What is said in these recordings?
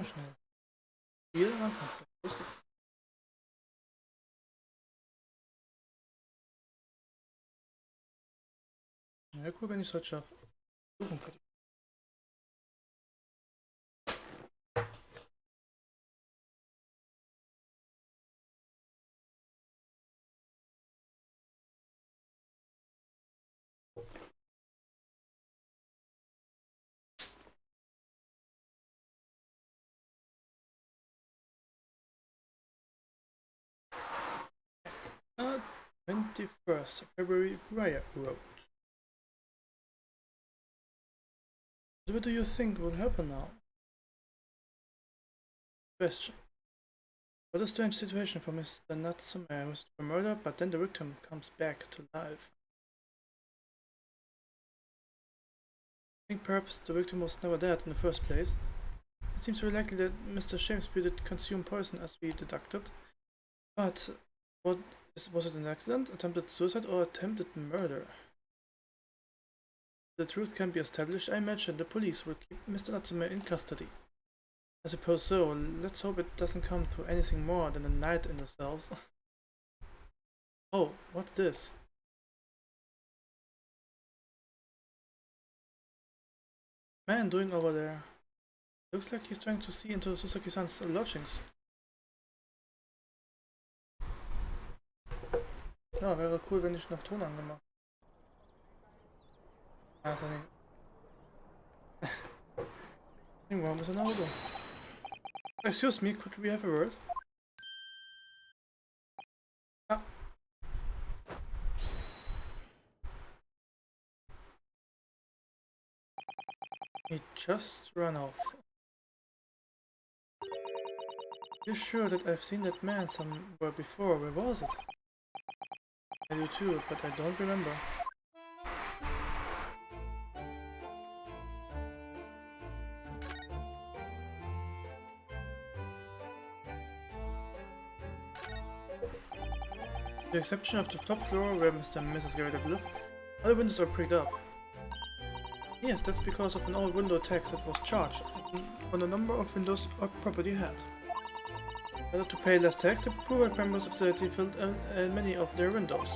Schnell. Hier, dann kannst du losgehen. Ja, cool, wenn ich es heute schaffe. Suchen kann ich. Uh, 21st February Riot Road. What do you think will happen now? Question. What a strange situation for Mr. Natsume, who was murdered, but then the victim comes back to life. I think perhaps the victim was never dead in the first place. It seems very likely that Mr. Shamesbury did consume poison as we deducted. But was it an accident, attempted suicide, or attempted murder? The truth can be established. I imagine the police will keep Mr. Natsume in custody. I suppose so. Let's hope it doesn't come to anything more than a night in the cells. Oh, what's this? Man doing over there? Looks like he's trying to see into Soseki-san's lodgings. Ja, wäre cool, wenn ich noch Ton angemacht. Also nicht. Warum ist ein Auto? Excuse me, could we have a word? Ah. He just ran off. You're sure that I've seen that man somewhere before? Where was it? I do too, but I don't remember. With the exception of the top floor where Mr. and Mrs. Garrett live, all the windows are pricked up. Yes, that's because of an old window tax that was charged on the number of windows our property had. In order to pay less tax, the poorer members of society filled many of their windows.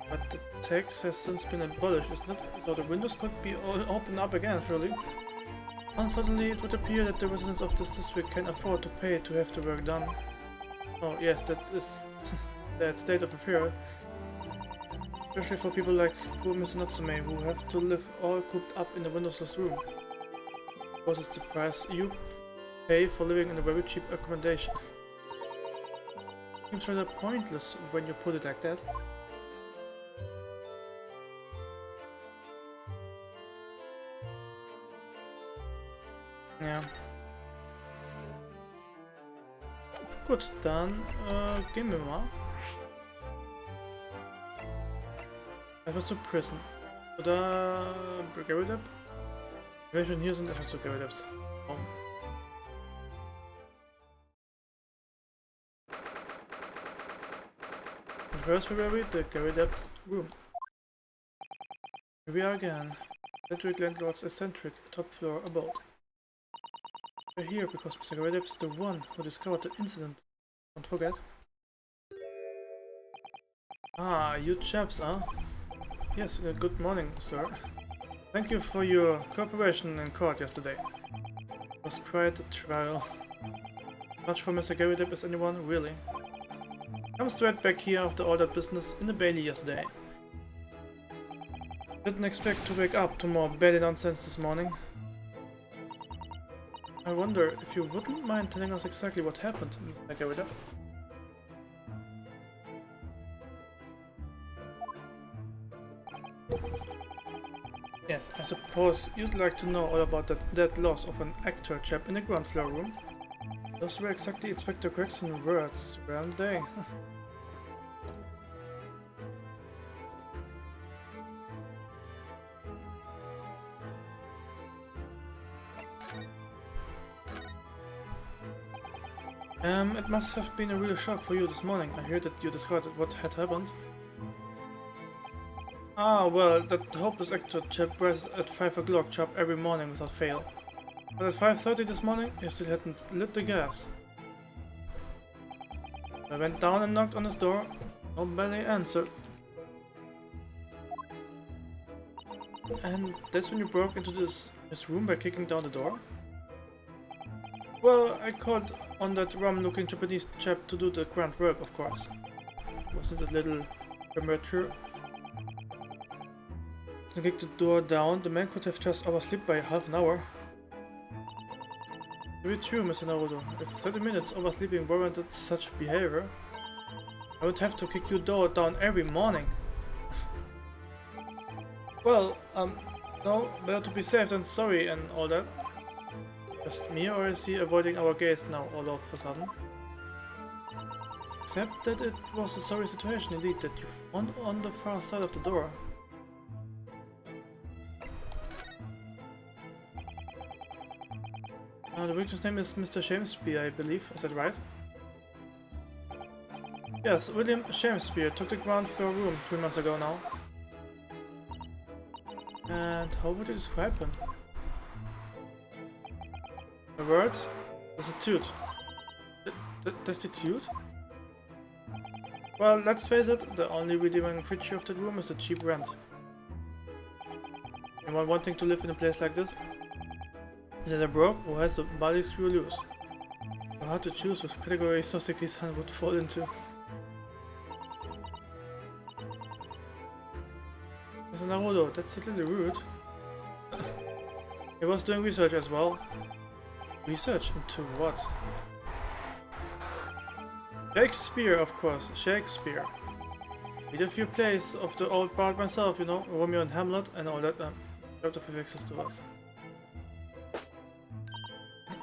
But the tax has since been abolished, isn't it? So the windows could be opened up again, surely. Unfortunately, it would appear that the residents of this district can afford to pay to have the work done. Oh yes, that is that state of affairs. Especially for people like poor Mr. Natsume, who have to live all cooped up in a windowless room. Because it's the price you pay for living in a very cheap accommodation. Seems rather pointless when you put it like that. Ja. Gut, dann gehen wir mal. Etwas zu Prison. Oder Brigade Up? Wenn wir schon hier sind, etwas zu Brigade Ups. First February, the Great Ace room. Here we are again. Cedric Landlord's eccentric top floor abode. We're here because Mr. Great Ace is the one who discovered the incident. Don't forget. Ah, you chaps, huh? Yes, good morning, sir. Thank you for your cooperation in court yesterday. It was quite a trial. Much for Mr. Great Ace as anyone, really. I'm straight back here after all that business in the Bailey yesterday. Didn't expect to wake up to more Bailey nonsense this morning. I wonder if you wouldn't mind telling us exactly what happened, Mr. Garrida. Yes, I suppose you'd like to know all about that dead loss of an actor chap in the ground floor room. Those were exactly Inspector Gregson's words, weren't they? It must have been a real shock for you this morning. I heard that you discovered what had happened. Ah, well, that hopeless actor chap presses at 5 o'clock sharp every morning without fail. But at 5:30 this morning, he still hadn't lit the gas. I went down and knocked on his door. Nobody answered. And that's when you broke into his room by kicking down the door? Well, I called on that rum-looking Japanese chap to do the grunt work, of course. Wasn't it a little premature? To kick the door down, the man could have just overslept by half an hour. Very true, Mr. Naruto. If 30 minutes oversleeping warranted such behavior, I would have to kick your door down every morning. Well, no, better to be safe than sorry and all that. Just me, or is he avoiding our gaze now all of a sudden? Except that it was a sorry situation indeed that you found on the far side of the door. The victim's name is Mr. Shamespeare, I believe. Is that right? Yes, William Shamespeare took the ground floor room 3 months ago now. And how would you describe him? The words? Destitute. Destitute? Well, let's face it, the only redeeming feature of that room is the cheap rent. Anyone wanting to live in a place like this? Is it a broke who has a body screw loose? So hard to choose which category Soseki's son would fall into. Mr. Naruto, that's a little rude. He was doing research as well. Research into what? Shakespeare, of course, Shakespeare. Read a few plays of the old bard myself, you know, Romeo and Hamlet and all that. Lot of access to us.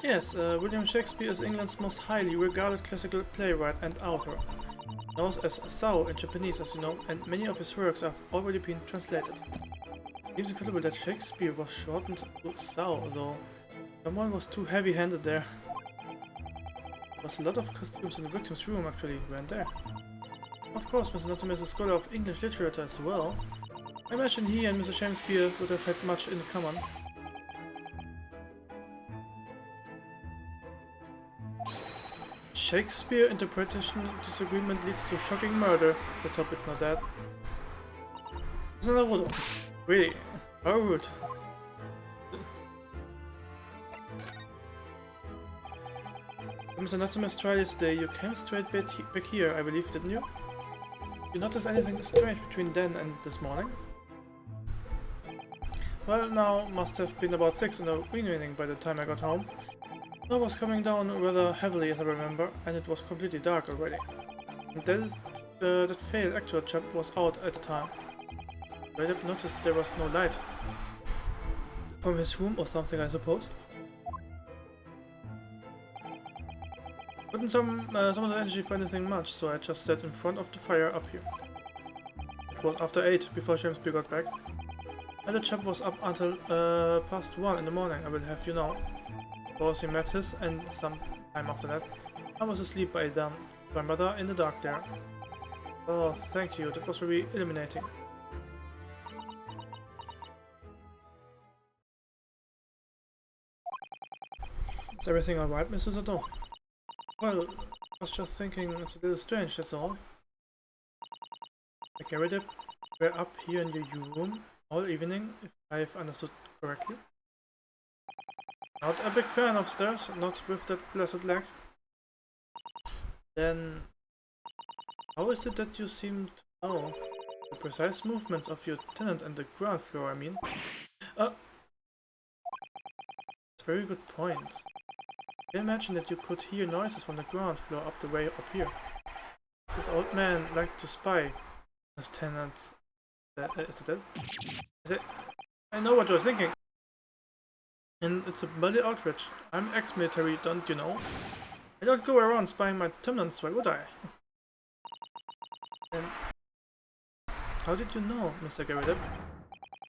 Yes, William Shakespeare is England's most highly regarded classical playwright and author. Known as Sao in Japanese, as you know, and many of his works have already been translated. It seems incredible that Shakespeare was shortened to Sao, though someone was too heavy-handed there. There was a lot of costumes in the victim's room, actually, weren't there? Of course, Mr. Natsume is a scholar of English literature as well. I imagine he and Mr. Shakespeare would have had much in common. Shakespeare interpretation disagreement leads to shocking murder. Let's hope it's not that. Mr. Naruto. Really? How rude. Mr. Natsume's trial yesterday, you came straight back here, I believe, didn't you? You notice anything strange between then and this morning? Well, now must have been about 6 in the evening by the time I got home. Snow was coming down rather heavily as I remember, and it was completely dark already. And that failed actual chap was out at the time. I noticed there was no light. From his room or something, I suppose. Couldn't summon the energy for anything much, so I just sat in front of the fire up here. It was after 8 before Shamsby got back. And the chap was up until past 1 in the morning, I will have you know. Of course he met his, and some time after that, I was asleep by then. My mother in the dark there. Oh, thank you, that was very illuminating. Is everything alright, Mrs. Ado? Well, I was just thinking it's a little strange, that's all. Like, we're up here in your room all evening, if I've understood correctly. Not a big fan of stairs, not with that blessed leg. Then, how is it that you seem to know the precise movements of your tenant and the ground floor, I mean? That's a very good point. I imagine that you could hear noises from the ground floor up the way up here. This old man liked to spy his tenants. Is that it? I know what you're thinking. And it's a bloody outrage. I'm ex-military, don't you know? I don't go around spying my tenants, why would I? And how did you know, Mr. Garrett?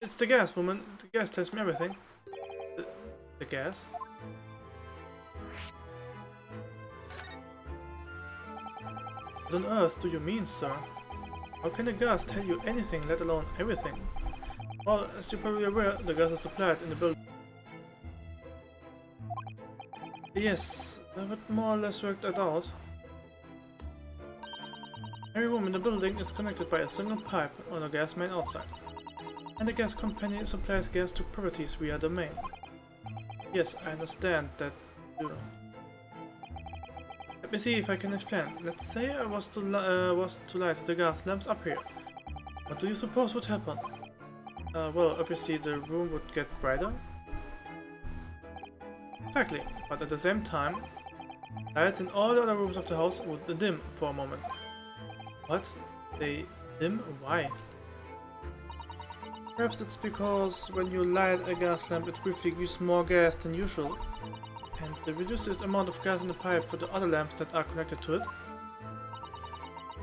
It's the gas, woman. The gas tells me everything. The gas? What on earth do you mean, sir? How can the gas tell you anything, let alone everything? Well, as you're probably aware, the gas is supplied in the building. Yes, but more or less worked that out. Every room in the building is connected by a single pipe on a gas main outside. And the gas company supplies gas to properties via the main. Yes, I understand that too. Let me see if I can explain. Let's say I was to light the gas lamps up here. What do you suppose would happen? Well, obviously the room would get brighter. Exactly, but at the same time, lights in all the other rooms of the house would dim for a moment. What? They dim? Why? Perhaps it's because when you light a gas lamp it briefly uses more gas than usual, and it reduces the amount of gas in the pipe for the other lamps that are connected to it.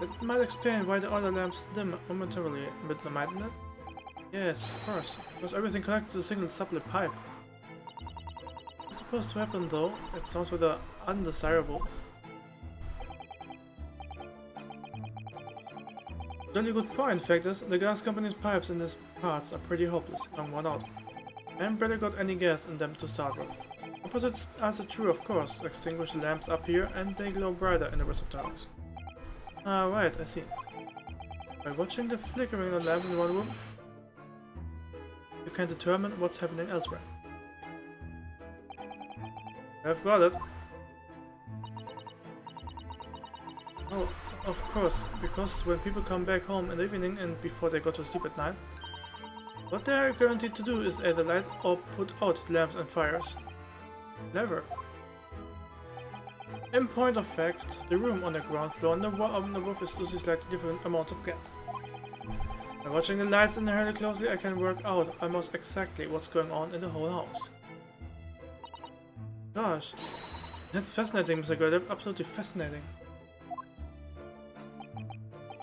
That might explain why the other lamps dim momentarily, but mightn't it? Yes, of course, because everything connected to a single supply pipe. What's supposed to happen though? It sounds rather undesirable. The only good point, in fact, is the gas company's pipes in these parts are pretty hopeless, long worn out. I haven't barely got any gas in them to start with. Opposites are true, of course. Extinguish the lamps up here and they glow brighter in the rest of the house. Ah, right, I see. By watching the flickering of the lamp in one room, you can determine what's happening elsewhere. I've got it. Oh, of course, because when people come back home in the evening and before they go to sleep at night, what they are guaranteed to do is either light or put out lamps and fires. Clever. In point of fact, the room on the ground floor on the roof is using slightly different amounts of gas. By watching the lights in there closely, I can work out almost exactly what's going on in the whole house. Gosh, that's fascinating, Mr. Goldeb, absolutely fascinating.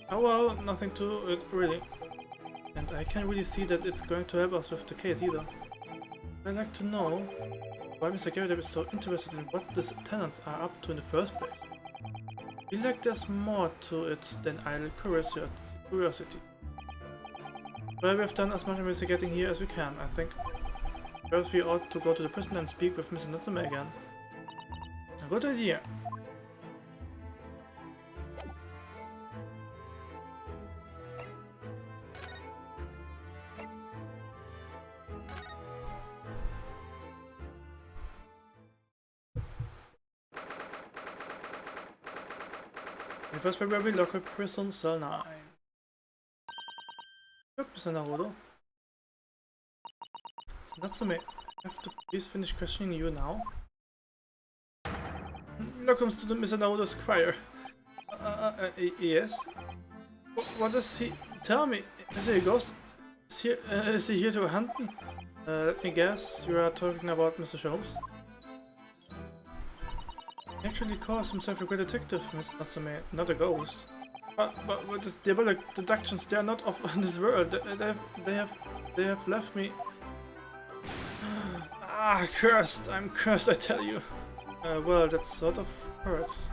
Oh well, nothing to it really. And I can't really see that it's going to help us with the case either. I'd like to know why Mr. Goldeb is so interested in what these tenants are up to in the first place. I feel like there's more to it than idle curiosity. Well, we've done as much investigating here as we can, I think. Perhaps we ought to go to the prison and speak with Mr. Natsume again. A good idea. First February, local prison cell 9. Good, Mr. Naruto. It's Natsume, I have to please finish questioning you now. Welcome to the Mr. Naruto's choir. Yes? What does he tell me? Is he a ghost? Is he here to hunt me? Let me guess, you are talking about Mr. Sholmes? He actually calls himself a great detective, Mr. Natsume, not a ghost. But with his diabolic deductions, they are not of this world. They have left me. Ah, cursed! I'm cursed, I tell you. Well, that sort of hurts.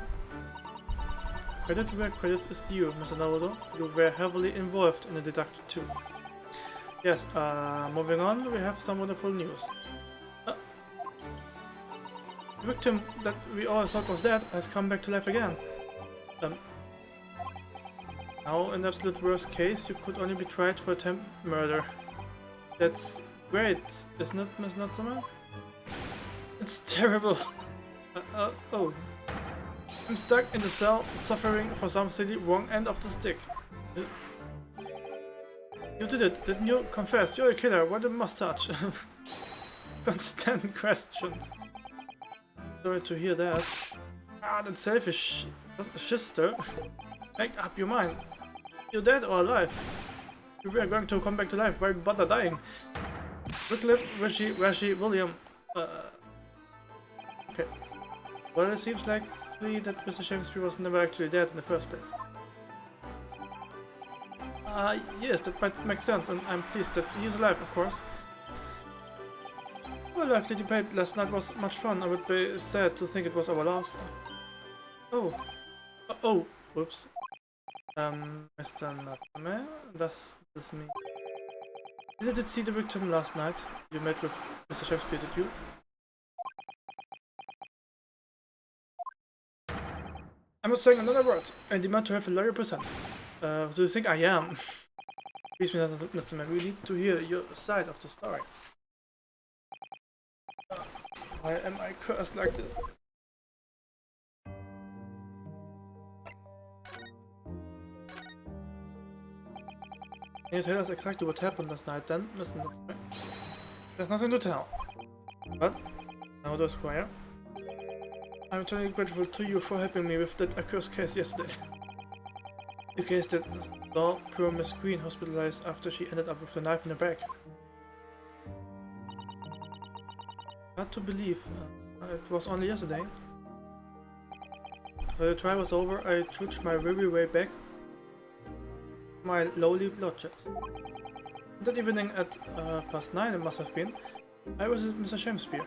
Credit where credit is due, Mr. Naruto. You were heavily involved in the deduction too. Yes, moving on, we have some wonderful news. The victim that we all thought was dead has come back to life again. Now, in the absolute worst case, you could only be tried for attempt murder. That's great, isn't it, Miss Natsume? It's terrible. Oh. I'm stuck in the cell, suffering for some silly wrong end of the stick. You did it, didn't you? Confess, you're a killer, what a mustache. Constant questions. Sorry to hear that. Ah, that selfish sister. Make up your mind. You're dead or alive? If we are going to come back to life, why bother dying? Ricklet, Rashi, William. Okay. Well, it seems likely that Mr. Shakespeare was never actually dead in the first place. Yes, that might make sense, and I'm pleased that he's alive, of course. Well, lively debate last night was much fun. I would be sad to think it was our last. Oh. Oh, whoops. Mr. Natsume, does this mean... You did see the victim last night? You met with Mr. Shakespeare, did you? I'm not saying another word. I demand to have a lawyer present. Do you think I am? Please, Mr. Natsume, we need to hear your side of the story. Why am I cursed like this? Can you tell us exactly what happened last night then, Mr. Natsume? There's nothing to tell. But, now the Squire. I'm eternally grateful to you for helping me with that accursed case yesterday. The case that saw poor Miss Green hospitalized after she ended up with a knife in her back. Hard to believe, it was only yesterday. When the trial was over, I trudged my weary way back to my lowly lodgings. That evening at ~9 it must have been, I was with Mr. Shakespeare.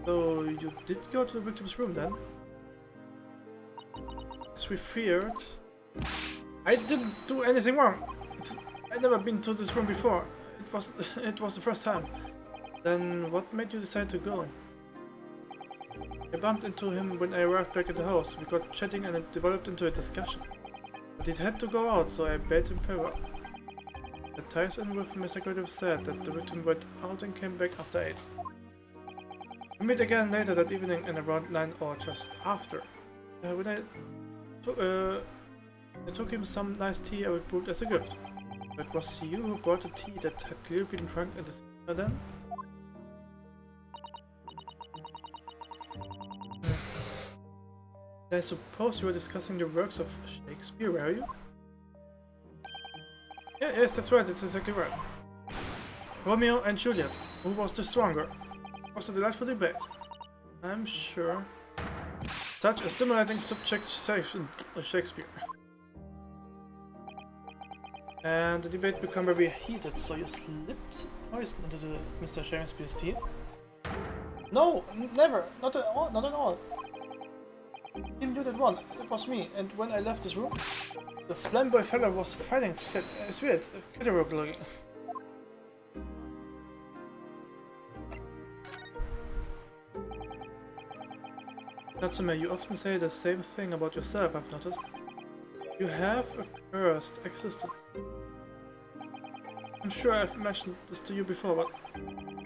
So you did go to the victim's room then? As we feared... I didn't do anything wrong! I'd never been to this room before. It was the first time. Then what made you decide to go? I bumped into him when I arrived back at the house. We got chatting and it developed into a discussion. But it had to go out, so I bade him farewell. It ties in with Mr. Creative said that the victim went out and came back after 8. We met again later that evening and around 9 or just after. When I took him some nice tea I brewed as a gift. But was you who brought the tea that had clearly been drunk at the cinema then? I suppose you were discussing the works of Shakespeare, were you? Yeah, yes, that's right, that's exactly right. Romeo and Juliet, who was the stronger? It was a delightful debate. I'm sure. Such a stimulating subject, Shakespeare. And the debate became very heated, so you slipped poison into Mr. Shakespeare's tea? No, never, not at all, not at all. He knew that one, it was me, and when I left this room, the flamboy fellow was fighting fit, it's weird, cataract looking. Natsume, you often say the same thing about yourself, I've noticed. You have a cursed existence. I'm sure I've mentioned this to you before, but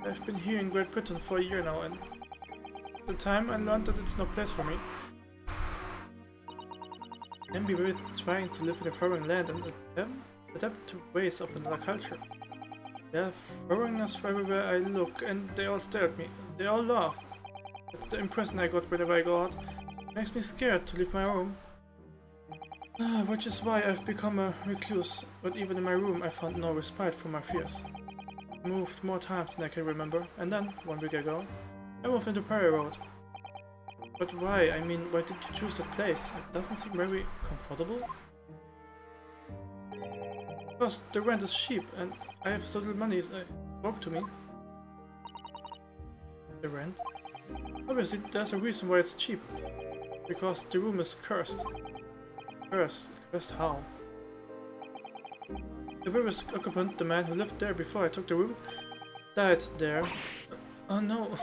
I've been here in Great Britain for a year now, and at the time I learned that it's no place for me. It can be very trying to live in a foreign land, and adapt to ways of another culture. They are foreigners everywhere I look, and they all stare at me. They all laugh. That's the impression I got whenever I go out. It makes me scared to leave my room. Which is why I've become a recluse, but even in my room I found no respite from my fears. I moved more times than I can remember, and then, 1 week ago, I moved into Prairie Road. But why? I mean, why did you choose that place? It doesn't seem very comfortable. Plus, the rent is cheap, and I have so little money, so talk to me. The rent? Obviously, there's a reason why it's cheap. Because the room is cursed. Cursed how? The previous occupant, the man who lived there before I took the room, died there. Oh no!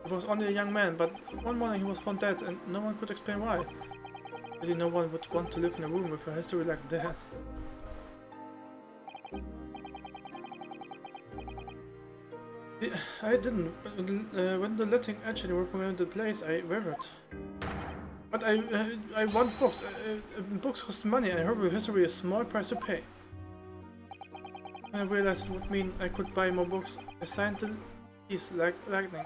It was only a young man, but one morning he was found dead and no one could explain why. Really, no one would want to live in a room with a history like that. I didn't. When the letting actually recommended the place, I wavered. But I want books. Books cost money, and horrible history is a small price to pay. When I realized it would mean I could buy more books, I signed the lease like lightning.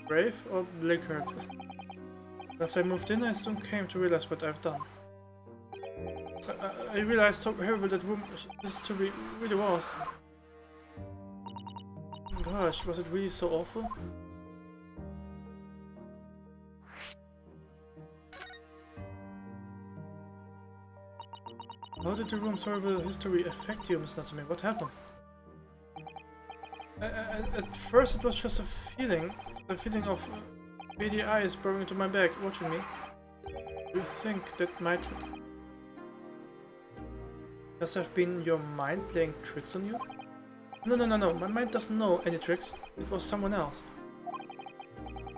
Brave or blinkered? After I moved in, I soon came to realize what I've done. I realized how horrible that room history really was. Gosh, was it really so awful? How did the room's horrible history affect you, Miss Natsume? What happened? At first it was just a feeling of beady eyes burrowing into my back, watching me. Do you think that might just have been your mind playing tricks on you? No, my mind doesn't know any tricks. It was someone else.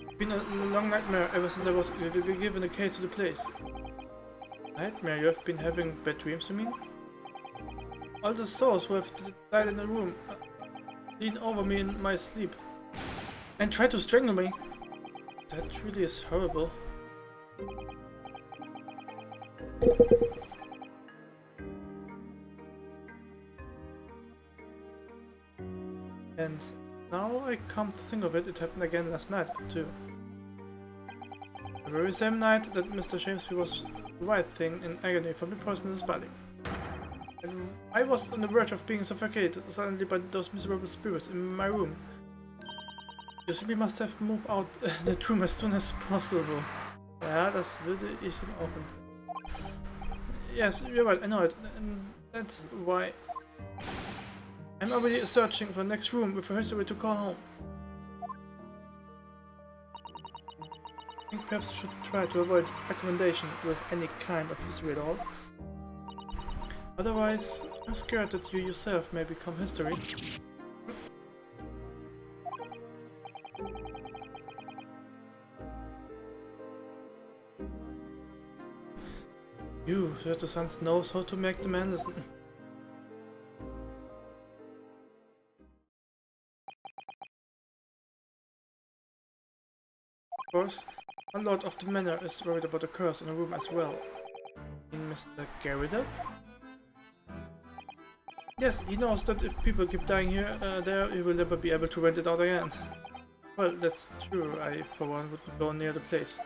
It's been a long nightmare ever since I was given the keys to the place. Nightmare? You have been having bad dreams, you mean? All the souls who have died in the room lean over me in my sleep and try to strangle me. That really is horrible. And now I come to think of it, it happened again last night too. The very same night that Mr. Shamesby was writhing in agony from the poison in his body. And I was on the verge of being suffocated suddenly by those miserable spirits in my room. You simply must have moved out that room as soon as possible. Ja, das würde ich auch. Yes, you're right, I know it. And that's why I'm already searching for the next room with a history to call home. I think perhaps you should try to avoid accommodation with any kind of history at all. Otherwise, I'm scared that you yourself may become history. You, Sons knows how to make the man listen. Of course, a lot of the manor is worried about the curse in the room as well. In Mr. Garrida? Yes, he knows that if people keep dying here, there, he will never be able to rent it out again. Well, that's true. I, for one, wouldn't go near the place.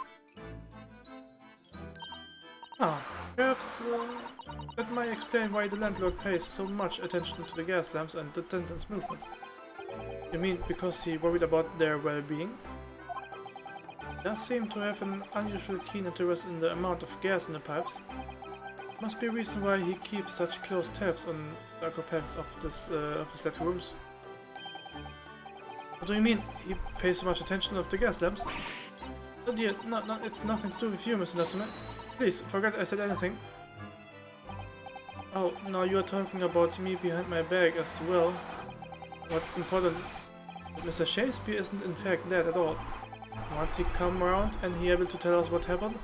Ah, perhaps that might explain why the landlord pays so much attention to the gas lamps and the attendants' movements. You mean because he worried about their well-being? He does seem to have an unusually keen interest in the amount of gas in the pipes. Must be a reason why he keeps such close tabs on the occupants of his let rooms. What do you mean, he pays so much attention to the gas lamps? Oh dear, no, it's nothing to do with you, Mr. Natsume. Please, forget I said anything. Oh, now you are talking about me behind my back as well. What's important, Mr. Shamesby isn't in fact dead at all. Once he come around and he able to tell us what happened,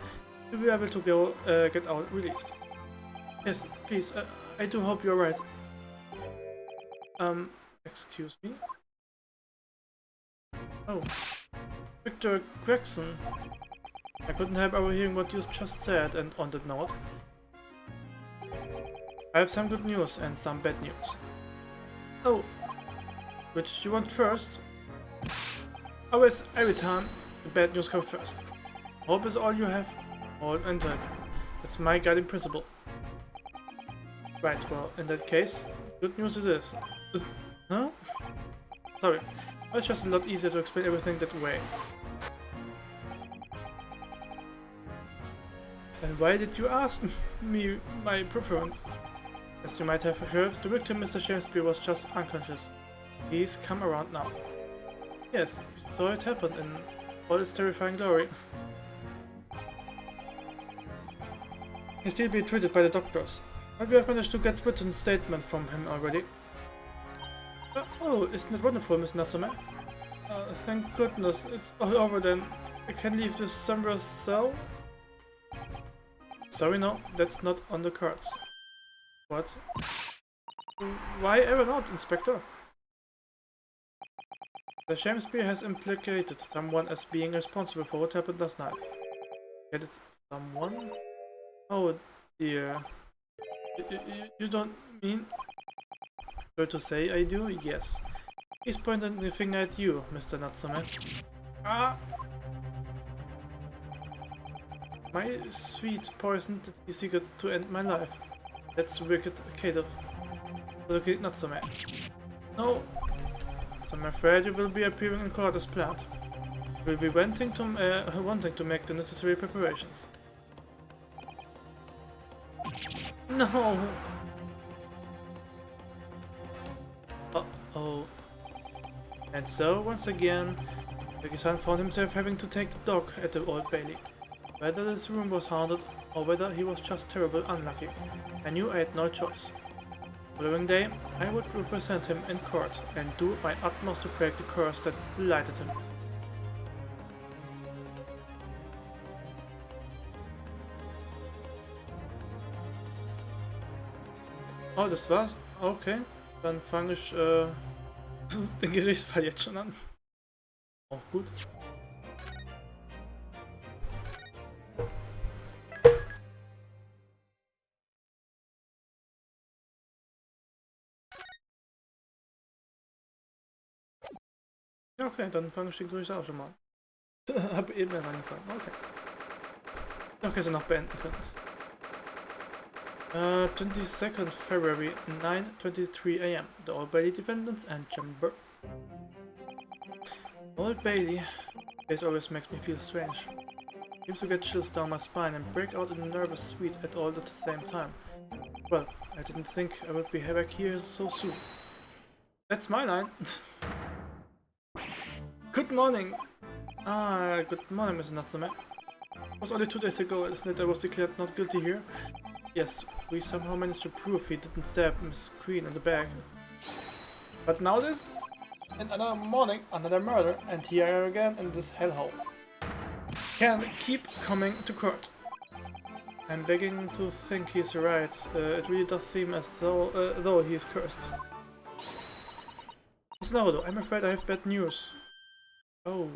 we'll be able to go get out released. Yes, please, I do hope you're right. Excuse me? Oh, Victor Gregson. I couldn't help overhearing what you just said, and on that note, I have some good news and some bad news. Oh, which you want first? Always, every time, the bad news comes first. Hope is all you have, all entered. That's my guiding principle. Right, well, in that case, good news it is. Huh? Sorry, it's just a lot easier to explain everything that way. And why did you ask me my preference? As you might have heard, the victim, Mr. Shakespeare, was just unconscious. He's come around now. Yes, you saw it happen in all its terrifying glory. He's still being treated by the doctors, but we have managed to get written statement from him already. Oh, isn't it wonderful, Miss Natsume? Thank goodness, it's all over then. I can leave this somewhere cell? Sorry, no, that's not on the cards. What? Why ever not, Inspector? The Shakespeare has implicated someone as being responsible for what happened last night. Get it? Someone? Oh dear. You don't mean... Fair to say I do? Yes. He's pointing the finger at you, Mr. Natsume. Ah! My sweet poison that he secret to end my life. That's wicked wicked Natsume. No. So I'm afraid you will be appearing in court as planned. We'll be wanting to make the necessary preparations. No! Uh-oh. And so, once again, Yuki-san found himself having to take the dog at the Old Bailey. Whether this room was haunted, or whether he was just terribly unlucky, I knew I had no choice. The following day, I would represent him in court and do my utmost to break the curse that blighted him. Oh, das war's? Okay, dann fange ich den Gerichtsfall jetzt schon an. Auch gut. Okay, dann fange ich den Gerichtsfall auch schon mal an. Hab eben erst angefangen, okay. Doch, hätte noch beenden können. 22nd February, 9:23 AM. The Old Bailey defendants and chamber. Old Bailey case always makes me feel strange. Seems to get chills down my spine and break out in a nervous sweat at all at the same time. Well, I didn't think I would be back here so soon. That's my line. Good morning. Good morning, Mr. Natsume. It was only 2 days ago, isn't it? I was declared not guilty here. Yes, we somehow managed to prove he didn't stab Miss Queen in the back. But now this? And another morning, another murder, and here I am again in this hellhole. Can't keep coming to court. I'm beginning to think he's right. It really does seem as though he is cursed. Miss Naruto, I'm afraid I have bad news. Oh.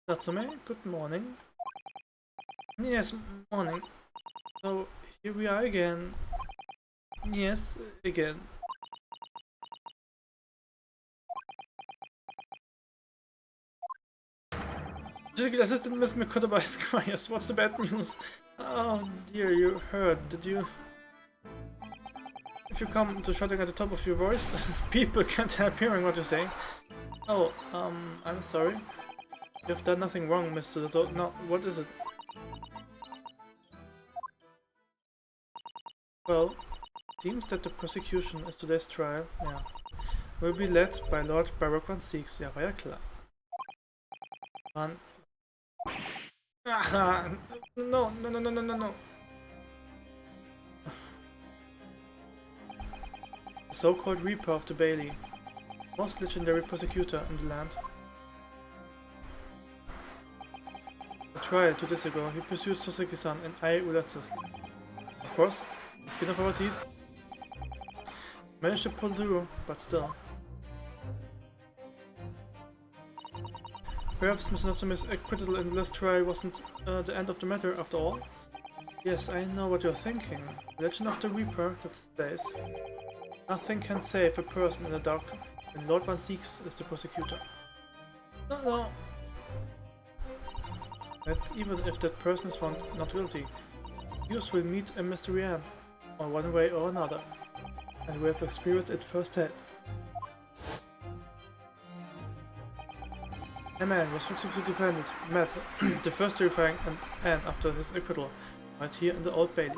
Natsume, good morning. Yes, morning. So, here we are again. Yes, again. Digital assistant Miss McCutter by Squires. What's the bad news? Oh dear, you heard, did you? If you come to shouting at the top of your voice, people can't help hearing what you say. Oh, I'm sorry. You've done nothing wrong, Mr. No, what is it? Well, it seems that the prosecution in today's trial, will be led by Lord Baroque Van Seeks. Ja, war ja klar. No. The so-called Reaper of the Bailey, most legendary prosecutor in the land. A trial 2 days ago, he pursued Soseki-san and I relentlessly. Of course, the skin of our teeth. Managed to pull through, but still. Perhaps Mr. Natsume's acquittal in the last trial wasn't the end of the matter after all. Yes, I know what you're thinking. Legend of the Reaper that stays. Nothing can save a person in the dark when Lord One seeks is the prosecutor. No. But even if that person is found not guilty, you will meet a mystery end, or one way or another, and we have experienced it firsthand. A man was successfully defended, met the first terrifying end after his acquittal, right here in the Old Bailey.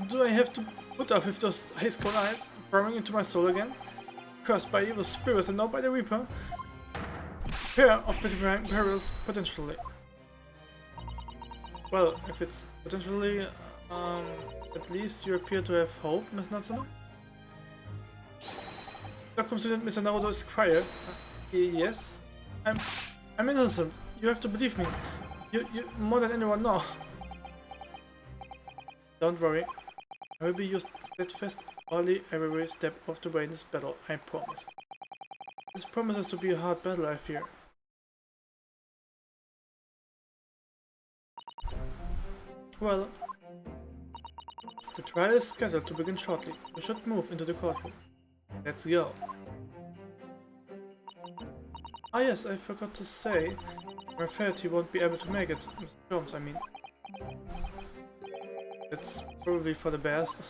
Do I have to put up with those ice cold eyes burrowing into my soul again? Cursed by evil spirits and not by the Reaper? Pair of terrifying perils, potentially. Well, if it's potentially, at least you appear to have hope, Miss Natsume. Welcome student Mr. Naruto is quiet. Yes? I'm innocent. You have to believe me. You more than anyone know. Don't worry. I will be your steadfast ally every step of the way in this battle, I promise. This promises to be a hard battle, I fear. Well, the trial is scheduled to begin shortly. We should move into the courtroom. Let's go. Ah yes, I forgot to say, I'm afraid he won't be able to make it. Mr. Jones, I mean. It's probably for the best.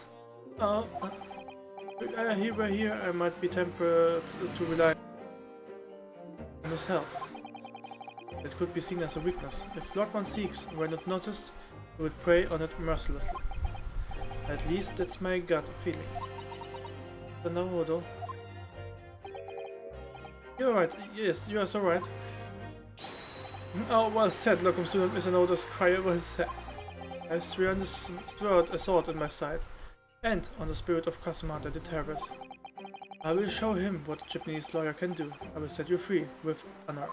He were here, I might be tempted to rely on his help. It could be seen as a weakness. If Lord One seeks were not noticed, he would prey on it mercilessly. At least that's my gut feeling. But no, Odo. You're right, yes, you are so right. Oh, well said, Locum student Mr. Odo's cry, well said. I swear on this sword a sword in my side, and on the spirit of Casamata the terrorist. I will show him what a Japanese lawyer can do. I will set you free with honor.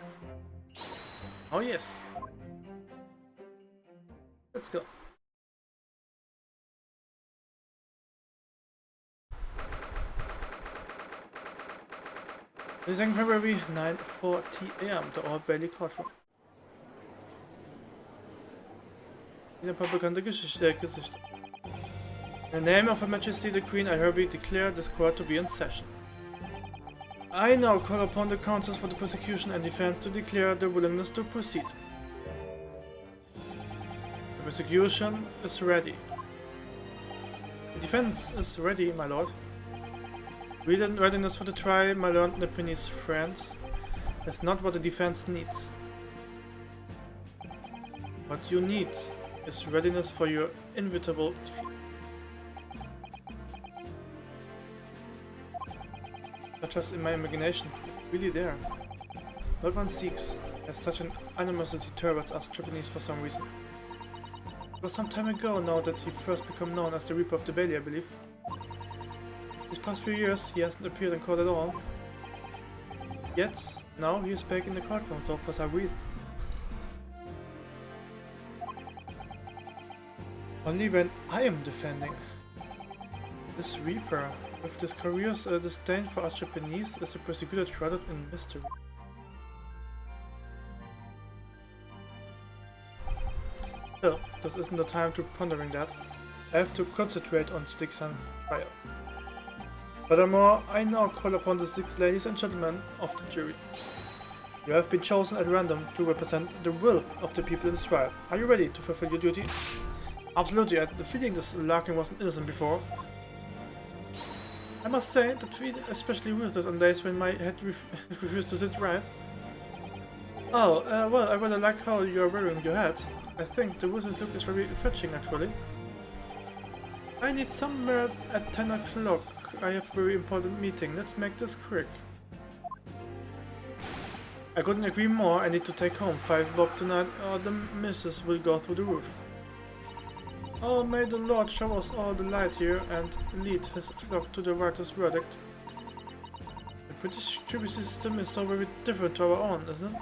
Oh yes! Let's go. It is February 9:40 AM, the Old Bailey Courtroom. In a bekannte Gesichter. In the name of Her Majesty the Queen, I hereby declare this court to be in session. I now call upon the counsels for the prosecution and defense to declare their willingness to proceed. The prosecution is ready. The defense is ready, my lord. Readiness for the trial, my lord Nepinese friend. That's not what the defense needs. What you need is readiness for your inevitable defeat. Not just in my imagination, really there. Lord One seeks has such an animosity towards us Japanese for some reason. It was some time ago now that he first became known as the Reaper of the Bailey, I believe. These past few years he hasn't appeared in court at all. Yet, now he is back in the courtroom, so for some reason. Only when I am defending. This Reaper, with this curious disdain for us Japanese, is a persecuted shrouded in mystery. Still, this isn't the time to pondering that. I have to concentrate on Stixon's trial. Furthermore, I now call upon the 6 ladies and gentlemen of the jury. You have been chosen at random to represent the will of the people in this trial. Are you ready to fulfill your duty? Absolutely, I had the feeling this Larkin wasn't innocent before. I must say that we especially ruthless on days when my head refused to sit right. Oh, well, I really like how you are wearing your hat. I think the ruthless look is very fetching, actually. I need somewhere at 10 o'clock. I have a very important meeting. Let's make this quick. I couldn't agree more. I need to take home 5 bob tonight or the missus will go through the roof. Oh, may the Lord show us all the light here and lead his flock to the righteous verdict. The British jury system is so very different to our own, isn't it?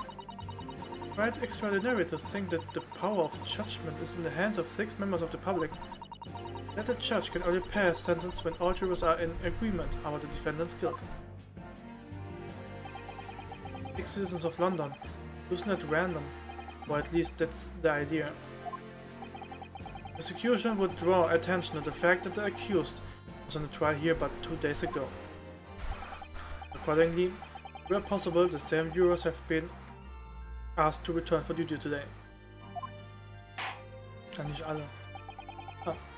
Quite extraordinary to think that the power of judgment is in the hands of 6 members of the public. That the judge can only pass sentence when all jurors are in agreement about the defendant's guilt. 6 citizens of London, chosen at random, or at least that's the idea. Prosecution would draw attention to the fact that the accused was on the trial here but 2 days ago. Accordingly, where possible, the same jurors have been asked to return for duty today. Nicht alle.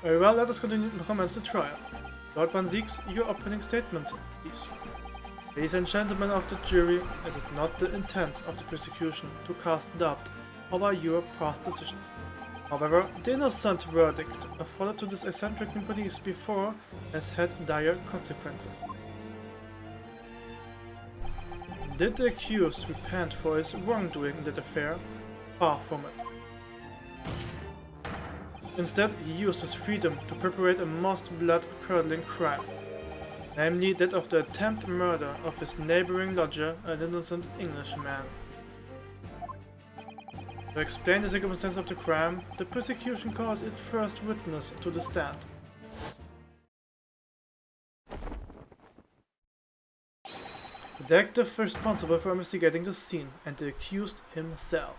Very well, let us continue to commence the trial. Lord Van Zieks, your opening statement, please. Ladies and gentlemen of the jury, is it not the intent of the prosecution to cast doubt over your past decisions? However, the innocent verdict afforded to this eccentric police before has had dire consequences. Did the accused repent for his wrongdoing in that affair? Far from it. Instead, he used his freedom to perpetrate a most blood-curdling crime, namely that of the attempted murder of his neighboring lodger, an innocent Englishman. To explain the circumstances of the crime, the prosecution calls its first witness to the stand. The detective responsible for investigating the scene and the accused himself.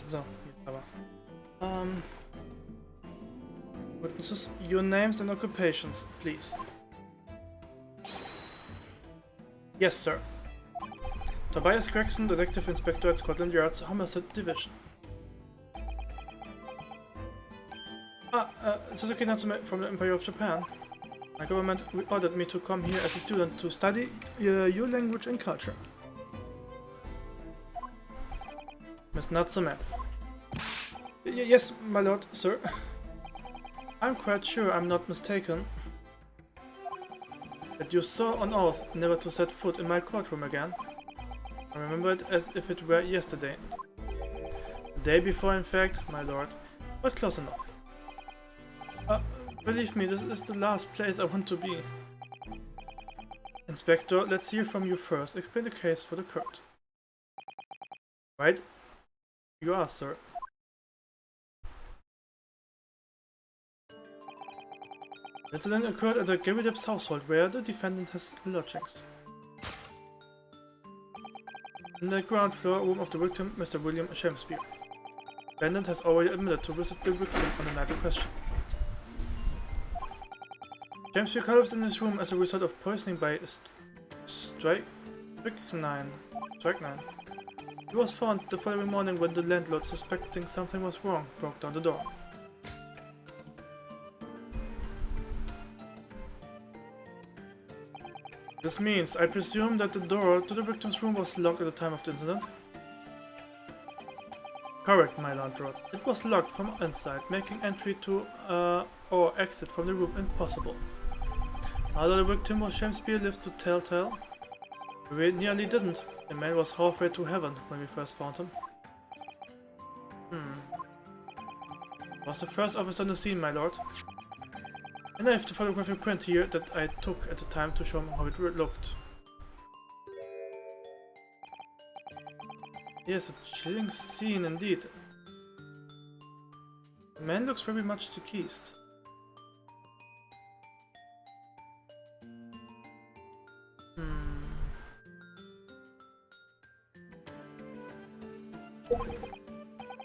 So, aber. Witnesses, your names and occupations, please. Yes, sir. Tobias Gregson, Detective Inspector at Scotland Yard's Homicide Division. Soseki Natsume from the Empire of Japan. My government ordered me to come here as a student to study your language and culture. Miss Natsume. Yes, my lord, sir. I'm quite sure I'm not mistaken that you saw on oath never to set foot in my courtroom again. I remember it as if it were yesterday. The day before, in fact, my lord, but close enough. Believe me, this is the last place I want to be. Inspector, let's hear from you first. Explain the case for the court. Right? You are, sir. The incident occurred at the Great Ace household where the defendant has lodgings. In the ground floor room of the victim, Mr. William Shakespeare. The defendant has already admitted to visit the victim on the night in question. Shakespeare collapsed in his room as a result of poisoning by strychnine. He was found the following morning when the landlord, suspecting something was wrong, broke down the door. This means, I presume, that the door to the victim's room was locked at the time of the incident? Correct, my landlord. It was locked from inside, making entry to or exit from the room impossible. Although the victim was Shakespeare lives to tell. We nearly didn't. The man was halfway to heaven when we first found him. Was the first officer on the scene, my lord. And I have the photographic print here that I took at the time to show him how it looked. Yes, a chilling scene indeed. The man looks very much deceased.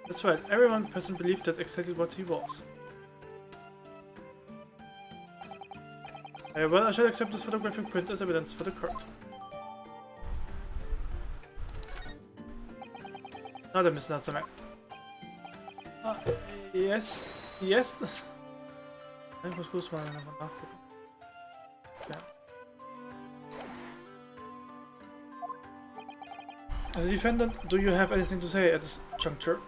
This That's right, everyone present believed that exactly what he was. Well, I shall accept this photographic print as evidence for the court. Now then, Mr. Natsume. Yes. Yes? Ich muss kurz mal nachgucken. Okay. As a defendant, do you have anything to say at this juncture?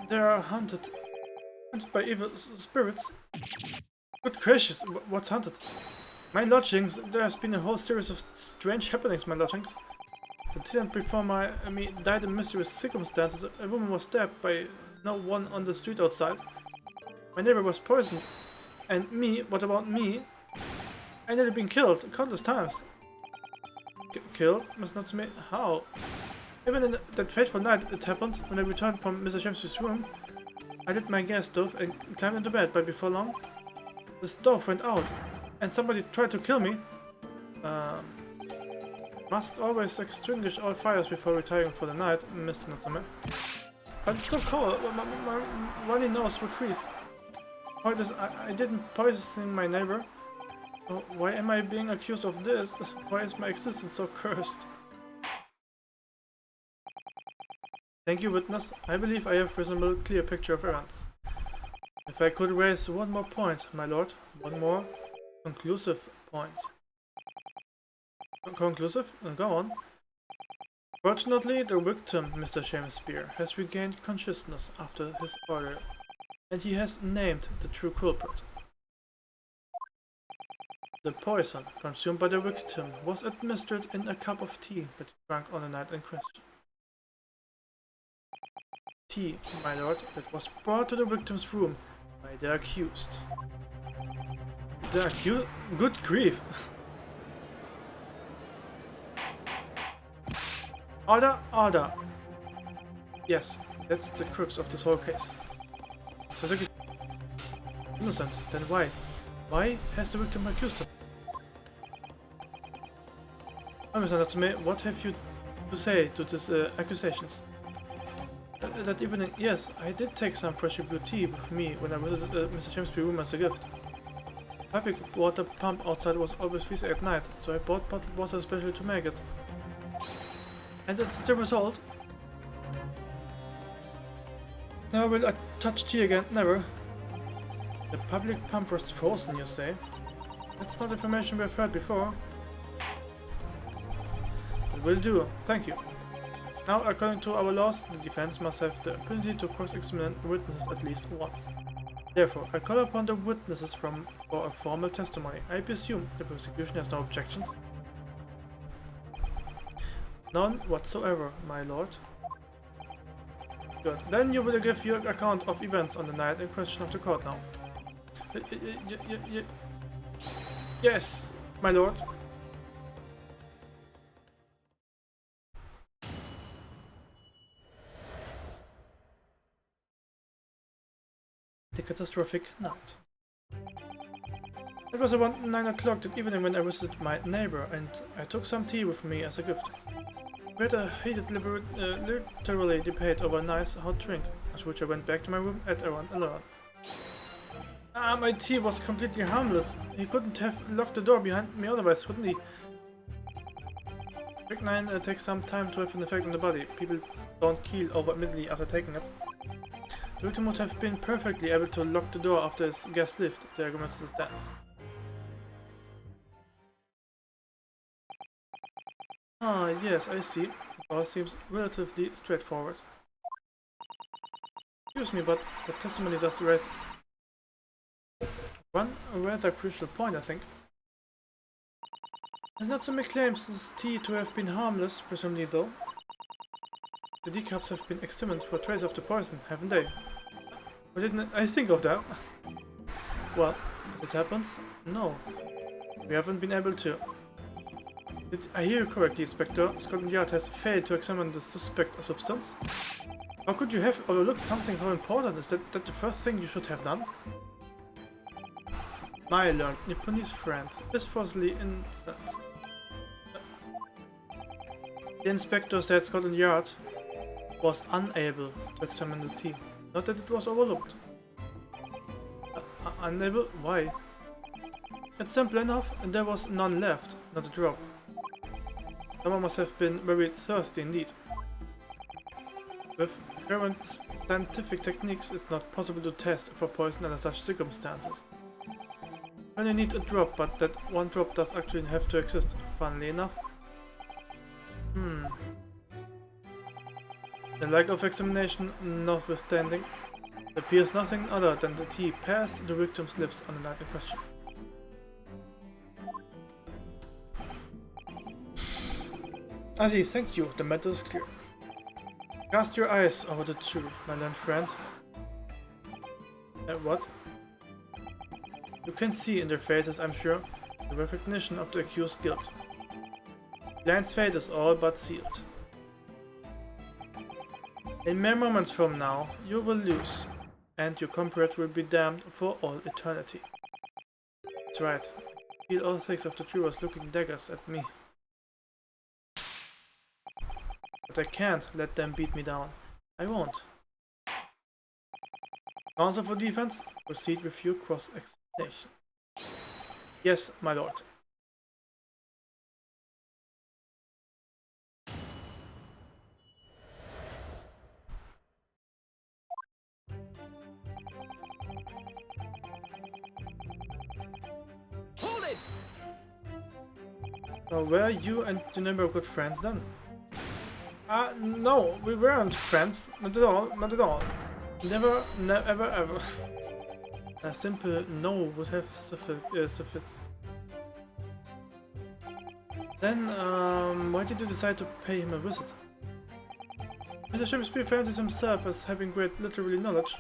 They are hunted by evil spirits. Good gracious, what's hunted? My lodgings, there has been a whole series of strange happenings, my lodgings. The tenant before me died in mysterious circumstances. A woman was stabbed by no one on the street outside. My neighbor was poisoned. And me, what about me? I nearly been killed countless times. Killed? Must not me. How? Even in that fateful night it happened, when I returned from Mr. Shamsu's room, I lit my gas stove and climbed into bed, but before long, the stove went out, and somebody tried to kill me. Must always extinguish all fires before retiring for the night, Mr. Natsume. But it's so cold, my runny nose would freeze. How it is I didn't poison my neighbor? Oh, why am I being accused of this? Why is my existence so cursed? Thank you, witness. I believe I have a reasonable, clear picture of events. If I could raise one more point, my lord, one more conclusive point. Conclusive? Go on. Fortunately, the victim, Mr. Shakespeare, has regained consciousness after his order, and he has named the true culprit. The poison consumed by the victim was administered in a cup of tea that he drank on the night in question. Tea, my lord, that was brought to the victim's room by the accused. The accused? Good grief! Order, order! Yes, that's the crux of this whole case. Soseki is innocent, then why? Why has the victim accused him? Mr. Natsume, what have you to say to these accusations? That evening, yes, I did take some fresh brewed tea with me when I visited Mr. Shamsu's room as a gift. The public water pump outside was always freezing at night, so I bought bottled water especially to make it. And as the result, never will I touch tea again, never. The public pump was frozen, you say? That's not information we've heard before. It will do, thank you. Now, according to our laws, the defense must have the ability to cross-examine witnesses at least once. Therefore, I call upon the witnesses for a formal testimony. I presume the prosecution has no objections? None whatsoever, my lord. Good. Then you will give your account of events on the night in question of the court now. Yes, my lord. The catastrophic night. It was about 9 o'clock that evening when I visited my neighbor, and I took some tea with me as a gift. We had a heated literally debate over a nice hot drink, after which I went back to my room at around 11. My tea was completely harmless. He couldn't have locked the door behind me otherwise, wouldn't he? Strychnine takes some time to have an effect on the body. People don't keel over immediately after taking it. The victim would have been perfectly able to lock the door after his gas lift. The argument stands. Ah, yes, I see. It all seems relatively straightforward. Excuse me, but the testimony does raise one rather crucial point, I think. Ms. Natsume claims this tea to have been harmless, presumably though. The decaps have been examined for trace of the poison, haven't they? Why didn't I think of that? Well, as it happens, no. We haven't been able to. Did I hear you correctly, Inspector? Scotland Yard has failed to examine the suspect substance? How could you have overlooked something so important? Is that the first thing you should have done? My learned Nipponese friend is falsely incensed. The inspector said Scotland Yard was unable to examine the tea, not that it was overlooked. Unable? Why? It's simple enough, and there was none left, not a drop. Someone must have been very thirsty indeed. With current scientific techniques, it's not possible to test for poison under such circumstances. You only need a drop, but that one drop does actually have to exist, funnily enough. The lack of examination notwithstanding, it appears nothing other than the tea passed the victim's lips on the night in question. I see, thank you, the matter is clear. Cast your eyes over the truth, my learned friend. What? You can see in their faces, I'm sure, the recognition of the accused's guilt. Blind's fate is all but sealed. In mere moments from now, you will lose, and your comrade will be damned for all eternity. That's right. I feel all six of the jurors looking daggers at me. But I can't let them beat me down. I won't. Counsel for defense, proceed with your cross-examination. Yes, my lord. Hold it! So were you and your neighbor good friends then? No, we weren't friends. Not at all, not at all. Never, ever, ever. A simple no would have sufficed. Then, why did you decide to pay him a visit? Mr. Shakespeare fancies himself as having great literary knowledge.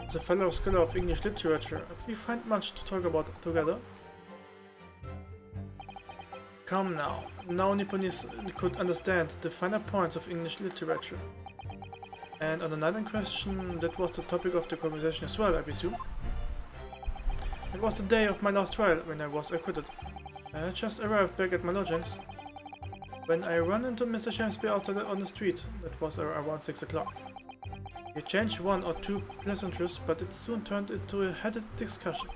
As a fellow scholar of English literature, we find much to talk about together. Come now, no Nipponese could understand the finer points of English literature. And on the night in question, that was the topic of the conversation as well, I presume. It was the day of my last trial, when I was acquitted. I had just arrived back at my lodgings, when I ran into Mr. Shakespeare outside on the street. That was around 6 o'clock. He exchanged one or two pleasantries, but it soon turned into a heated discussion.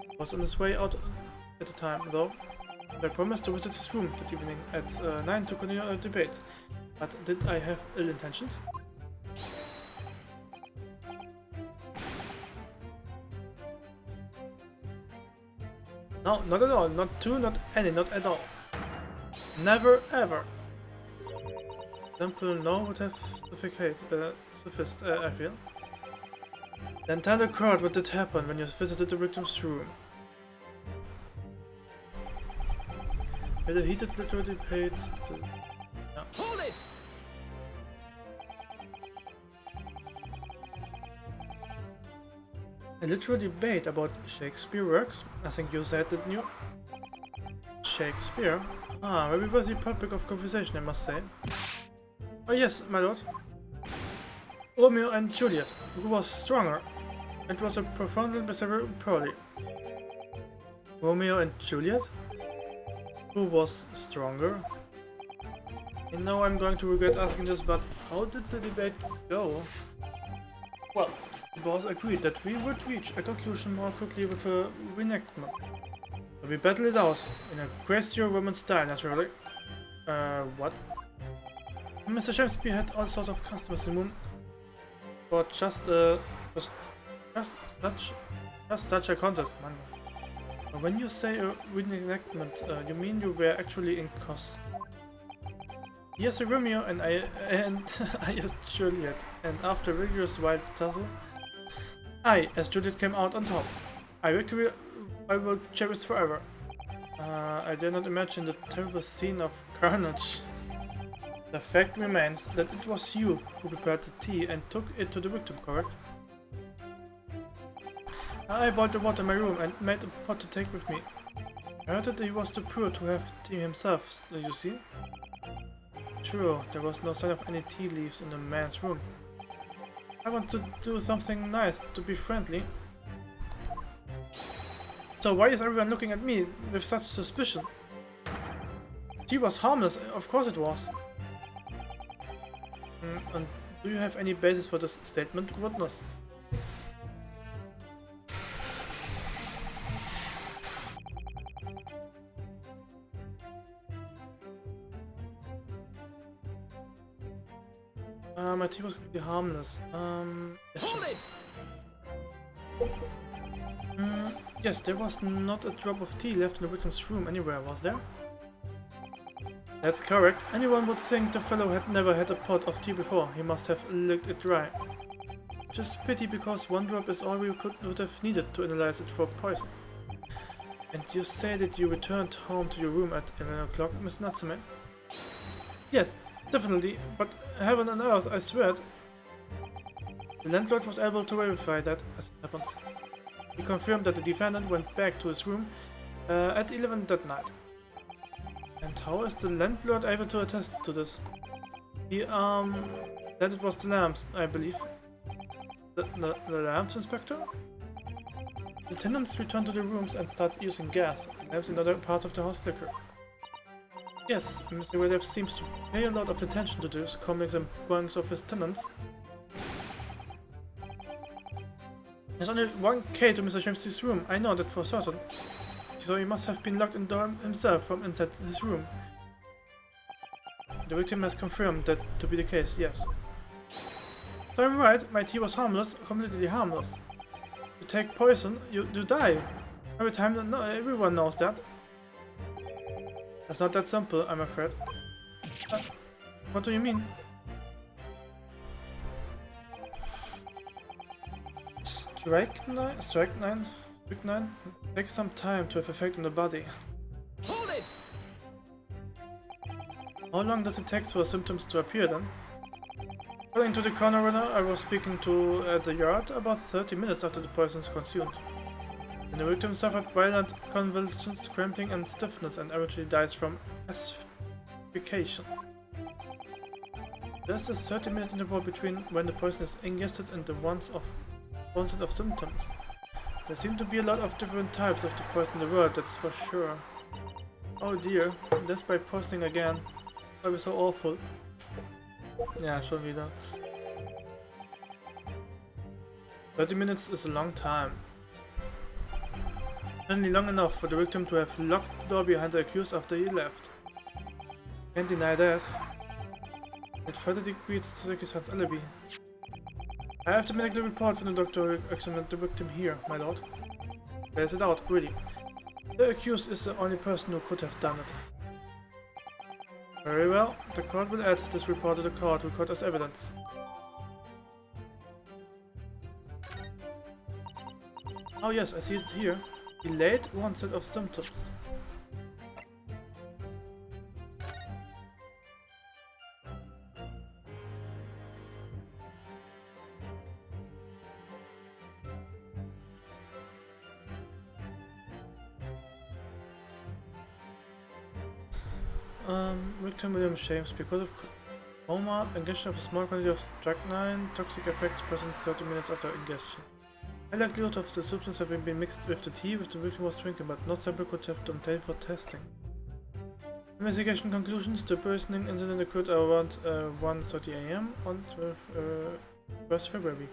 He was on his way out at the time, though. I promised to visit his room that evening at 9 to continue our debate. But did I have ill intentions? No, not at all. Not two, not any, not at all. Never, ever. Simple no would have sufficed, I feel. Then tell the court what did happen when you visited the victim's room. Had a heated literary debate. Yeah. Hold it! A literary debate about Shakespeare works? I think you said, didn't you? Shakespeare? Ah, very worthy topic of conversation, I must say. Oh yes, my lord. Romeo and Juliet. Who was stronger? It was a profoundly bizarre parody. Romeo and Juliet? Who was stronger? You know I'm going to regret asking this, but how did the debate go? Well, it was agreed that we would reach a conclusion more quickly with a reenactment. So we battled it out, in a Greco-Roman style naturally. What? Mr. Shakespeare had all sorts of customers in the room for just such a contest, man. When you say a reenactment, you mean you were actually in costume. He as a Romeo and I as Juliet, and after a rigorous wild tussle, I as Juliet came out on top. I victory I will cherish forever. I dare not imagine the terrible scene of carnage. The fact remains that it was you who prepared the tea and took it to the victim, correct? I boiled the water in my room and made a pot to take with me. I heard that he was too poor to have tea himself, you see? True, there was no sign of any tea leaves in the man's room. I want to do something nice, to be friendly. So why is everyone looking at me with such suspicion? Tea was harmless, of course it was. And do you have any basis for this statement, witness? My tea was completely harmless. Yes, there was not a drop of tea left in the victim's room anywhere, was there? That's correct. Anyone would think the fellow had never had a pot of tea before. He must have licked it dry. Just pity, because one drop is all we would have needed to analyze it for poison. And you say that you returned home to your room at 11 o'clock, Miss Natsume? Yes, definitely, but heaven and earth, I swear it. The landlord was able to verify that, as it happens. He confirmed that the defendant went back to his room at 11 that night. And how is the landlord able to attest to this? He, that it was the lamps, I believe. The lamps, Inspector? The tenants returned to the rooms and started using gas. The lamps in other parts of the house flicker. Yes, Mr. Williams seems to pay a lot of attention to the comings and goings of his tenants. There's only one key to Mr. James's room, I know that for certain. So he must have been locked in door himself from inside his room. The victim has confirmed that to be the case, yes. So I'm right, my tea was harmless, completely harmless. You take poison, you die. Every time, no, everyone knows that. That's not that simple, I'm afraid. What do you mean? Strychnine takes some time to have effect on the body. Hold it! How long does it take for symptoms to appear then? According to the coroner I was speaking to at the yard, about 30 minutes after the poison is consumed. And the victim suffered violent convulsions, cramping and stiffness, and eventually dies from asphyxiation. There's a 30-minute interval between when the poison is ingested and the onset of symptoms. There seem to be a lot of different types of the poison in the world, that's for sure. Oh dear, death by poisoning again. That was so awful. Ja, schon wieder. 30 minutes is a long time. Only long enough for the victim to have locked the door behind the accused after he left. Can't deny that. It further defeats Soseki's alibi. I have the medical report from the doctor who examined the victim here, my lord. Bears it out, really. The accused is the only person who could have done it. Very well, the court will add this report to the court record as evidence. Oh yes, I see it here. Delayed onset of symptoms. Victim William James, because of coma, ingestion of a small quantity of strychnine, toxic effects present 30 minutes after ingestion. High likelihood of the substance having been mixed with the tea which the victim was drinking, but no sample could have been obtained for testing. Investigation conclusions: the poisoning incident occurred around 1:30 AM on 1st February.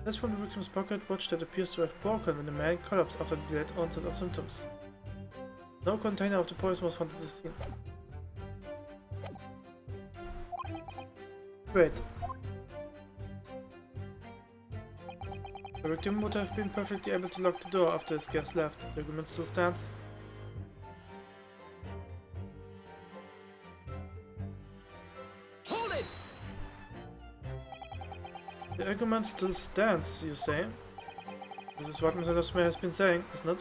That's from the victim's pocket watch that appears to have broken when the man collapsed after the delayed onset of symptoms. No container of the poison was found at the scene. Great. The victim would have been perfectly able to lock the door after his guest left. The argument still stands. Hold it! The argument still stands, you say? This is what Mr. Natsume has been saying, isn't it?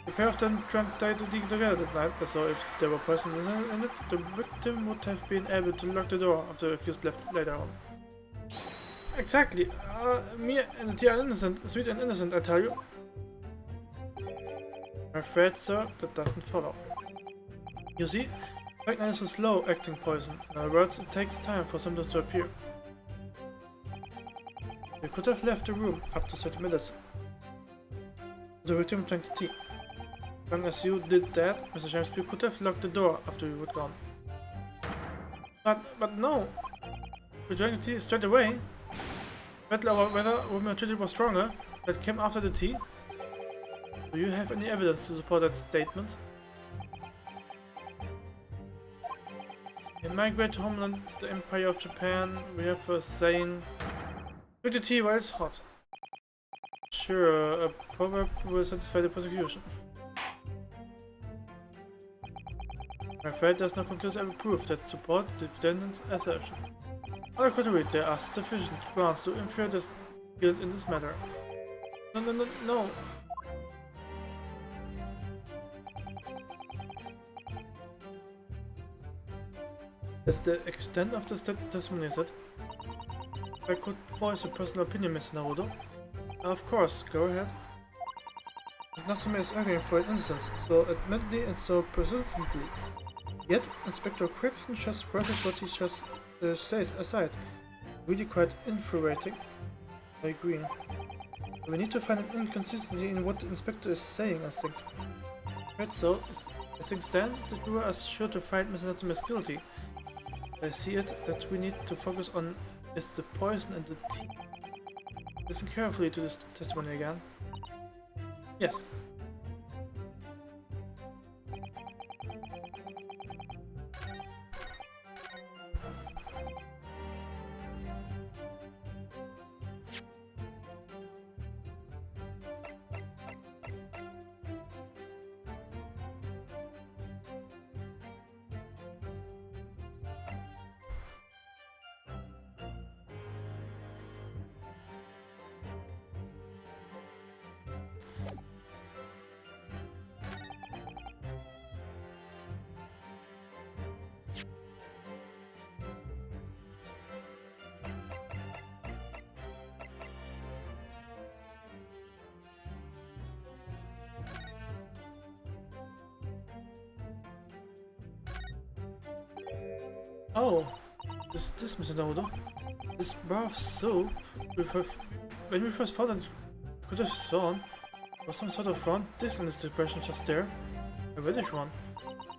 The pair of them drank together that night, so if there were poison in it, the victim would have been able to lock the door after the accused left later on. Exactly. Me and the tea are innocent, sweet and innocent, I tell you. I'm afraid, sir, that doesn't follow. You see, strychnine is a slow-acting poison. In other words, it takes time for symptoms to appear. You could have left the room up to 30 minutes. The victim drank the tea. As long as you did that, Mr. James, you could have locked the door after you were gone. But no! We drank the tea straight away. Battle over whether women treated was stronger. That came after the tea. Do you have any evidence to support that statement? In my great homeland, the Empire of Japan, we have a saying, drink the tea while it's hot. Sure, a proverb will satisfy the prosecution. I'm afraid there's no conclusive proof that support the defendant's assertion. On the contrary, there are sufficient grounds to infer this guilt in this matter. No. That's the extent of the testimony, is it? If I could voice a personal opinion, Mr. Naruto. Of course, go ahead. Natsume is arguing for an innocence, so admittedly and so persistently. Yet, Inspector Crichton just brushes what he just says aside. Really quite infuriating. I agree. We need to find an inconsistency in what the Inspector is saying, I think. Right, so, as things stand, the juror is sure to find Mr. Natsume guilty. I see it that we need to focus on is the poison and the tea. Listen carefully to this testimony again. Yes. Oh, this Mr. Naruto. This bar of soap, when we first found it, I could have sworn there was some sort of round disc in this depression just there. A reddish one.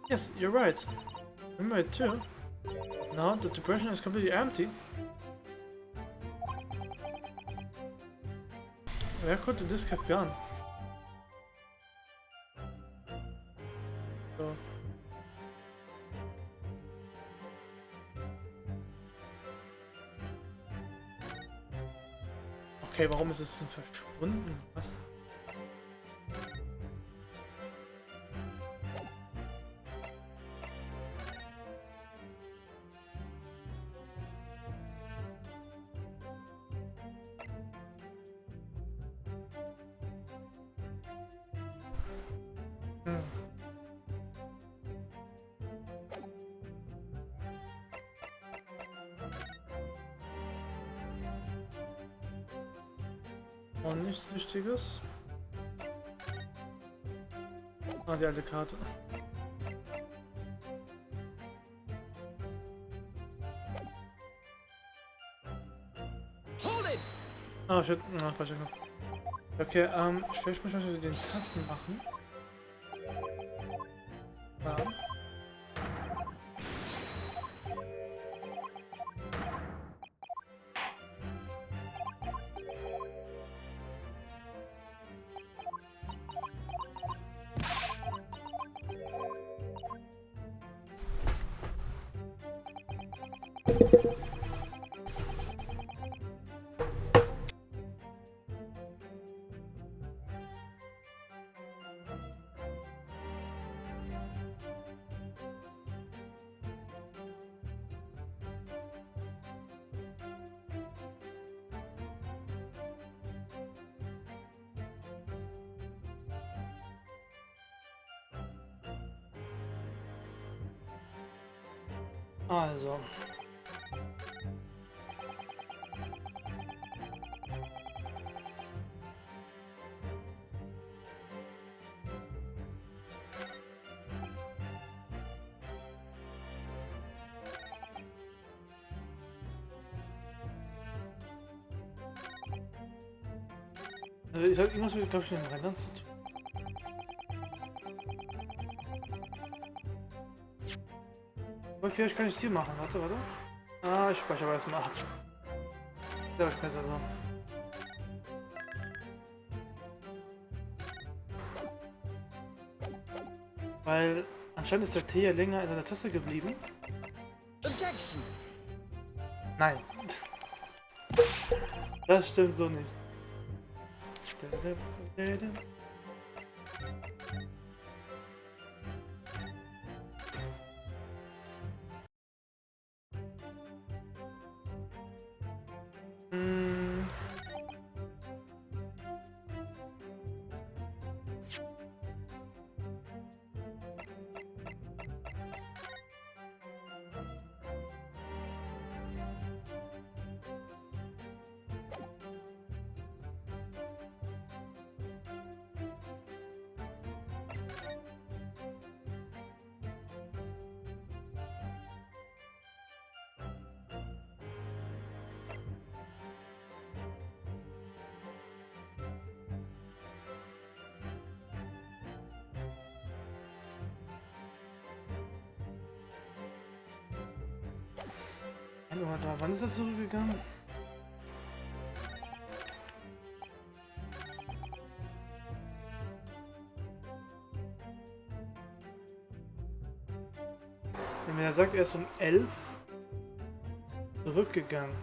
Yes, you're right. Remember it too. Now the depression is completely empty. Where could the disc have gone? So. Okay, warum ist es denn verschwunden? Was? Und nichts Wichtiges. Ah, die alte Karte. Ah, shit. Ah, falscher Knopf. Okay, vielleicht muss ich den Tasten machen. Ja. Also. Ich sag irgendwas mit, glaube ich, den Rändern zu tun. Aber vielleicht kann ich es hier machen, warte. Ah, ich speichere aber erstmal ab. Glaube ich besser so. Weil anscheinend ist der Tee ja länger in seiner Tasse geblieben. Objection. Nein. Das stimmt so nicht. Hm. Da, wann ist das zurückgegangen? Wenn er sagt, er ist um 11 zurückgegangen.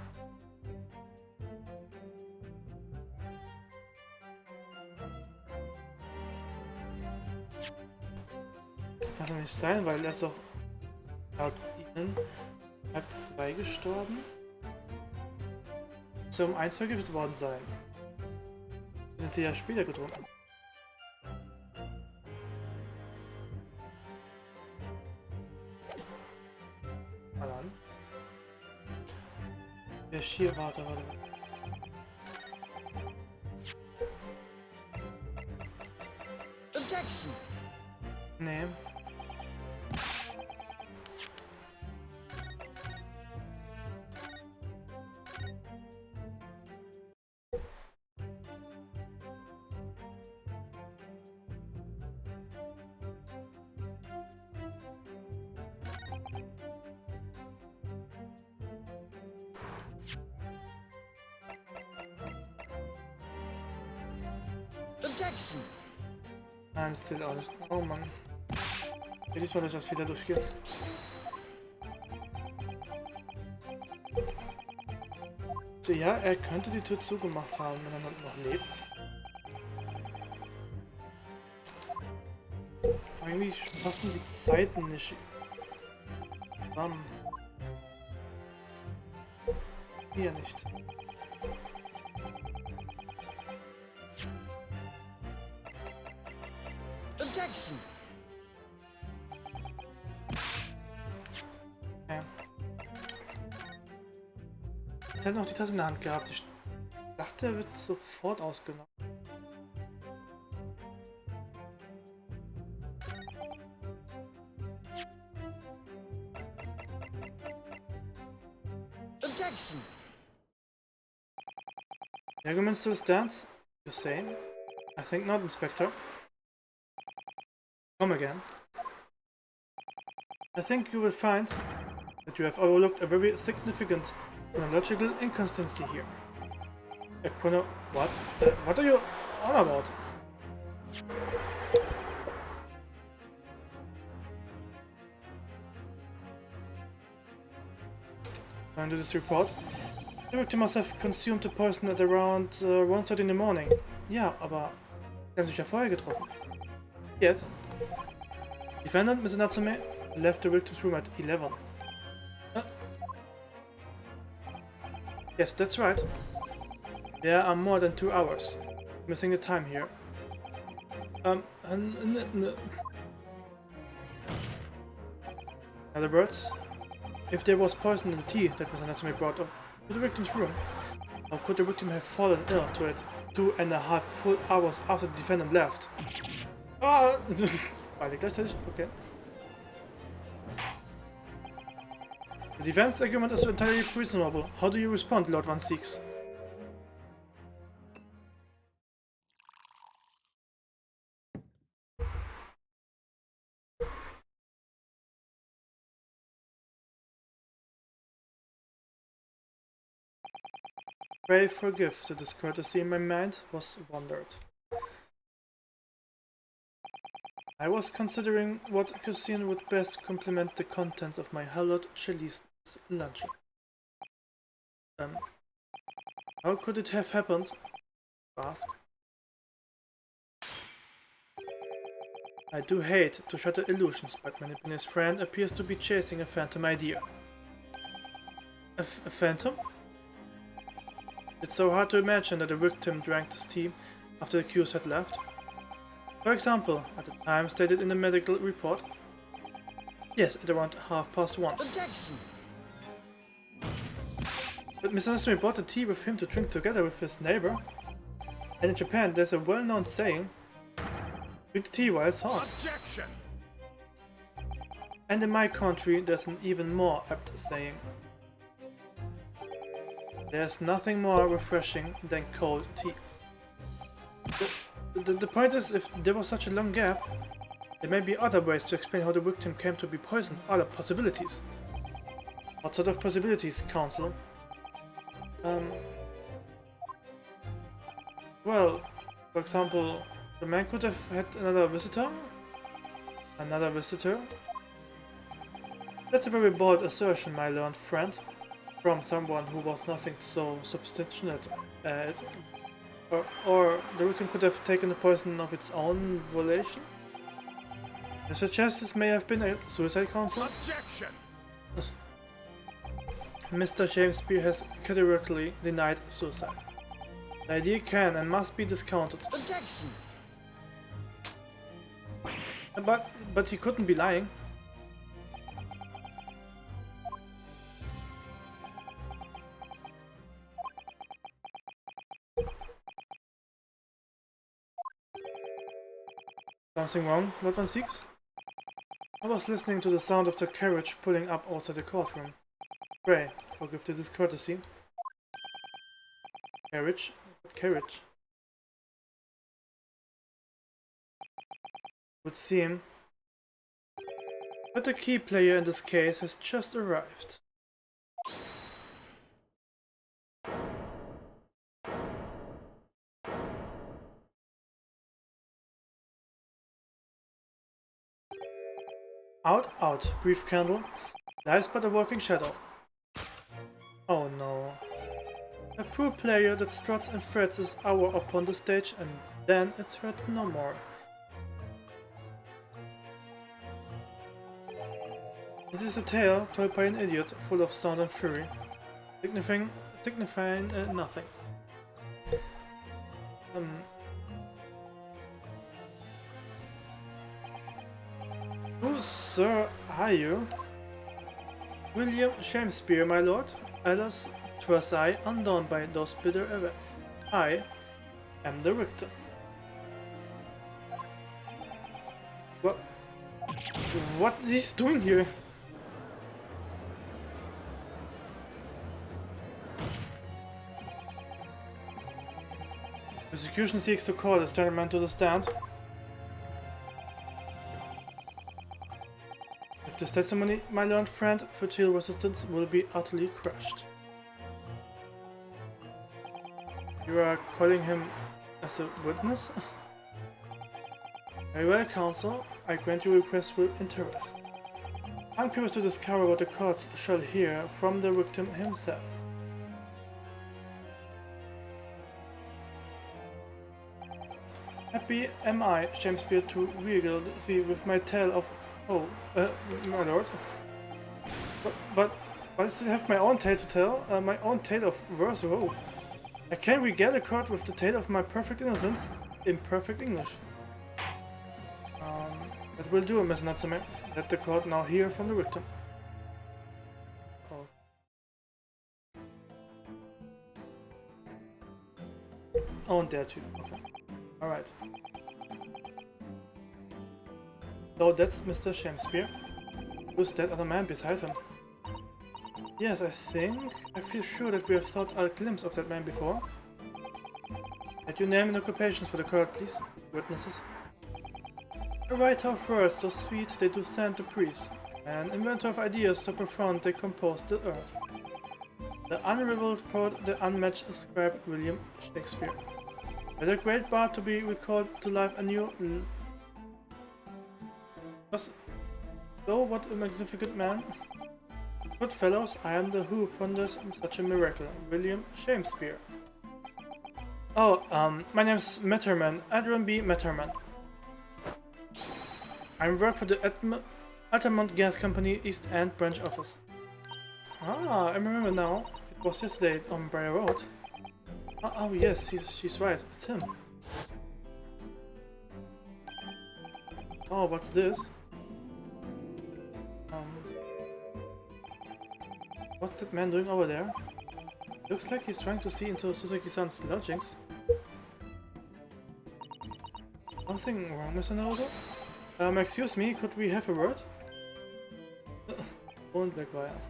Kann doch nicht sein, weil er ist doch laut Ihnen Tag 2 gestorben. Muss er um 1 vergiftet worden sein. Den Tee ja später getrunken. Mal an. Der Schier, warte. Objection. Nee. Objection. Nein, das zählt auch nicht. Oh Mann. Ja, diesmal, dass das wieder durchgeht. So, ja, er könnte die Tür zugemacht haben, wenn er noch lebt. Aber irgendwie passen die Zeiten nicht zusammen. Hier nicht. Objection. Ja. Er hat noch die Tasse in der Hand gehabt. Ich dachte, er wird sofort ausgenommen. Objection. The argument still stands. You say? I think not, Inspector. Come again. I think you will find that you have overlooked a very significant chronological inconsistency here. A what? What are you on about? According to this report, the victim must have consumed the poison at around 1:30 in the morning. Ja, aber sie haben sich ja vorher getroffen. Yet, defendant Mr. Natsume left the victim's room at 11. Yes, that's right. There are more than 2 hours. Missing the time here. In other words, if there was poison in the tea that Mr. Natsume brought up to the victim's room, how could the victim have fallen ill to it 2.5 full hours after the defendant left? Ah, beide gleichzeitig? Okay. The defense argument is entirely reasonable. How do you respond, Lord Van Seeks? Pray forgive the discourtesy in my mind was wondered. I was considering what cuisine would best complement the contents of my hallowed Chelise luncheon. How could it have happened? Ask. I do hate to shatter illusions, but meinem friend appears to be chasing a phantom idea. A phantom? It's so hard to imagine that the victim drank his tea after the accused had left. For example, at the time stated in the medical report. Yes, at around 1:30. Objection! But Mr. Natsume bought the tea with him to drink together with his neighbor. And in Japan, there's a well-known saying, drink the tea while it's hot. Objection! And in my country, there's an even more apt saying. There's nothing more refreshing than cold tea. The point is, if there was such a long gap, there may be other ways to explain how the victim came to be poisoned, other possibilities. What sort of possibilities, Counsel? Well, for example, the man could have had another visitor? Another visitor? That's a very bold assertion, my learned friend. From someone who was nothing so substantiate as... Or the victim could have taken the poison of its own volition? I suggest this may have been a suicide, Counsel? Objection! Mr. Shakespeare has categorically denied suicide. The idea can and must be discounted. Objection! But he couldn't be lying. Something wrong, Lord Van Six? I was listening to the sound of the carriage pulling up outside the courtroom. Pray, forgive the discourtesy. Carriage? What carriage? Would seem that the key player in this case has just arrived. Out, out, brief candle. Lies but a walking shadow. Oh no. A poor player that struts and frets his hour upon the stage and then it's heard no more. It is a tale told by an idiot full of sound and fury, signifying nothing. Who, sir, are you? William Shakespeare, my lord. Alas, 'twas I, undone by those bitter events. I am the victim. What is he doing here? Prosecution seeks to call this gentleman to the stand. With this testimony, my learned friend, futile resistance will be utterly crushed. You are calling him as a witness? Very well, counsel. I grant your request with interest. I'm curious to discover what the court shall hear from the victim himself. Happy am I, Shakespeare, to regale thee with my tale of... my lord. But I still have my own tale to tell, my own tale of verse woe. I can regale the court with the tale of my perfect innocence in perfect English. That will do, Miss Natsume. Let the court now hear from the victim. Oh, and there too. Okay. Alright. So that's Mr. Shakespeare. Who's that other man beside him? Yes, I feel sure that we have thought a glimpse of that man before. Add your name and occupations for the court, please, witnesses. A writer of words so sweet they do send the breeze, an inventor of ideas so profound they compose the earth. The unrivaled poet, the unmatched scribe William Shakespeare. With a great bard to be recalled to life anew. Oh, what a magnificent man. Good fellows, I am the who ponders such a miracle. William Shakespeare. Oh, my name's Metterman, Adrian B. Metterman. I work for the Altamont Gas Company East End branch office. Ah, I remember now. It was yesterday on Briar Road. Oh yes, she's right. It's him. Oh, what's this? What's that man doing over there? Looks like he's trying to see into Soseki-san's lodgings. Something wrong, Mr. Naruto? Excuse me, could we have a word? Und weg war er.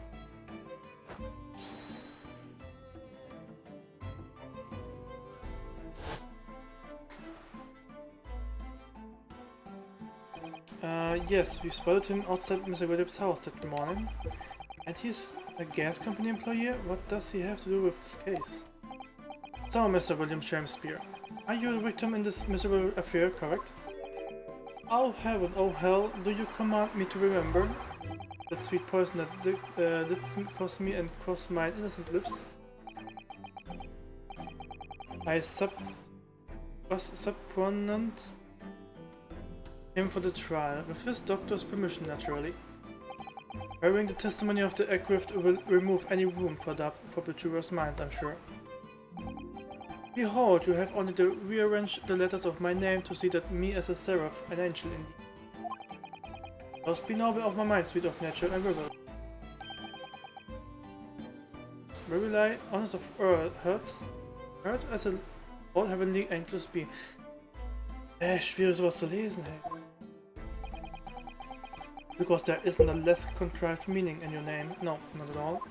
Yes, we spotted him outside Mr. Williams' house that morning. And he's a gas company employee? What does he have to do with this case? So, Mr. William Shakespeare, are you a victim in this miserable affair, correct? Oh heaven, oh hell, do you command me to remember that sweet poison that did cross me and cross my innocent lips? I subpoenaed him for the trial, with his doctor's permission, naturally. Hearing the testimony of the aggrieved will remove any room for doubt for the jurors' minds, I'm sure. Behold, you have only to rearrange the letters of my name to see that me as a seraph, an angel indeed. Thus be noble of my mind, sweet of nature, and rebel. Where will I, honest of earth, hurt as a all heavenly angels be. Schwierig sowas zu lesen, hey. Because there isn't a less contrived meaning in your name. No, not at all.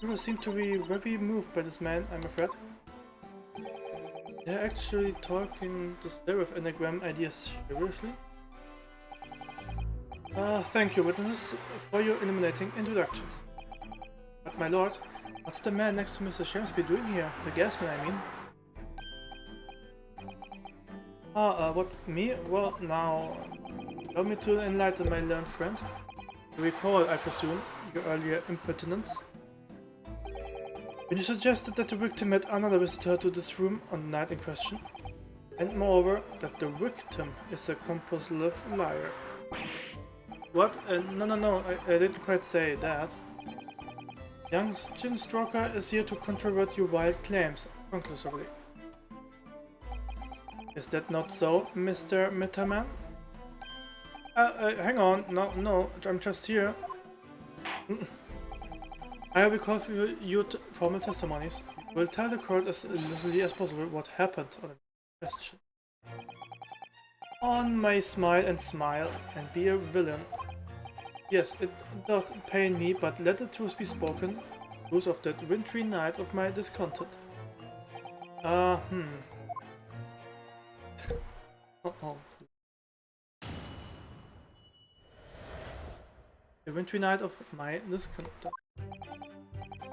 You seem to be very moved by this man, I'm afraid. They're actually talking the seraph anagram ideas seriously? Thank you, witnesses, for your illuminating introductions. But my lord, what's the man next to Mr. Shakespeare doing here? The gasman, I mean. What, me? Well, now, allow me to enlighten my learned friend. You recall, I presume, your earlier impertinence? When you suggested that the victim had another visitor to this room on the night in question, and moreover, that the victim is a compulsive liar. What? No, I didn't quite say that. Young Stroker is here to controvert your wild claims, conclusively. Is that not so, Mr. Mitterman? Hang on, no, I'm just here. I will call for your formal testimonies. We'll tell the court as loosely as possible what happened on the question. On may smile and be a villain. Yes, it doth pain me, but let the truth be spoken. Truth of that wintry night of my discontent. The wintry night of my discontent.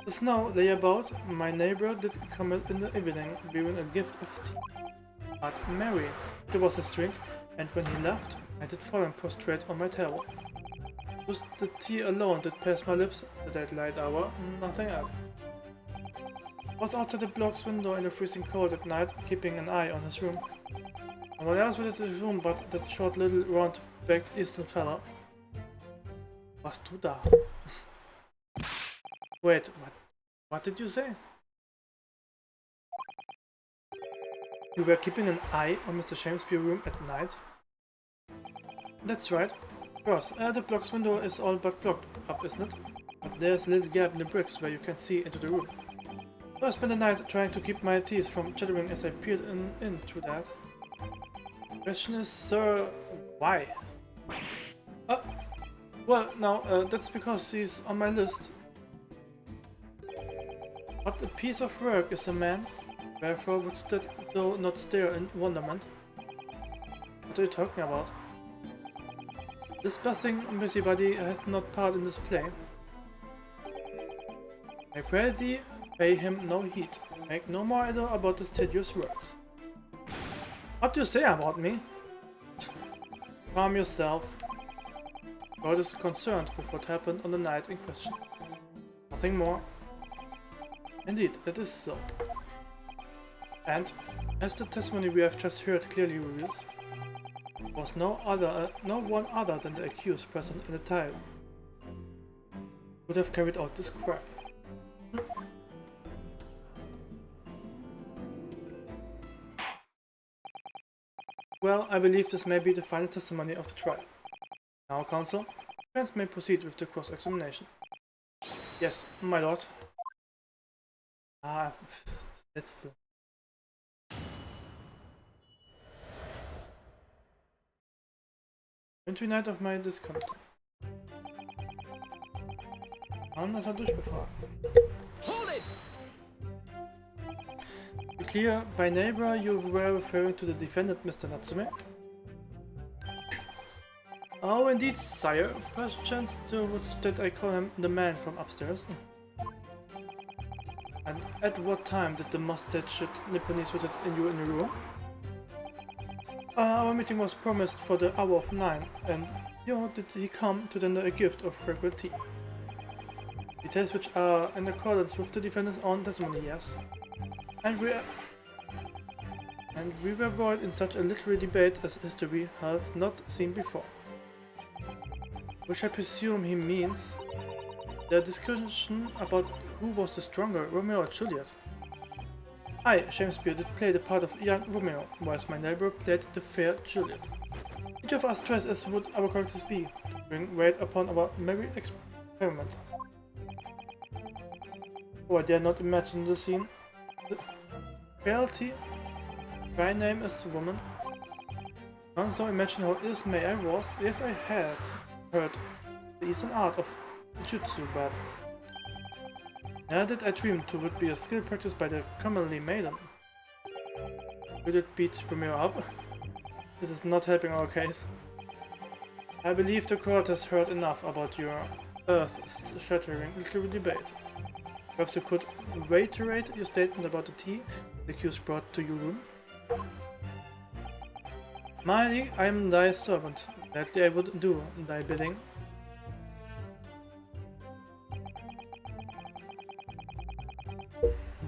The snow lay about. My neighbor did come in the evening, bearing a gift of tea. But Mary, there was his drink, and when he left, I did fall and prostrate on my table. It was the tea alone that passed my lips at that late hour, nothing else. I was outside the block's window in the freezing cold at night, keeping an eye on his room. No one else visited his room but that short little round-backed eastern fellow. Warst du da? Wait, what did you say? You were keeping an eye on Mr. Shakespeare's room at night? That's right. Of course, the block's window is all but blocked up, isn't it? But there's a little gap in the bricks where you can see into the room. So I spent the night trying to keep my teeth from chattering as I peered in through that. The question is, sir, why? Well, now, that's because he's on my list. What a piece of work is a man. Wherefore would that though not stare in wonderment? What are you talking about? This buzzing busybody hath not part in this play. I pray thee, pay him no heed. Make no more ado about his tedious words. What do you say about me? Calm yourself. God is concerned with what happened on the night in question. Nothing more. Indeed, that is so. And, as the testimony we have just heard clearly reveals, was no one other than the accused present at the time would have carried out this crime. Well, I believe this may be the final testimony of the trial. Now, counsel, defense may proceed with the cross-examination. Yes, my lord. That's the... 29 of my discontent. Anders hat durchbefragt. To be clear, by neighbor you were referring to the defendant, Mr. Natsume? Oh, indeed, sire. First chance to that I call him the man from upstairs. And at what time did the mustached Nipponese visit you in your room? Our meeting was promised for the hour of 9, and here did he come to tender a gift of fragrant tea. Details which are in accordance with the defendant's own testimony, yes. And we were brought in such a literary debate as history hath not seen before. Which I presume he means the discussion about who was the stronger, Romeo or Juliet. I, Shakespeare, did play the part of young Romeo, whilst my neighbor played the fair Juliet. Each of us tries as would our characters be, to bring weight upon our merry experiment. Oh, I dare not imagine the scene. The reality, my name is woman. Canst thou imagine how dismayed I was? Yes, I had heard the eastern art of jutsu, but neither did I dream it would be a skill practiced by the commonly maiden. Will it beat Romeo up? This is not helping our case. I believe the court has heard enough about your earth-shattering literary debate. Perhaps you could reiterate your statement about the tea the accused brought to your room? Miley, I am thy servant. Gladly I would do thy bidding.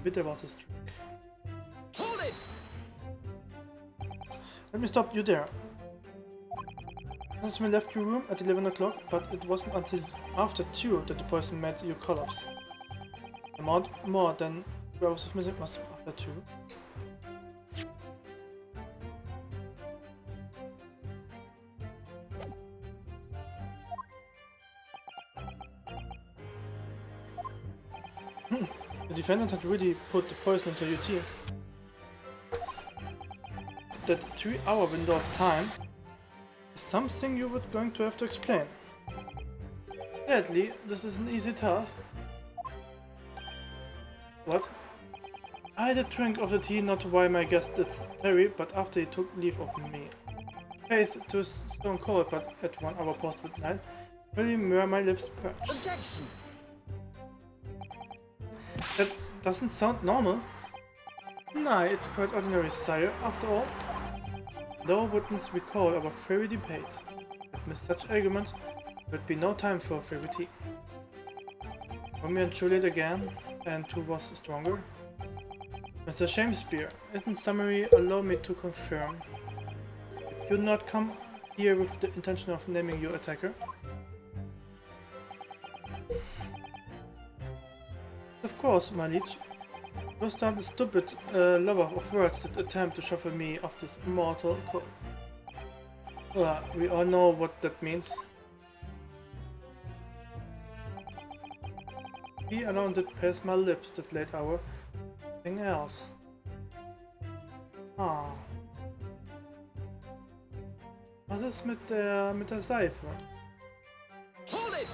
Bitter was his trick. Hold it! Let me stop you there. Natsume left your room at 11 o'clock, but it wasn't until after 2 that the poison made you collapse. More than 2 hours of missing was after 2. The defendant had really put the poison into your tea. That 3-hour window of time is something you were going to have to explain. Sadly, this is an easy task. What? I did drink of the tea not while my guest did tarry, but after he took leave of me. Faith to stone cold, but at 1 hour past midnight, really were my lips parched. Objection! That doesn't sound normal. Nah, it's quite ordinary, sire, after all. Though witness recall our fairy debate. If missed such argument, there would be no time for fairy tea. Romeo and Juliet again, and who was stronger? Mr. Shakespeare, in summary, allow me to confirm. You did not come here with the intention of naming your attacker. Of course, my liege. No start the stupid lover of words that attempt to shuffle me off this immortal code. We all know what that means. He alone did pass my lips that late hour. Nothing else. Ah. Was ist mit der Seife? Hold it!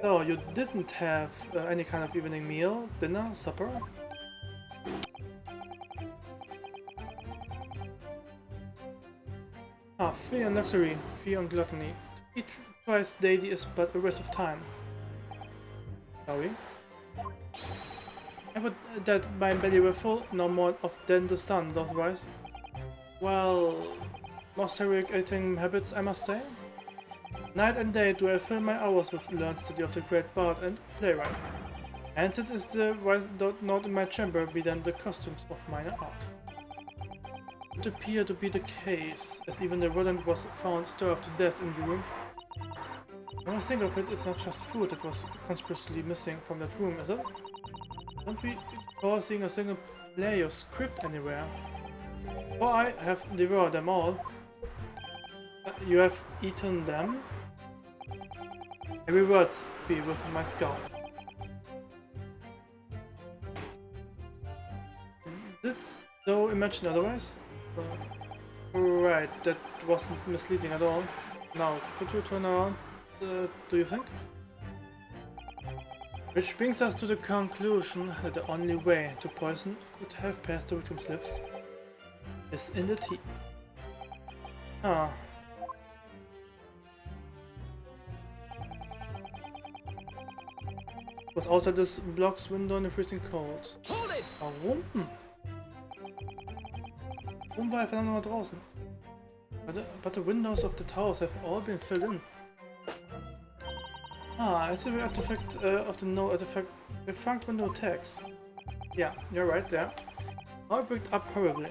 So, you didn't have any kind of evening meal, dinner, supper? Fear on luxury, fear on gluttony. To eat twice daily is but a waste of time. Sorry. I would that my belly were full, no more of than the sun, otherwise. Well, most heroic eating habits, I must say. Night and day do I fill my hours with learned study of the great bard and playwright. Hence it is the right note in my chamber be then the costumes of minor art. It would appear to be the case, as even the rodent was found starved to death in the room. When I think of it, it's not just food that was conspicuously missing from that room, is it? Don't we recall seeing a single play or script anywhere? Oh, I have devoured them all. You have eaten them? Every word be within my skull. Did thou imagine otherwise? Right, that wasn't misleading at all. Now, could you turn around, do you think? Which brings us to the conclusion that the only way to poison could have passed the victim's lips is in the tea. Ah. Was outside this block's window in the freezing cold. Warum? Warum war er verdammt nochmal draußen? But the windows of the towers have all been filled in. Ah, it's a artifact of the no artifact defunct window tags. Yeah, you're right there. All bricked up horribly.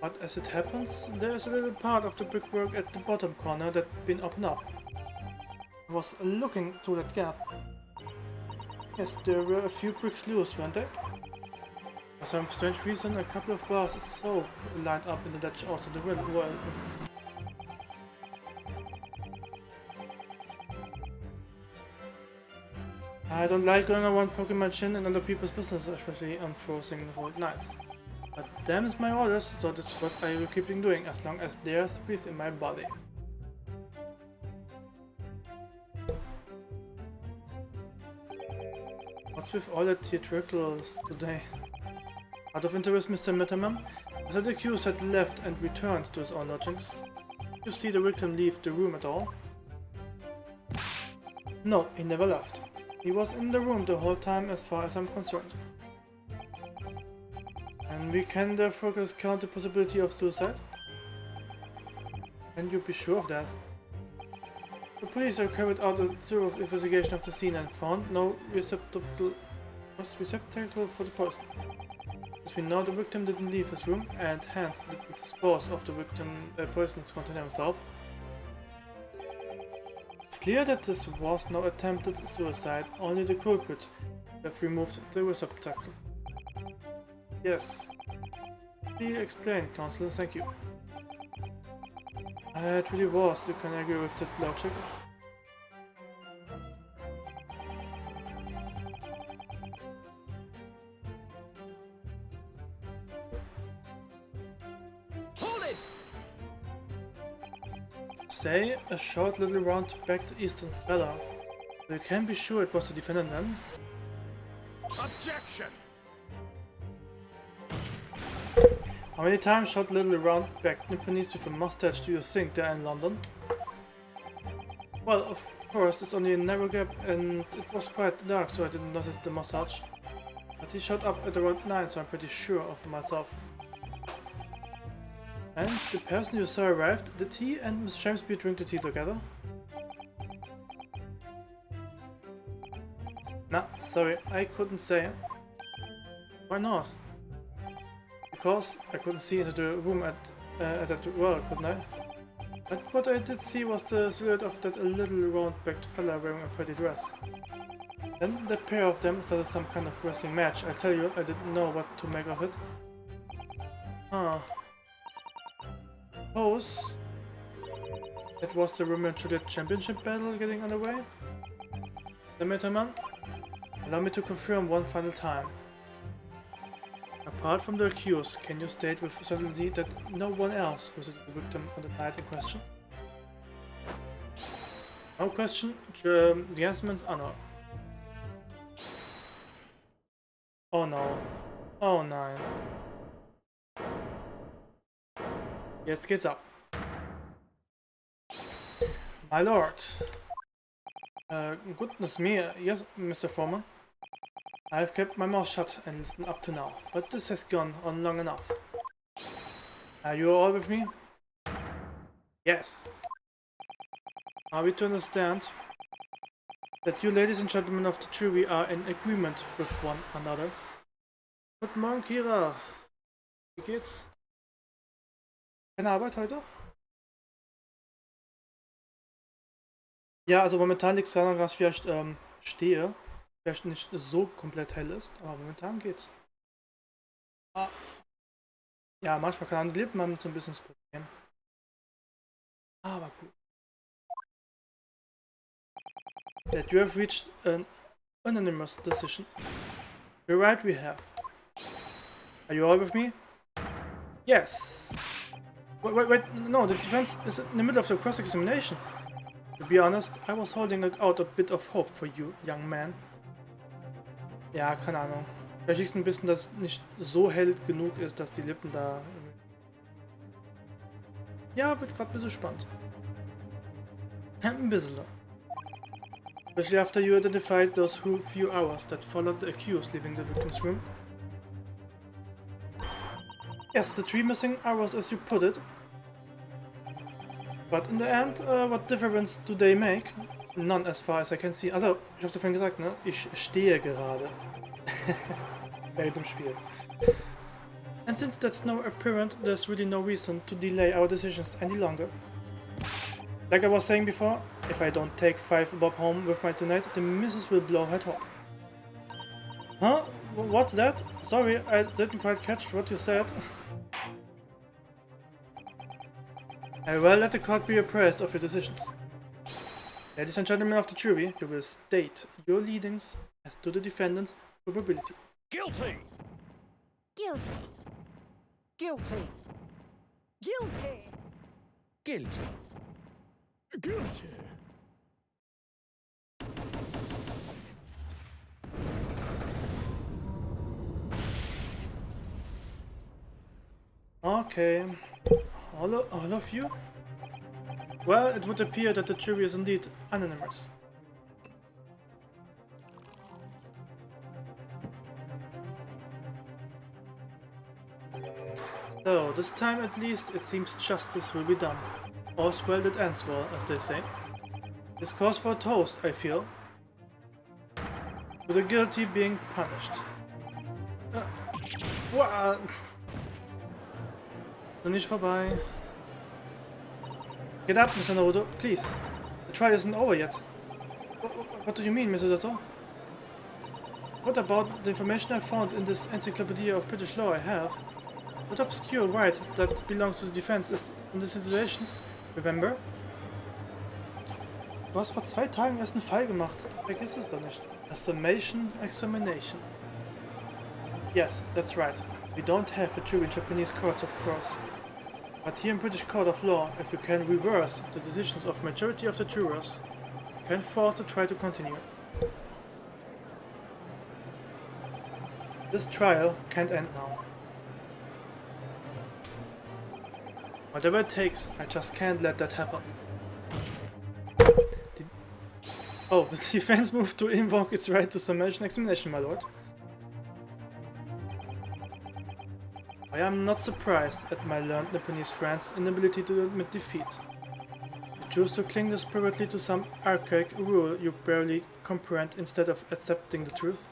But as it happens, there is a little part of the brickwork at the bottom corner that's been opened up. I was looking through that gap. Yes, there were a few bricks loose, weren't there? For some strange reason, a couple of bars of soap lined up in the ledge out of the wall. I don't like going around poking my chin in other people's business, especially on frozen cold nights. But damn is my orders, so that's what I will keep doing as long as there's breath in my body. What's with all the theatricals today? Out of interest, Mr. Metamam, I thought the accused had left and returned to his own lodgings. Did you see the victim leave the room at all? No, he never left. He was in the room the whole time as far as I'm concerned. And we can therefore discount the possibility of suicide? Can you be sure of that? The police have carried out a thorough investigation of the scene and found no receptacle for the poison. As we know, the victim didn't leave his room and hence didn't dispose of the poison's content himself. It's clear that this was no attempted suicide, only the culprit have removed the receptacle. Yes. Please explain, Counselor, thank you. It really was, you can agree with that logic. Hold it! Say, a short little round-backed eastern fella. You can be sure it was the defendant then? Objection! How many times short little round-backed Nipponese with a mustache do you think there are in London? Well, of course, it's only a narrow gap and it was quite dark, so I didn't notice the mustache. But he showed up at around 9, so I'm pretty sure of myself. And the person you saw arrived, did he and Miss Shamesby drink the tea together? Nah, sorry, I couldn't say. Why not? Because I couldn't see into the room at that well, couldn't I? But what I did see was the silhouette of that little round-backed fella wearing a pretty dress. Then the pair of them started some kind of wrestling match. I tell you, I didn't know what to make of it. Huh. Suppose it was the Roman Juliet Championship battle getting underway? The Metaman? Allow me to confirm one final time. Apart from the accused, can you state with certainty that no one else was the victim on the night in question? No question, the answer's honor. Oh no. Oh nein. Jetzt geht's ab. My lord. Goodness me, yes, Mr. Foreman. I've kept my mouth shut and listened up to now, but this has gone on long enough. Are you all with me? Yes. Are we to understand that you ladies and gentlemen of the jury are in agreement with one another? Guten Morgen, Kira. Wie geht's? Keine Arbeit heute? Ja, also momentan liegt es daran, dass ich vielleicht stehe. Vielleicht nicht so komplett hell ist, aber momentan geht's. Ah. Ja, manchmal kann an die Lippen so ein bisschen das Problem. Aber gut. That you have reached an unanimous decision. You're right, we have. Are you all with me? Yes. Wait, no, the defense is in the middle of the cross-examination. To be honest, I was holding out a bit of hope for you, young man. Ja, keine Ahnung. Vielleicht liegt es ein bisschen, dass es nicht so hell genug ist, dass die Lippen da... Ja, wird gerade ein bisschen spannend. Ein bisschen. Especially after you identified those few hours that followed the accused leaving the victim's room. Yes, the 3 missing hours as you put it. But in the end, what difference do they make? None as far as I can see. Also, ich hab's ja vorhin gesagt, ne? Ich stehe gerade. Während dem Spiel. And since that's now apparent, there's really no reason to delay our decisions any longer. Like I was saying before, if I don't take 5 bob home with me tonight, the missus will blow her top. Huh? What's that? Sorry, I didn't quite catch what you said. I will let the court be apprised of your decisions. Ladies and gentlemen of the jury, you will state your leadings as to the defendant's probability. Guilty! Guilty. Guilty. Guilty. Guilty. Guilty. Okay. All of you? Well, it would appear that the jury is indeed unanimous. So, this time at least it seems justice will be done. All's well that ends well, as they say. This calls for a toast, I feel. To the guilty being punished. What? Noch nicht vorbei. Get up, Mr. Naruto, please. The trial isn't over yet. What do you mean, Mr. Sato? What about the information I found in this encyclopedia of British law I have? What obscure right that belongs to the defense is in the situations? Remember? Du hast vor 2 Tagen erst einen Fall gemacht. Vergiss es doch nicht. A summation examination. Yes, that's right. We don't have a jury in Japanese courts, of course. But here in British Court of Law, if you can reverse the decisions of majority of the jurors, you can force the trial to continue. This trial can't end now. Whatever it takes, I just can't let that happen. The defense moved to invoke its right to summation examination, my lord. I am not surprised at my learned Japanese friend's inability to admit defeat. You choose to cling desperately to some archaic rule you barely comprehend instead of accepting the truth.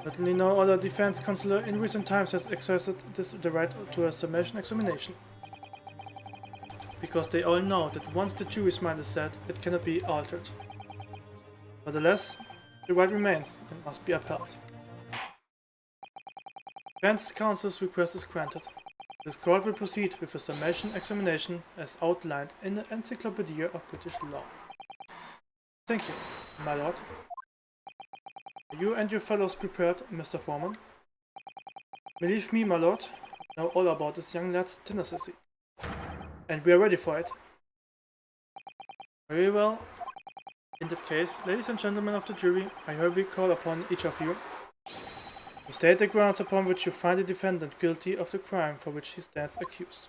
Certainly no other defense counsellor in recent times has exercised the right to a summation examination. Because they all know that once the jury's mind is set, it cannot be altered. Nevertheless, the right remains and must be upheld. Defense counsel's request is granted. This court will proceed with a summation examination as outlined in the Encyclopedia of British Law. Thank you, my lord. Are you and your fellows prepared, Mr. Foreman? Believe me, my lord, I know all about this young lad's tenacity. And we are ready for it. Very well. In that case, ladies and gentlemen of the jury, I hereby call upon each of you to state the grounds upon which you find the defendant guilty of the crime for which he stands accused.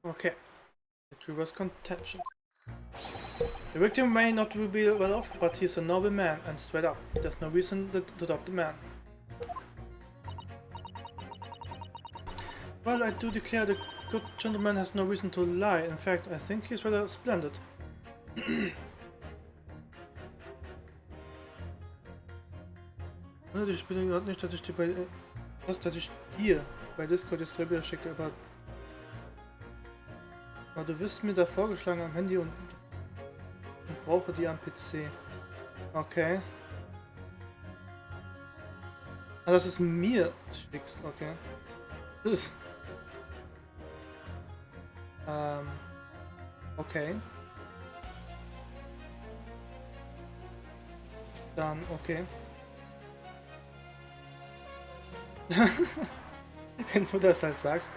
Okay. The Truba's contentions. The victim may not be well off, but he's a noble man and straight up. There's no reason to adopt the man. Well, I do declare the good gentleman has no reason to lie. In fact, I think he's rather splendid. Ich bin gerade nicht, dass ich dir bei Discord jetzt drüber schicke, aber du wirst mir da vorgeschlagen am Handy und brauche die am PC. Okay. Ah, dass es mir schickst, okay. Das ist... okay. Dann, okay. Wenn du das halt sagst.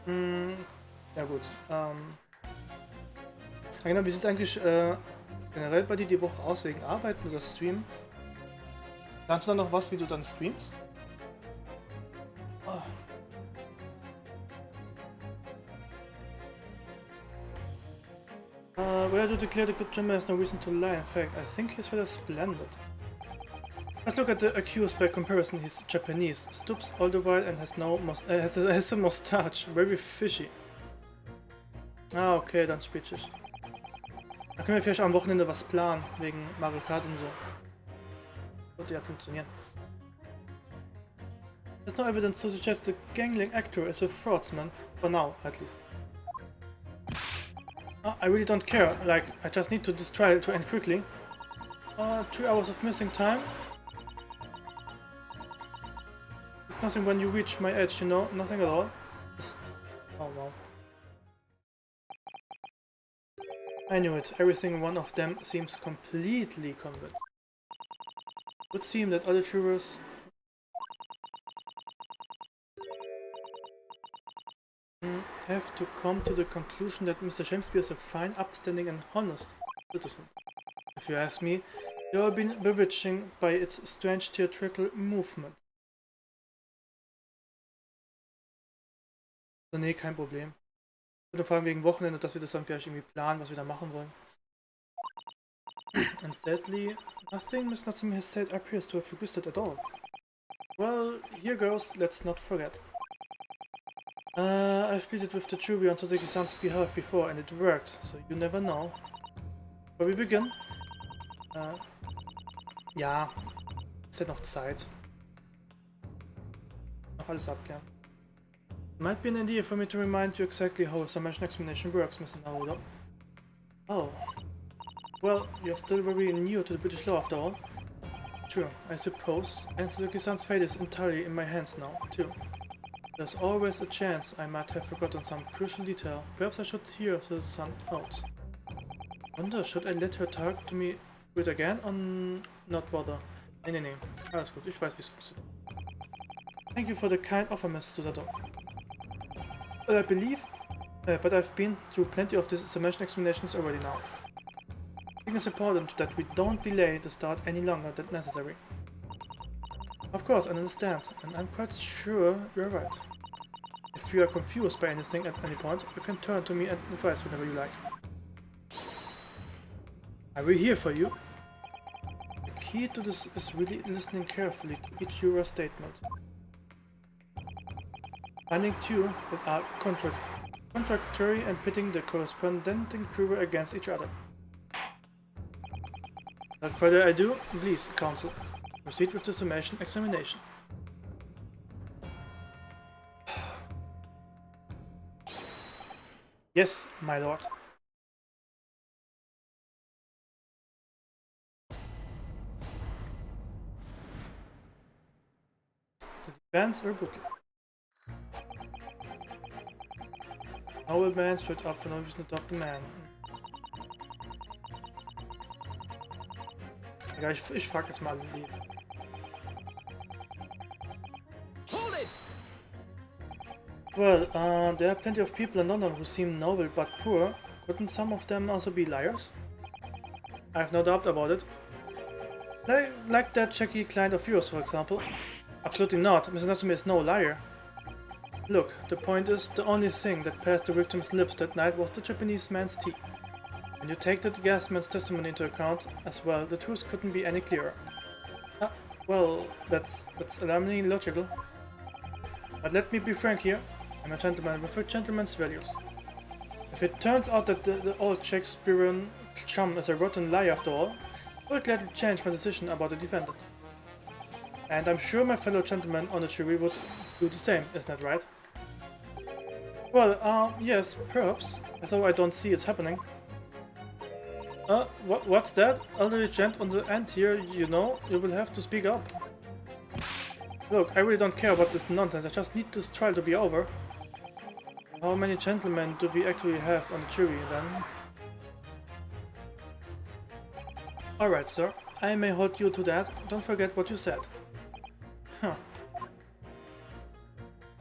Ja gut. Genau, wie sieht es eigentlich generell bei dir die Woche aus wegen Arbeiten oder Streamen? Kannst du dann noch was, wie du dann streamst? Oh. Well, to declare the good gentleman has no reason to lie. In fact, I think he's rather splendid. Let's look at the accused. By comparison, he's Japanese, stoops all the while and has a mustache. Very fishy. Ah, okay, dann Speeches. Da können wir vielleicht am Wochenende was planen, wegen Mario Kart und so. Sollte ja funktionieren. There's no evidence to suggest the gangling actor is a fraudsman, for now, at least. I really don't care, like, I just need this trial to end quickly. 3 hours of missing time? It's nothing when you reach my edge, you know? Nothing at all. Oh wow. I knew it. Everything one of them seems completely convinced. It would seem that other jurors have to come to the conclusion that Mr. Shamesby is a fine, upstanding and honest citizen. If you ask me, they have been bewitching by its strange theatrical movement. So, nee, kein Problem. Ich würde fragen wegen Wochenende, dass wir das dann vielleicht irgendwie planen, was wir da machen wollen. And sadly, nothing Miss Natsume has said appears to have existed at all. Well, here goes, let's not forget. I've pleaded with the jury on Soseki-san's behalf before and it worked, so you never know. Before we begin? Ja, ist ja noch Zeit. Noch alles abklären. Might be an idea for me to remind you exactly how a summation examination works, Mr. Naruto. Oh. Well, you're still very new to the British law after all. True, I suppose. And Suzuki-san's fate is entirely in my hands now, too. There's always a chance I might have forgotten some crucial detail. Perhaps I should hear Suzuki-san out. Wonder, should I let her talk to me with again or not bother? Nee. Alles gut, ich weiß, wie es funktioniert. Thank you for the kind offer, Miss Susato. I believe, but I've been through plenty of these summation examinations already now. I think it's important that we don't delay the start any longer than necessary. Of course, I understand, and I'm quite sure you're right. If you are confused by anything at any point, you can turn to me and advise whenever you like. I will hear for you. The key to this is really listening carefully to each juror's statement. Finding two that are contradictory and pitting the corresponding juror against each other. Without further ado, please, counsel, proceed with the summation examination. Yes, my lord. The defense are brutal. Noble man straight up for no reason to adopt the man. Ja, ich frag jetzt mal die. Hold it! Well, there are plenty of people in London who seem noble but poor. Couldn't some of them also be liars? I have no doubt about it. Like that Jackie client of yours, for example. Absolutely not. Mrs. Natsume is no liar. Look, the point is, the only thing that passed the victim's lips that night was the Japanese man's tea. When you take the gas man's testimony into account as well, the truth couldn't be any clearer. Well, that's alarmingly logical. But let me be frank here. I'm a gentleman with a gentleman's values. If it turns out that the old Shakespearean chum is a rotten liar after all, I will gladly change my decision about the defendant. And I'm sure my fellow gentlemen on the jury would do the same, isn't that right? Well, yes, perhaps, although I don't see it happening. What's that? Elderly gent on the end here, you know, you will have to speak up. Look, I really don't care about this nonsense, I just need this trial to be over. How many gentlemen do we actually have on the jury, then? Alright, sir, I may hold you to that, don't forget what you said. Huh.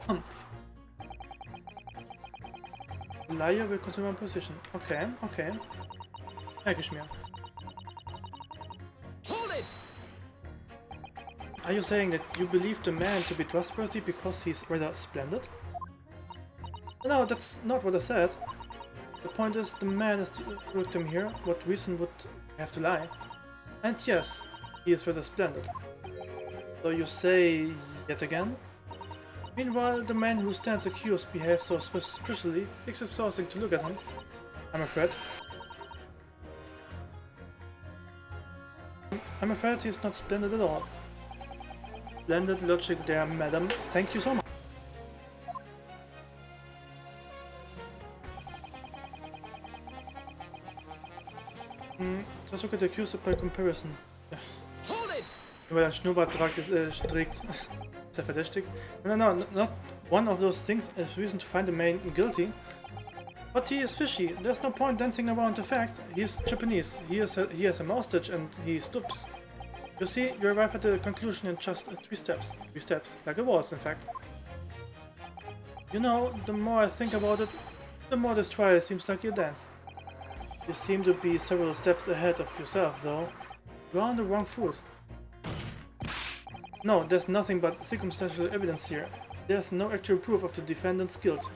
Humph. Liar will consume one position. Okay, okay. Merke ich mir. Hold it! Are you saying that you believe the man to be trustworthy because he's rather splendid? No, that's not what I said. The point is, the man is the victim here. What reason would he have to lie? And yes, he is rather splendid. So you say yet again? Meanwhile, the man who stands accused behaves so suspiciously, it's exhausting to look at him, I'm afraid. I'm afraid he's not splendid at all. Splendid logic there, madam. Thank you so much. Just look at the accused by comparison. Hold it! Weil er einen Schnurrbart trägt, ist er verdächtigt. No, not one of those things is reason to find the man guilty. But he is fishy. There's no point dancing around the fact. He is Japanese. He has a mustache and he stoops. You see, you arrive at the conclusion in just 3 steps. 3 steps, like a waltz, in fact. You know, the more I think about it, the more this trial seems like a dance. You seem to be several steps ahead of yourself, though. You're on the wrong foot. No, there's nothing but circumstantial evidence here. There's no actual proof of the defendant's guilt.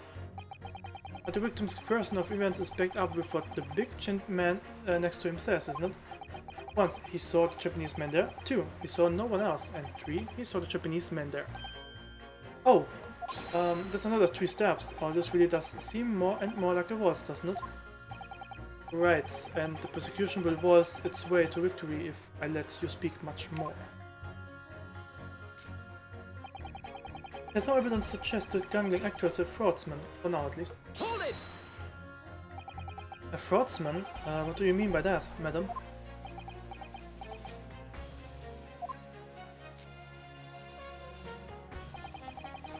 But the victim's version of events is backed up with what the big-chinned man next to him says, isn't it? 1, he saw the Japanese man there. 2, he saw no one else. And 3, he saw the Japanese man there. Oh, that's another 3 steps. Oh, this really does seem more and more like a waltz, doesn't it? Right, and the prosecution will waltz its way to victory if I let you speak much more. There's no evidence to suggest the gangling actor is a fraudsman, for now at least. Hold it! A fraudsman? What do you mean by that, madam?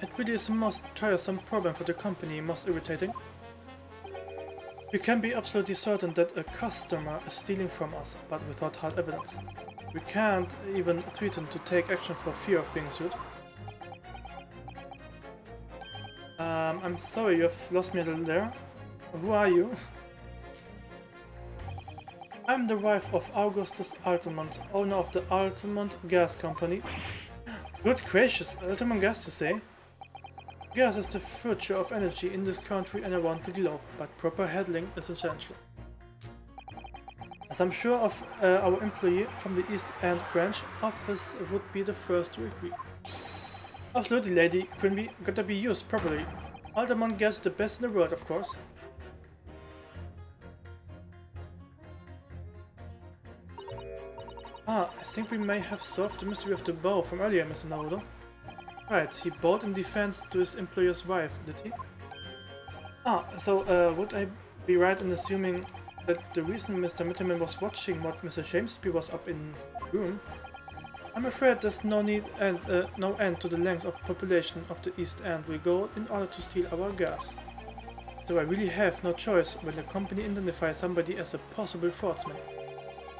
It really is a most tiresome problem for the company, most irritating. We can be absolutely certain that a customer is stealing from us, but without hard evidence. We can't even threaten to take action for fear of being sued. I'm sorry, you've lost me a little there. Who are you? I'm the wife of Augustus Altamont, owner of the Altamont Gas Company. Good gracious, Altamont Gas, you say? Gas is the future of energy in this country and around the globe, but proper handling is essential. As I'm sure of our employee from the East End branch office would be the first to agree. Absolutely, Lady Quimby, gotta be used properly. Altamont Gas is the best in the world, of course. I think we may have solved the mystery of the bow from earlier, Mr. Naruto. Right, he bought in defense to his employer's wife, did he? So would I be right in assuming that the reason Mr. Mitterman was watching what Mr. Shamesby was up in the room? I'm afraid there's no end to the length of population of the East End will go in order to steal our gas. So I really have no choice when the company identifies somebody as a possible fraudsman.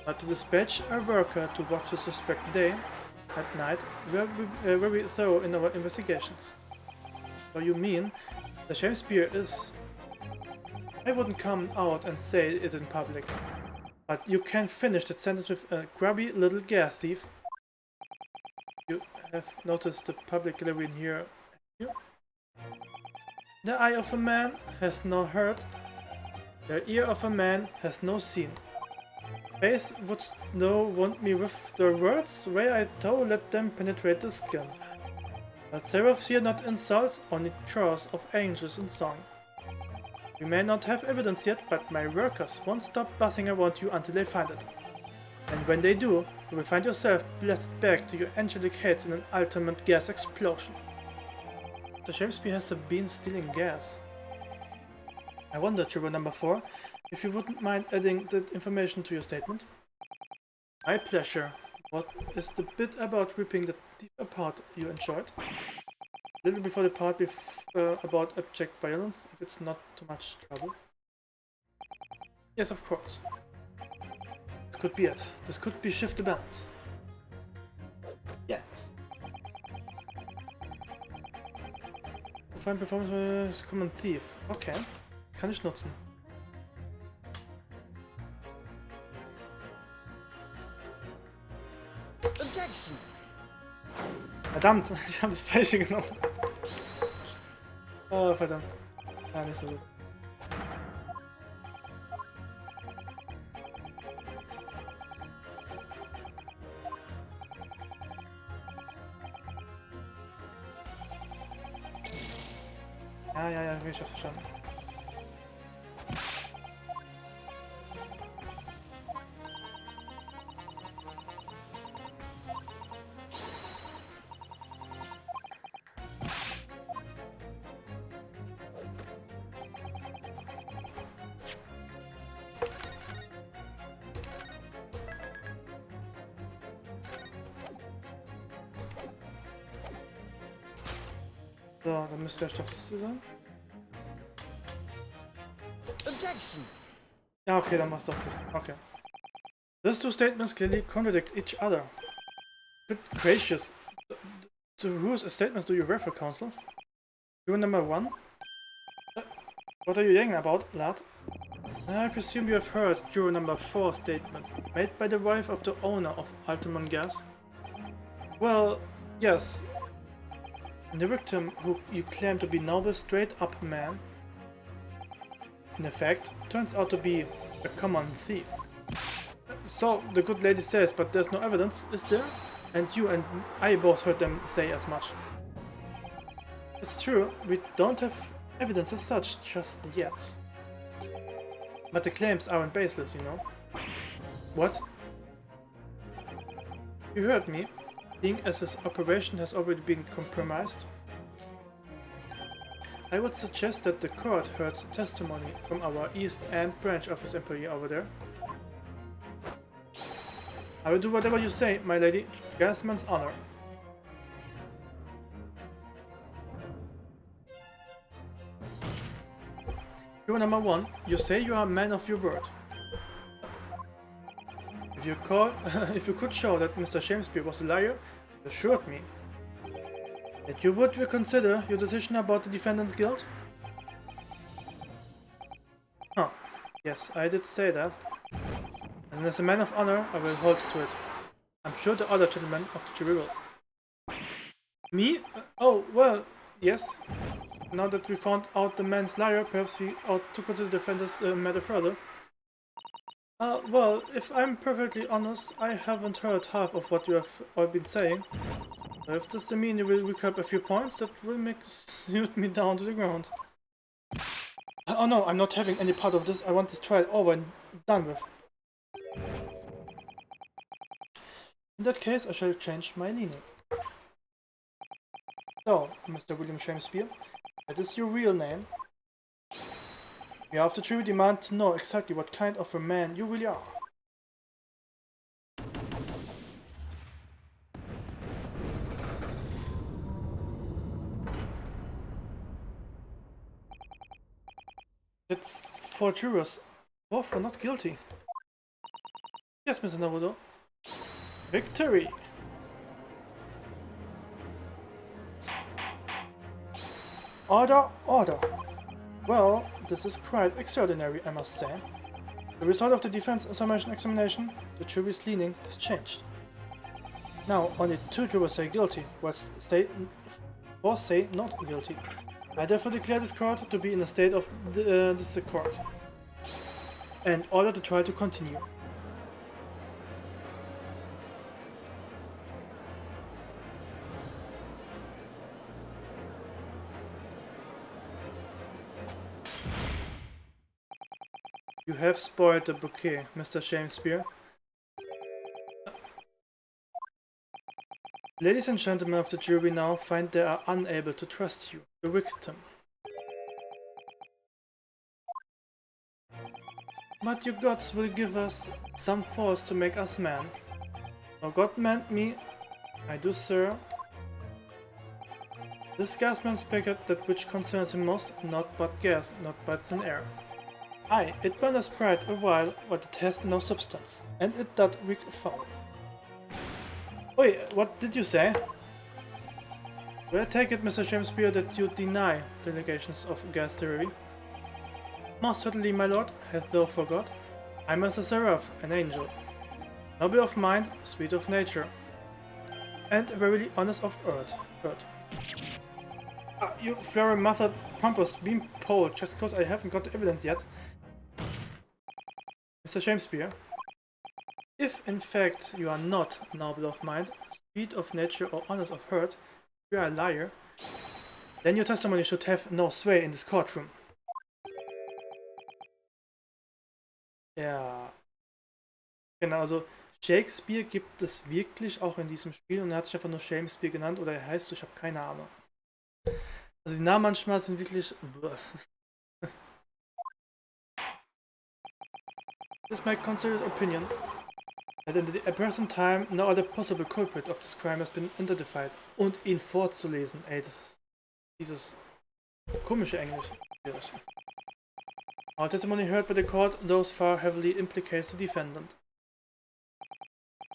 But to dispatch a worker to watch the suspect day at night, we are very thorough in our investigations. So you mean the Shakespeare is... I wouldn't come out and say it in public. But you can finish that sentence with a grubby little gas thief. You have noticed the public gallery in here? The eye of a man hath not heard, the ear of a man hath not seen. Faith wouldst thou want me with their words? Way I thou let them penetrate the skin. But seraphs hear not insults, only chorus of angels in song. You may not have evidence yet, but my workers won't stop buzzing around you until they find it. And when they do, you will find yourself blasted back to your angelic heads in an ultimate gas explosion. The Shamesby has been stealing gas. I wonder, Trooper number 4, if you wouldn't mind adding that information to your statement. My pleasure. What is the bit about ripping the thief apart you enjoyed? A little before the part about abject violence, if it's not too much trouble. Yes, of course. This could be it. This could be shift the balance. Yes. Fine performance with Common Thief. Okay. Kann ich nutzen. Objection. Verdammt, ich habe das Falsche genommen. Oh, verdammt. Ja, nicht so gut. Ja, ich hab's verstanden. So, dann müsste der Stoffliste sein. Objection. Ja, okay, dann machst du doch das. Okay. Those two statements clearly contradict each other. Good gracious. To whose statements do you refer, Counsel? You number 1? What are you yelling about, lad? I presume you have heard juror number 4 statement, made by the wife of the owner of Altamont Gas. Well, yes. The victim, who you claim to be noble, straight-up man, in effect, turns out to be a common thief. So, the good lady says, but there's no evidence, is there? And you and I both heard them say as much. It's true, we don't have evidence as such just yet. But the claims aren't baseless, you know. What? You heard me. Seeing as his operation has already been compromised, I would suggest that the court heard testimony from our East End branch office employee over there. I will do whatever you say, my lady. Gasman's honor. Rule number 1. You say you are a man of your word. If you could show that Mr. Shamesby was a liar, you assured me that you would reconsider your decision about the defendant's guilt? Huh. Yes, I did say that. And as a man of honor, I will hold to it. I'm sure the other gentlemen of the jury will. Me? Oh, well, yes. Now that we found out the man's liar, perhaps we ought to consider the defendant's matter further. Well, if I'm perfectly honest, I haven't heard half of what you have all been saying. If this means you will recap a few points, that will make suit me down to the ground. Oh no, I'm not having any part of this. I want this trial over and done with. In that case, I shall change my leaning. So, Mr. William Shamesby, that is your real name. We have the true demand to know exactly what kind of a man you really are. It's 4 jurors. Both are not guilty. Yes, Mr. Naruto. Victory! Order, order! Well, this is quite extraordinary, I must say. The result of the defense examination, the jury's leaning has changed. Now, only 2 jurors say guilty, whilst 4 say not guilty. I therefore declare this court to be in a state of disaccord and order the trial to continue. You have spoiled the bouquet, Mr. Shakespeare. Ladies and gentlemen of the jury now find they are unable to trust you, the victim. But your gods will give us some force to make us man. For God meant me, I do, sir. This gasman spake that which concerns him most, not but gas, not but thin air. Aye, it burned us pride a while, but it has no substance, and it doth reek foul. Oi, what did you say? Do I take it, Mr. Shakespeare, that you deny the allegations of gas theory? Most certainly, my lord, hath thou forgot? I am as a seraph, an angel, noble of mind, sweet of nature, and verily honest of earth. You very mother pompous beanpole, just cause I haven't got the evidence yet. Mr. Shakespeare, if in fact you are not noble of mind, sweet of nature, or honest of heart, you are a liar, then your testimony should have no sway in this courtroom. Ja. Genau, also Shakespeare gibt es wirklich auch in diesem Spiel und er hat sich einfach nur Shakespeare genannt oder er heißt so, ich habe keine Ahnung. Also die Namen manchmal sind wirklich... This is my considered opinion, that in the present time no other possible culprit of this crime has been identified. Und ihn vorzulesen, ey, das ist dieses komische Englisch. Our testimony heard by the court thus far heavily implicates the defendant.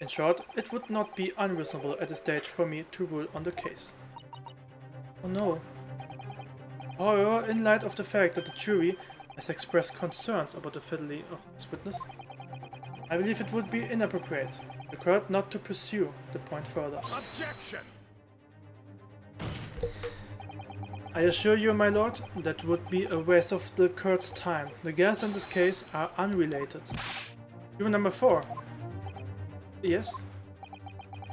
In short, it would not be unreasonable at this stage for me to rule on the case. Oh no. However, in light of the fact that the jury has expressed concerns about the fidelity of this witness, I believe it would be inappropriate for the court not to pursue the point further. Objection! I assure you, my lord, that would be a waste of the court's time. The gas in this case are unrelated. Juror number 4. Yes?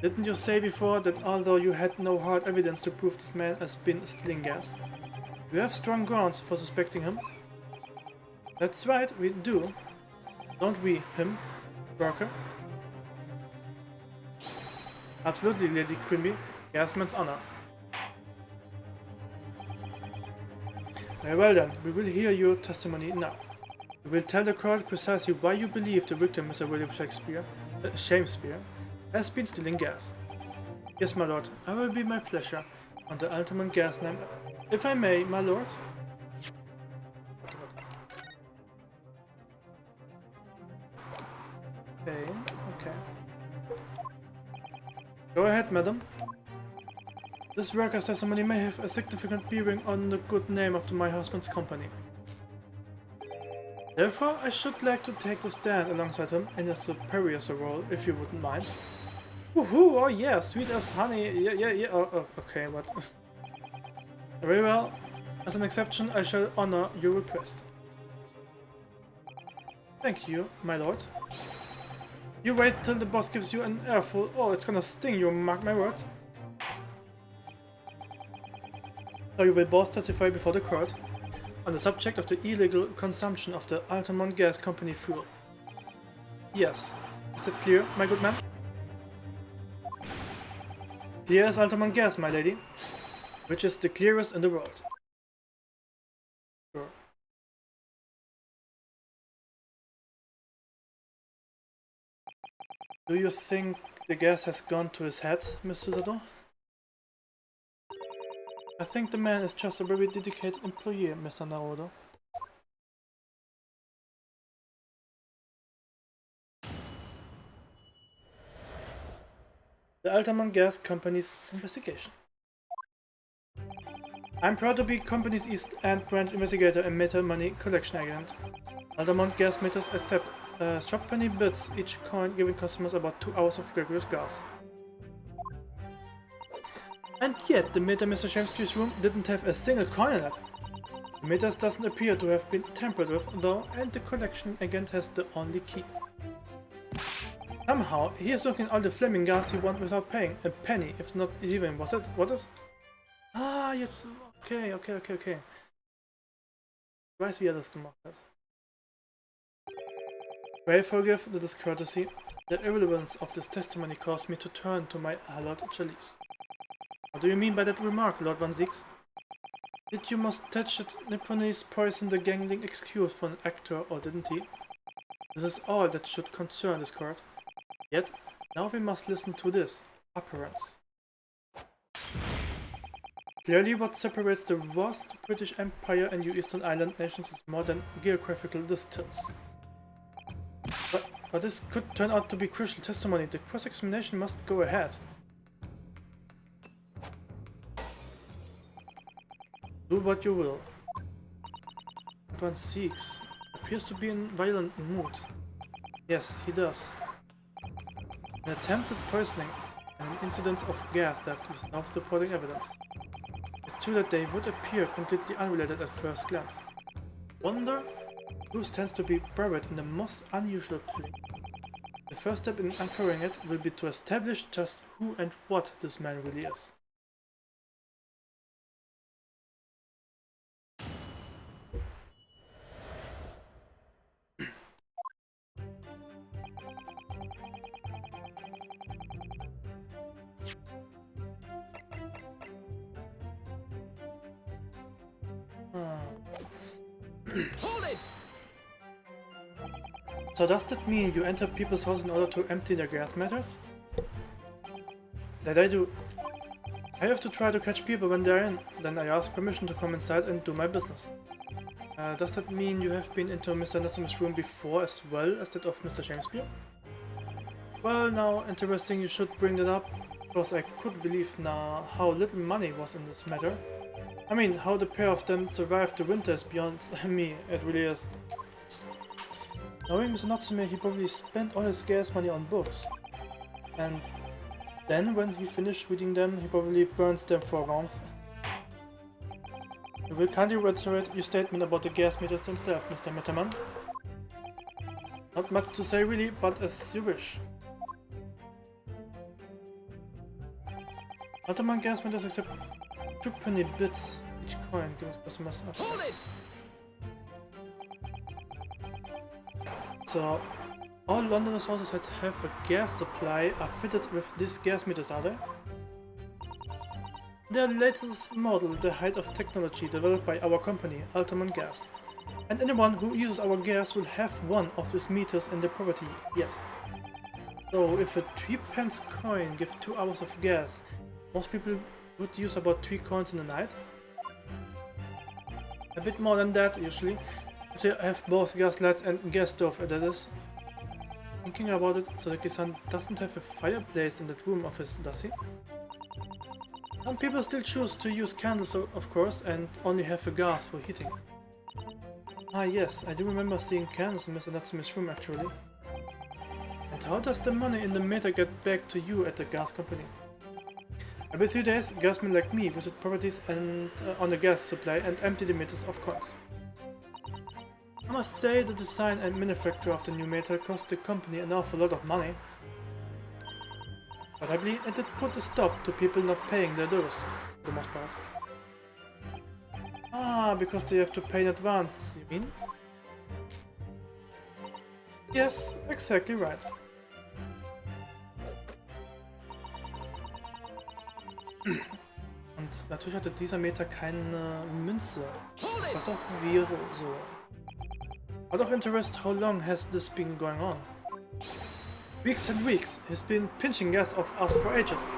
Didn't you say before that although you had no hard evidence to prove this man has been stealing gas, you have strong grounds for suspecting him? That's right, we do. Don't we, him, Barker? Absolutely, Lady Quimby. Gasman's honor. Very well then, we will hear your testimony now. You will tell the court precisely why you believe the victim, Mr. William Shakespeare, has been stealing gas. Yes, my lord, I will be my pleasure on the ultimate gas name. If I may, my lord. Okay. Go ahead, madam. This worker's testimony may have a significant bearing on the good name of my husband's company. Therefore, I should like to take the stand alongside him in a superior role, if you wouldn't mind. Woohoo! Oh yeah, sweet as honey. Yeah. Oh, okay, what? Very well. As an exception, I shall honor your request. Thank you, my lord. You wait till the boss gives you an airful. Oh, it's gonna sting you, mark my word. So you will both testify before the court on the subject of the illegal consumption of the Altamont Gas Company fuel. Yes. Is that clear, my good man? Clear as Altamont gas, my lady. Which is the clearest in the world. Sure. Do you think the gas has gone to his head, Miss Susato? I think the man is just a very dedicated employee, Mr. Naruto. The Altamont Gas Company's investigation. I'm proud to be company's East End branch investigator and meter money collection agent. Altamont Gas meters accept shoppenny bits, each coin giving customers about 2 hours of regular gas. And yet, the meter Mr. Shakespeare's room didn't have a single coin in it. The meters doesn't appear to have been tampered with, though, and the collection agent has the only key. Somehow, he is looking all the flaming gas he wants without paying a penny, if not even, was it? What is? Ah, jetzt, okay. Ich weiß, wie das gemacht hat. Pray forgive the discourtesy. The irrelevance of this testimony caused me to turn to my hallowed chalice. What do you mean by that remark, Lord Van Zieks? Did your mustached Nipponese poison the gangling excuse for an actor, or didn't he? This is all that should concern this court. Yet, now we must listen to this appearance. Clearly, what separates the vast British Empire and you Eastern Island nations is more than geographical distance. But this could turn out to be crucial testimony. The cross-examination must go ahead. Do what you will. One Seeks appears to be in violent mood. Yes, he does. An attempted poisoning and an incident of gas theft with no supporting evidence. It's true that they would appear completely unrelated at first glance. Wonder who tends to be buried in the most unusual place. The first step in uncovering it will be to establish just who and what this man really is. Hold it! So does that mean you enter people's houses in order to empty their gas matters? That I do. I have to try to catch people when they're in, then I ask permission to come inside and do my business. Does that mean you have been into Mr. Natsume's room before as well as that of Mr. Shakespeare? Well, now, interesting you should bring that up, because I could believe now how little money was in this matter. I mean, how the pair of them survived the winter is beyond me, it really is. Knowing Mr. Natsume, he probably spent all his gas money on books. And then, when he finished reading them, he probably burns them for warmth. You will kindly reiterate your statement about the gas meters themselves, Mr. Metterman. Not much to say really, but as you wish. Metterman gas meters accept 2 penny bits each coin, gives customers. Hold it! So, all Londoners' houses that have a gas supply are fitted with these gas meters, are they? They are the latest model, the height of technology developed by our company, Altamont Gas. And anyone who uses our gas will have one of these meters in their property, yes. So, if a 3p coin gives 2 hours of gas, most people would use about 3 coins in a night. A bit more than that, usually. If they have both gas lights and gas stove, that is. Thinking about it, Soseki-san doesn't have a fireplace in that room of his, does he? Some people still choose to use candles, of course, and only have a gas for heating. Ah yes, I do remember seeing candles in Mr. Natsume's room, actually. And how does the money in the meter get back to you at the gas company? Every 3 days, gasmen like me visit properties and on the gas supply and empty the meters of coins. I must say the design and manufacture of the new meter cost the company an awful lot of money. But I believe it did put a stop to people not paying their dues, for the most part. Ah, because they have to pay in advance, you mean? Yes, exactly right. Und natürlich hatte dieser Meter keine Münze, was auch wäre so. Out of interest, how long has this been going on? Weeks and weeks. He's been pinching gas off us for ages.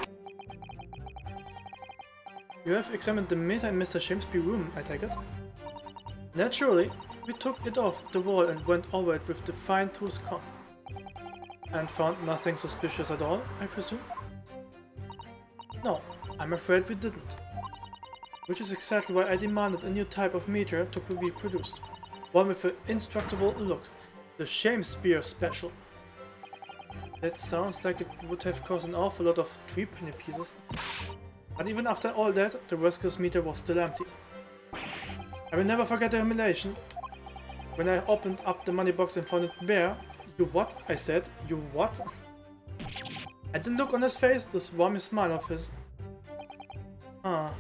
You have examined the meter in Mr. Shakespeare's room, I take it? Naturally, we took it off the wall and went over it with the fine-tooth comb. And found nothing suspicious at all, I presume? No, I'm afraid we didn't. Which is exactly why I demanded a new type of meter to be produced. One with an indestructible look. The Shakespeare Special. That sounds like it would have cost an awful lot of 3 penny pieces. But even after all that, the rescuer's meter was still empty. I will never forget the humiliation. When I opened up the money box and found it bare. You what? I said. You what? At the look on his face, the swarmy smile of his. I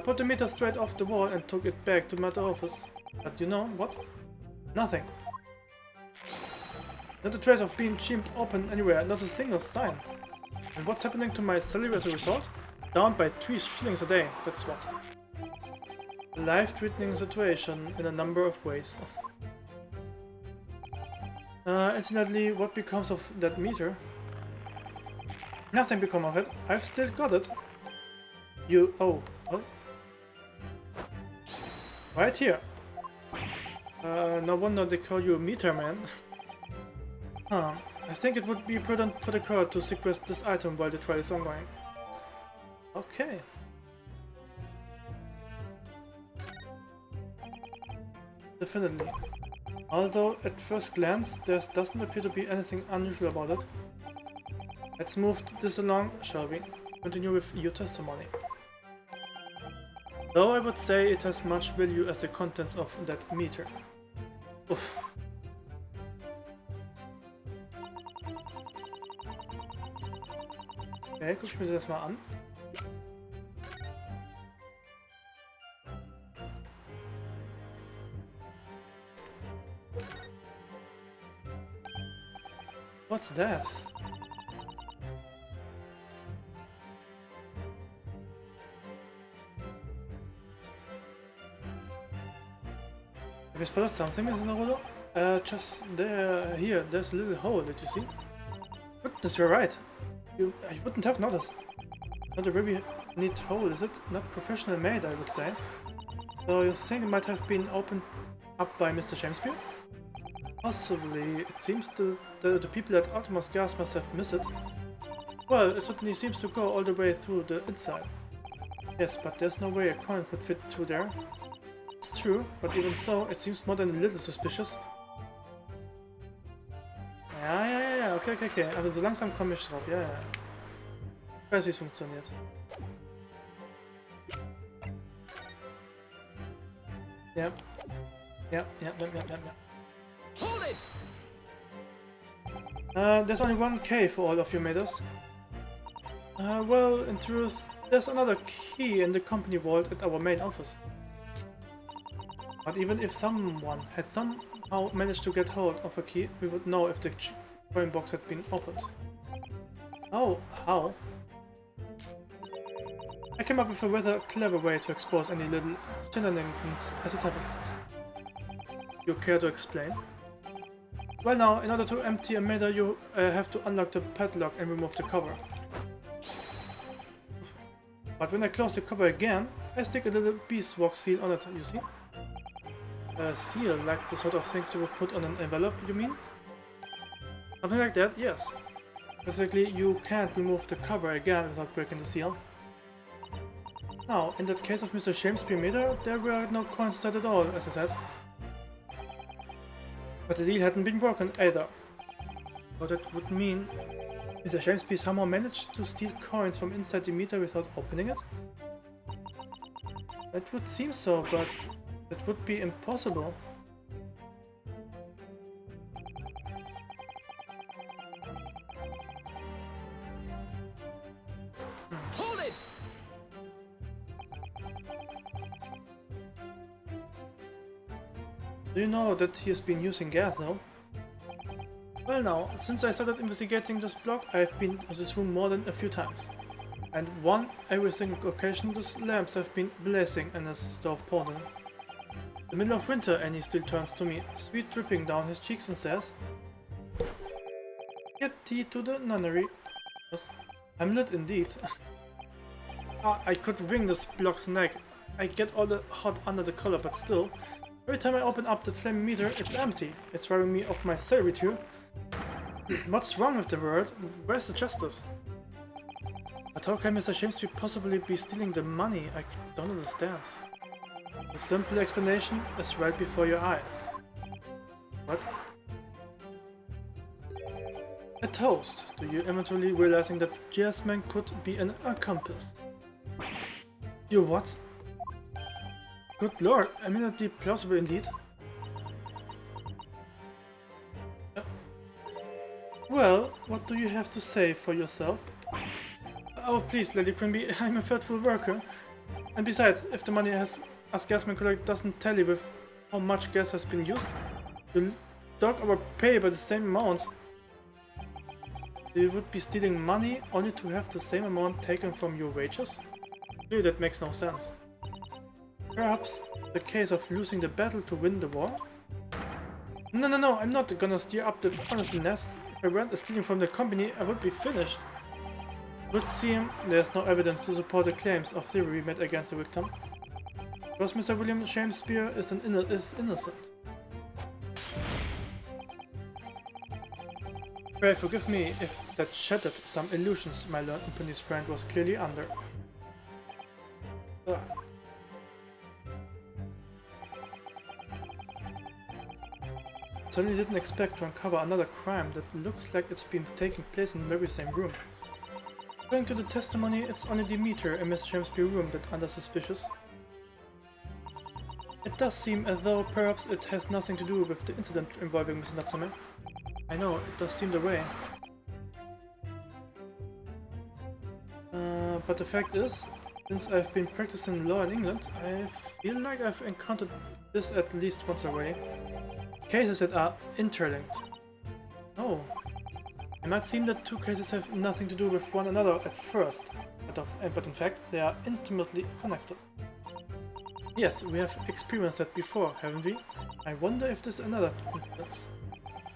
put the meter straight off the wall and took it back to my office. But you know what? Nothing. Not a trace of being chipped open anywhere, not a single sign. And what's happening to my salary as a result? Down by 3 shillings a day, that's what. A life-threatening situation in a number of ways. Incidentally, what becomes of that meter? Nothing become of it. I've still got it. You... oh. What? Right here. No wonder they call you Meter Man. I think it would be prudent for the crowd to sequester this item while the trial is ongoing. Okay. Definitely. Although, at first glance, there doesn't appear to be anything unusual about it. Let's move this along, shall we? Continue with your testimony. Though I would say it has much value as the contents of that meter. Oof. Okay, guck ich mir das mal an. What's that? Have you spotted something, Mrs. Naruto? Just there, here, there's a little hole, did you see? Goodness, you're right. You wouldn't have noticed. Not a very neat hole, is it? Not professional made, I would say. So you think it might have been opened up by Mr. Shakespeare? Possibly. It seems the people at Optimus Gas must have missed it. Well, it certainly seems to go all the way through the inside. Yes, but there's no way a coin could fit through there. It's true, but even so, it seems more than a little suspicious. Ja, okay. Also so langsam komme ich drauf, ja. Ich weiß, wie es funktioniert. Ja. Hold it! There's only one key for all of your meters. Well, in truth, there's another key in the company vault at our main office. But even if someone had somehow managed to get hold of a key, we would know if the coin box had been opened. Oh, how? I came up with a rather clever way to expose any little shenanigans as it happens. You care to explain? Well now, in order to empty a meter, you have to unlock the padlock and remove the cover. But when I close the cover again, I stick a little beeswax seal on it, you see? A seal, like the sort of things you would put on an envelope, you mean? Something like that, yes. Basically, you can't remove the cover again without breaking the seal. Now, in that case of Mr. Shakespeare meter, there were no coins inside at all, as I said. But the seal hadn't been broken either. So that would mean Mr. Shakespeare somehow managed to steal coins from inside the meter without opening it? That would seem so, but that would be impossible. Hold it! Do you know that he has been using gas though? Well now, since I started investigating this block, I've been to this room more than a few times. And every single occasion the lamps have been blazing and the stove pounding. The middle of winter and he still turns to me, sweat dripping down his cheeks and says, "Get tea to the nunnery." Hamlet indeed. I could wring this block's neck. I get all the hot under the collar, but still, every time I open up the flame meter, it's empty. It's robbing me of my salary too. What's wrong with the world? Where's the justice? But how can Mr. Shakespeare possibly be stealing the money? I don't understand. The simple explanation is right before your eyes. What? A toast to you eventually realizing that Jasmine could be an accomplice. You what? Good lord, eminently plausible indeed. Well, what do you have to say for yourself? Oh please, Lady Quimby, I'm a faithful worker. And besides, if the money as Gasman collect doesn't tally with how much gas has been used, you'll dock our pay by the same amount. You would be stealing money only to have the same amount taken from your wages? Really, that makes no sense. Perhaps the case of losing the battle to win the war? No, I'm not gonna stir up that honestness. If I weren't stealing from the company, I would be finished. It would seem there's no evidence to support the claims of theory made against the victim. Because Mr. William Shakespeare is innocent. Pray forgive me if that shattered some illusions my learned Japanese friend was clearly under. Certainly didn't expect to uncover another crime that looks like it's been taking place in the very same room. According to the testimony, it's only the meter in Mr. Shakespeare's room that under suspicious. It does seem as though perhaps it has nothing to do with the incident involving Mr. Natsume. I know, it does seem the way. But the fact is, since I've been practicing law in England, I feel like I've encountered this at least once already. Cases that are interlinked. Oh. It might seem that two cases have nothing to do with one another at first, but in fact they are intimately connected. Yes, we have experienced that before, haven't we? I wonder if this is another instance.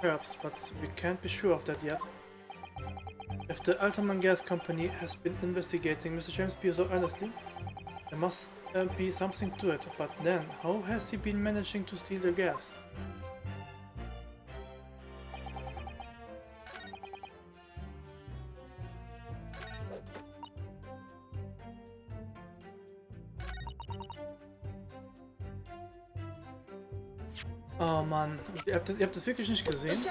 Perhaps, but we can't be sure of that yet. If the Altamont Gas Company has been investigating Mr. Shakespeare so earnestly, there must be something to it, but then, how has he been managing to steal the gas? Oh Mann, ihr habt das wirklich nicht gesehen?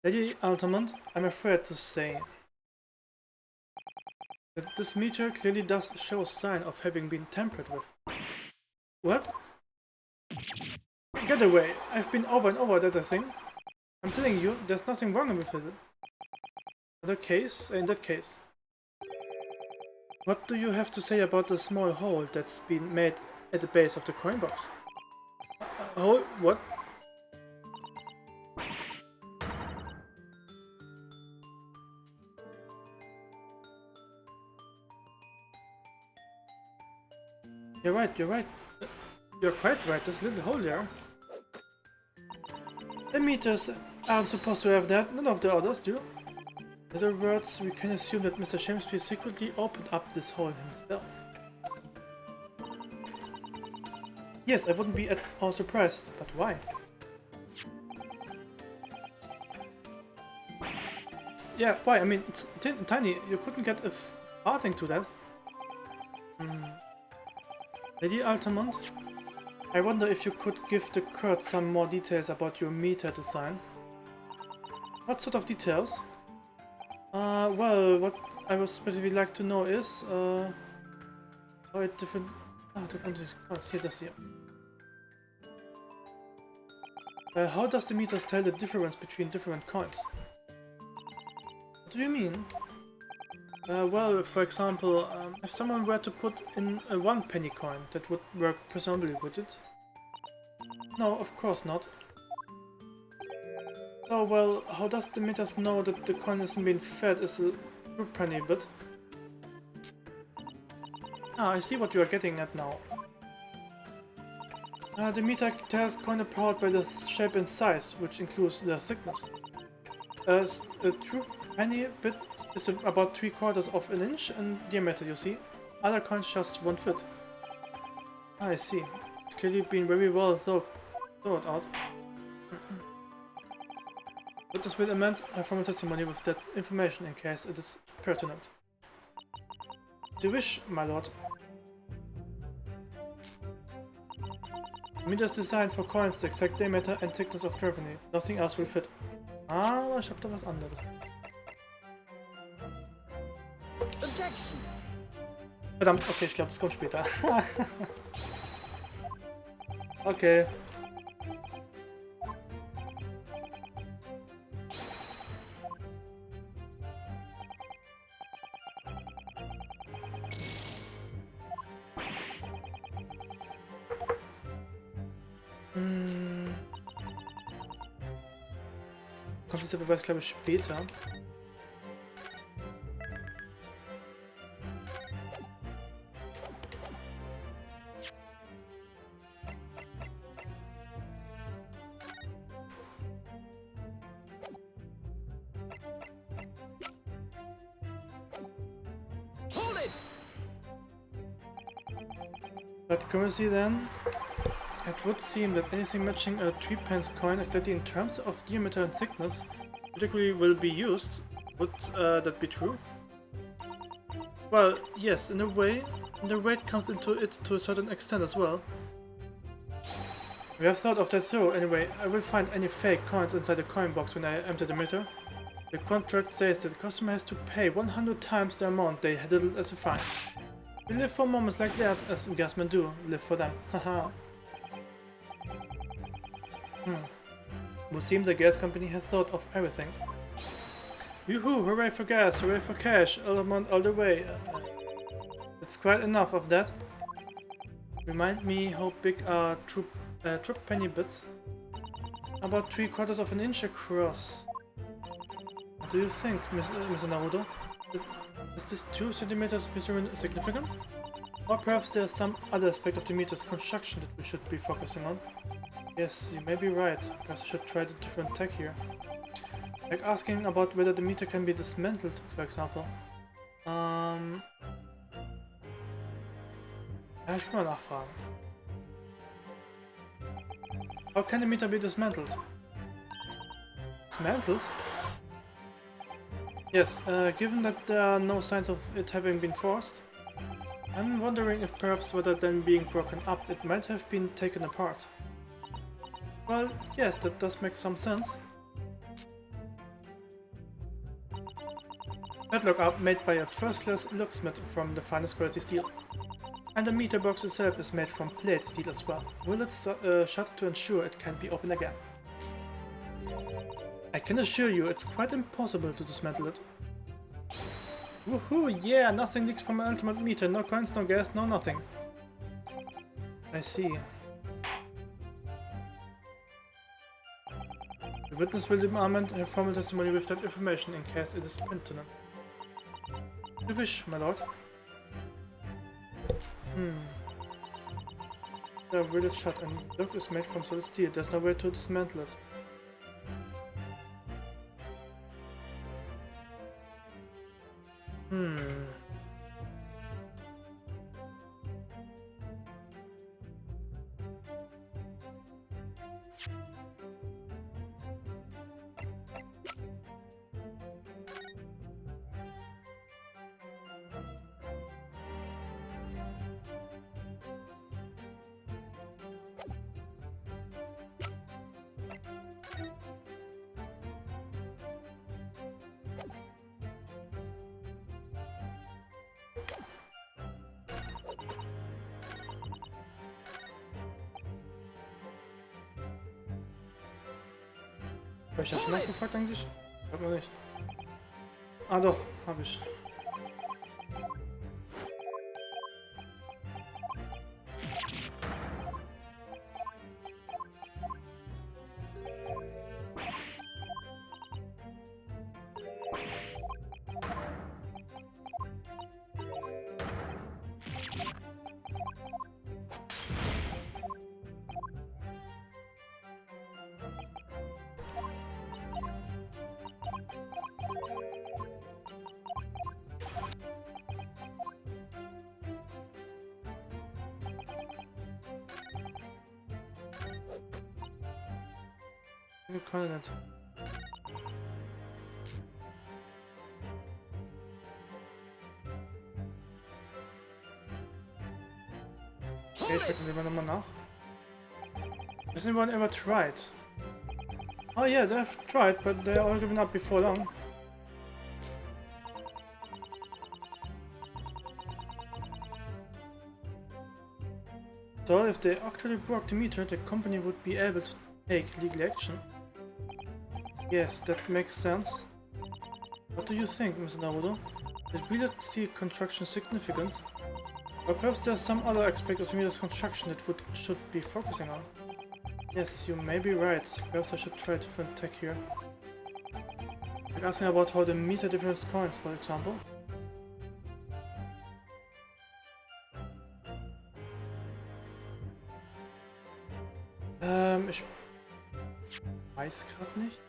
Lady Altamont, I'm afraid to say that this meter clearly does show a sign of having been tampered with. What? Get away! I've been over and over that thing. I'm telling you, there's nothing wrong with it. In that case, what do you have to say about the small hole that's been made at the base of the coin box? Hole? What? You're right. You're quite right, there's a little hole there. The meters aren't supposed to have that, none of the others do. In other words, we can assume that Mr. Shakespeare secretly opened up this hole himself. Yes, I wouldn't be at all surprised, but why? Yeah, why? I mean, it's tiny, you couldn't get a farthing to that. Lady Altamont, I wonder if you could give the court some more details about your meter design. What sort of details? Well, what I would specifically like to know is, how it different cards. Here, das hier. How does the meters tell the difference between different coins? What do you mean? Well, for example, if someone were to put in a 1 penny coin, that would work presumably, would it? No, of course not. Oh well, how does the meters know that the coin isn't being fed as a true penny bit? Ah, I see what you are getting at now. The meter tears coin apart by the shape and size, which includes their thickness. A true penny bit is about 3/4 of an inch in diameter, you see. Other coins just won't fit. I see. It's clearly been very well thought out. Witness will amend from a testimony with that information in case it is pertinent. As you wish, my lord. The meter is designed for coins the exact diameter and thickness of Germany. Nothing else will fit. Aber ich hab da was anderes. Objection. Verdammt, okay, ich glaube, das kommt später. Okay. Kommt dieser Beweis, glaube ich, später. Hold it. But currency then, it would seem that anything matching a 3-pence coin exactly in terms of diameter and thickness particularly will be used. Would that be true? Well, yes, in a way, and the weight comes into it to a certain extent as well. We have thought of that too. Anyway, I will find any fake coins inside the coin box when I empty the meter. The contract says that the customer has to pay 100 times the amount they diddled as a fine. We live for moments like that, as gasmen do. Live for them. Haha. Would seem the gas company has thought of everything. Yoo-hoo! Hooray for gas! Hooray for cash! All amount all the way. It's quite enough of that. Remind me how big are true penny bits? About 3/4 of an inch across. What do you think, Mr. Naruto? Is this 2 centimeters significant? Or perhaps there's some other aspect of the meter's construction that we should be focusing on? Yes, you may be right. Perhaps I should try the different tech here. Like asking about whether the meter can be dismantled, for example. Ja, ich kann mal nachfragen. How can the meter be dismantled? Dismantled? Yes, given that there are no signs of it having been forced, I'm wondering if perhaps rather than being broken up, it might have been taken apart. Well, yes, that does make some sense. Padlock are made by a first-class locksmith from the finest quality steel. And the meter box itself is made from plate steel as well. Will it shut to ensure it can be opened again? I can assure you it's quite impossible to dismantle it. Woohoo! Yeah, nothing leaks from my ultimate meter. No coins, no gas, no nothing. I see. The witness will demand a formal testimony with that information in case it is pertinent. You wish, my lord. The will it shut and the lock is made from solid steel. There's no way to dismantle it. Habe ich das schon nachgefragt eigentlich? Ich glaube noch nicht. Ah doch, habe ich. Ich kann nicht. Okay, ich frage den mal nochmal nach. Has anyone ever tried? Oh yeah, they've tried, but they all given up before long. So if they actually broke the meter, the company would be able to take legal action. Yes, that makes sense. What do you think, Mr. Naruto? Is really the construction significant? Or perhaps there's some other aspect of the meter's construction that should be focusing on? Yes, you may be right. Perhaps I should try a different tech here. Like asking about how the meter different coins, for example. Ich weiß gerade nicht.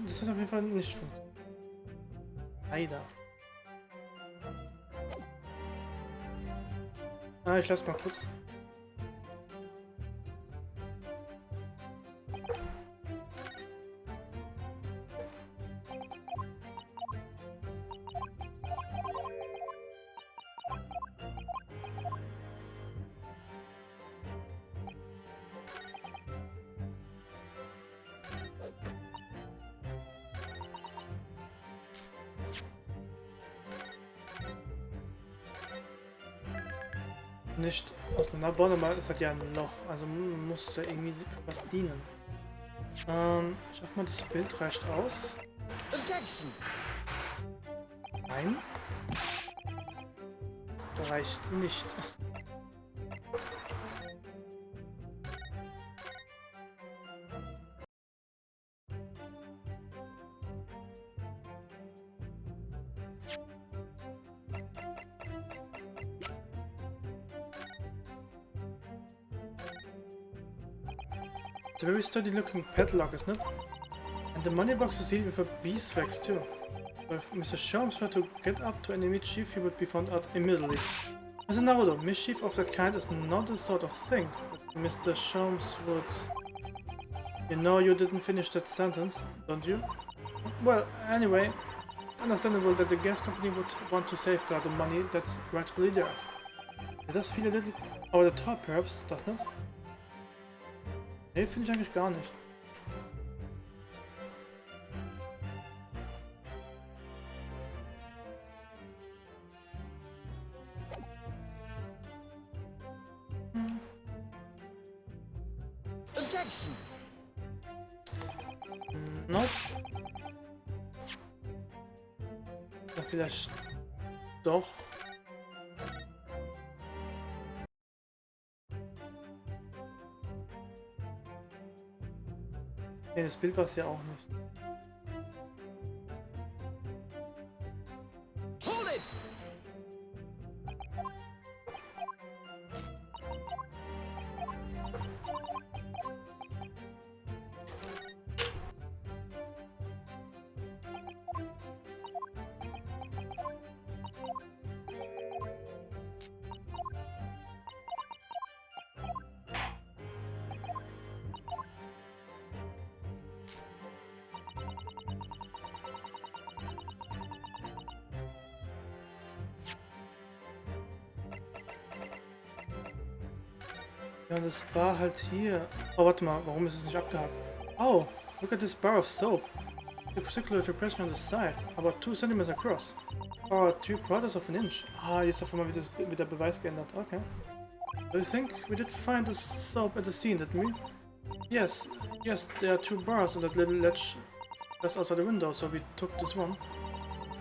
Das hat auf jeden Fall nicht funktioniert. Leider. Ah, ich lass mal kurz. Nicht auseinanderbauen, aber es hat ja ein Loch, also muss es ja irgendwie für was dienen. Ich hoffe mal, das Bild reicht aus. Nein. Das reicht nicht. It's a very sturdy looking padlock, isn't it? And the money box is sealed with a beeswax too. So if Mr. Sholmes were to get up to any mischief, he would be found out immediately. Mr. Naruto, mischief of that kind is not the sort of thing that Mr. Sholmes would... You know you didn't finish that sentence, don't you? Well, anyway, it's understandable that the gas company would want to safeguard the money that's rightfully theirs. It does feel a little over the top perhaps, doesn't it? Nee, finde ich eigentlich gar nicht. Objection. Nope. Ja, vielleicht doch. Nee, das Bild war es ja auch nicht. Hold it. Ja, das war halt hier. Oh, warte mal, warum ist es nicht abgehakt? Oh, look at this bar of soap. The particular depression on the side, about 2 centimeters across. Or 3/4 of an inch. Ah, jetzt auf einmal wird der Beweis geändert. Okay. Do you think we did find the soap at the scene, didn't we? Yes, there are 2 bars on that little ledge just outside the window, so we took this one.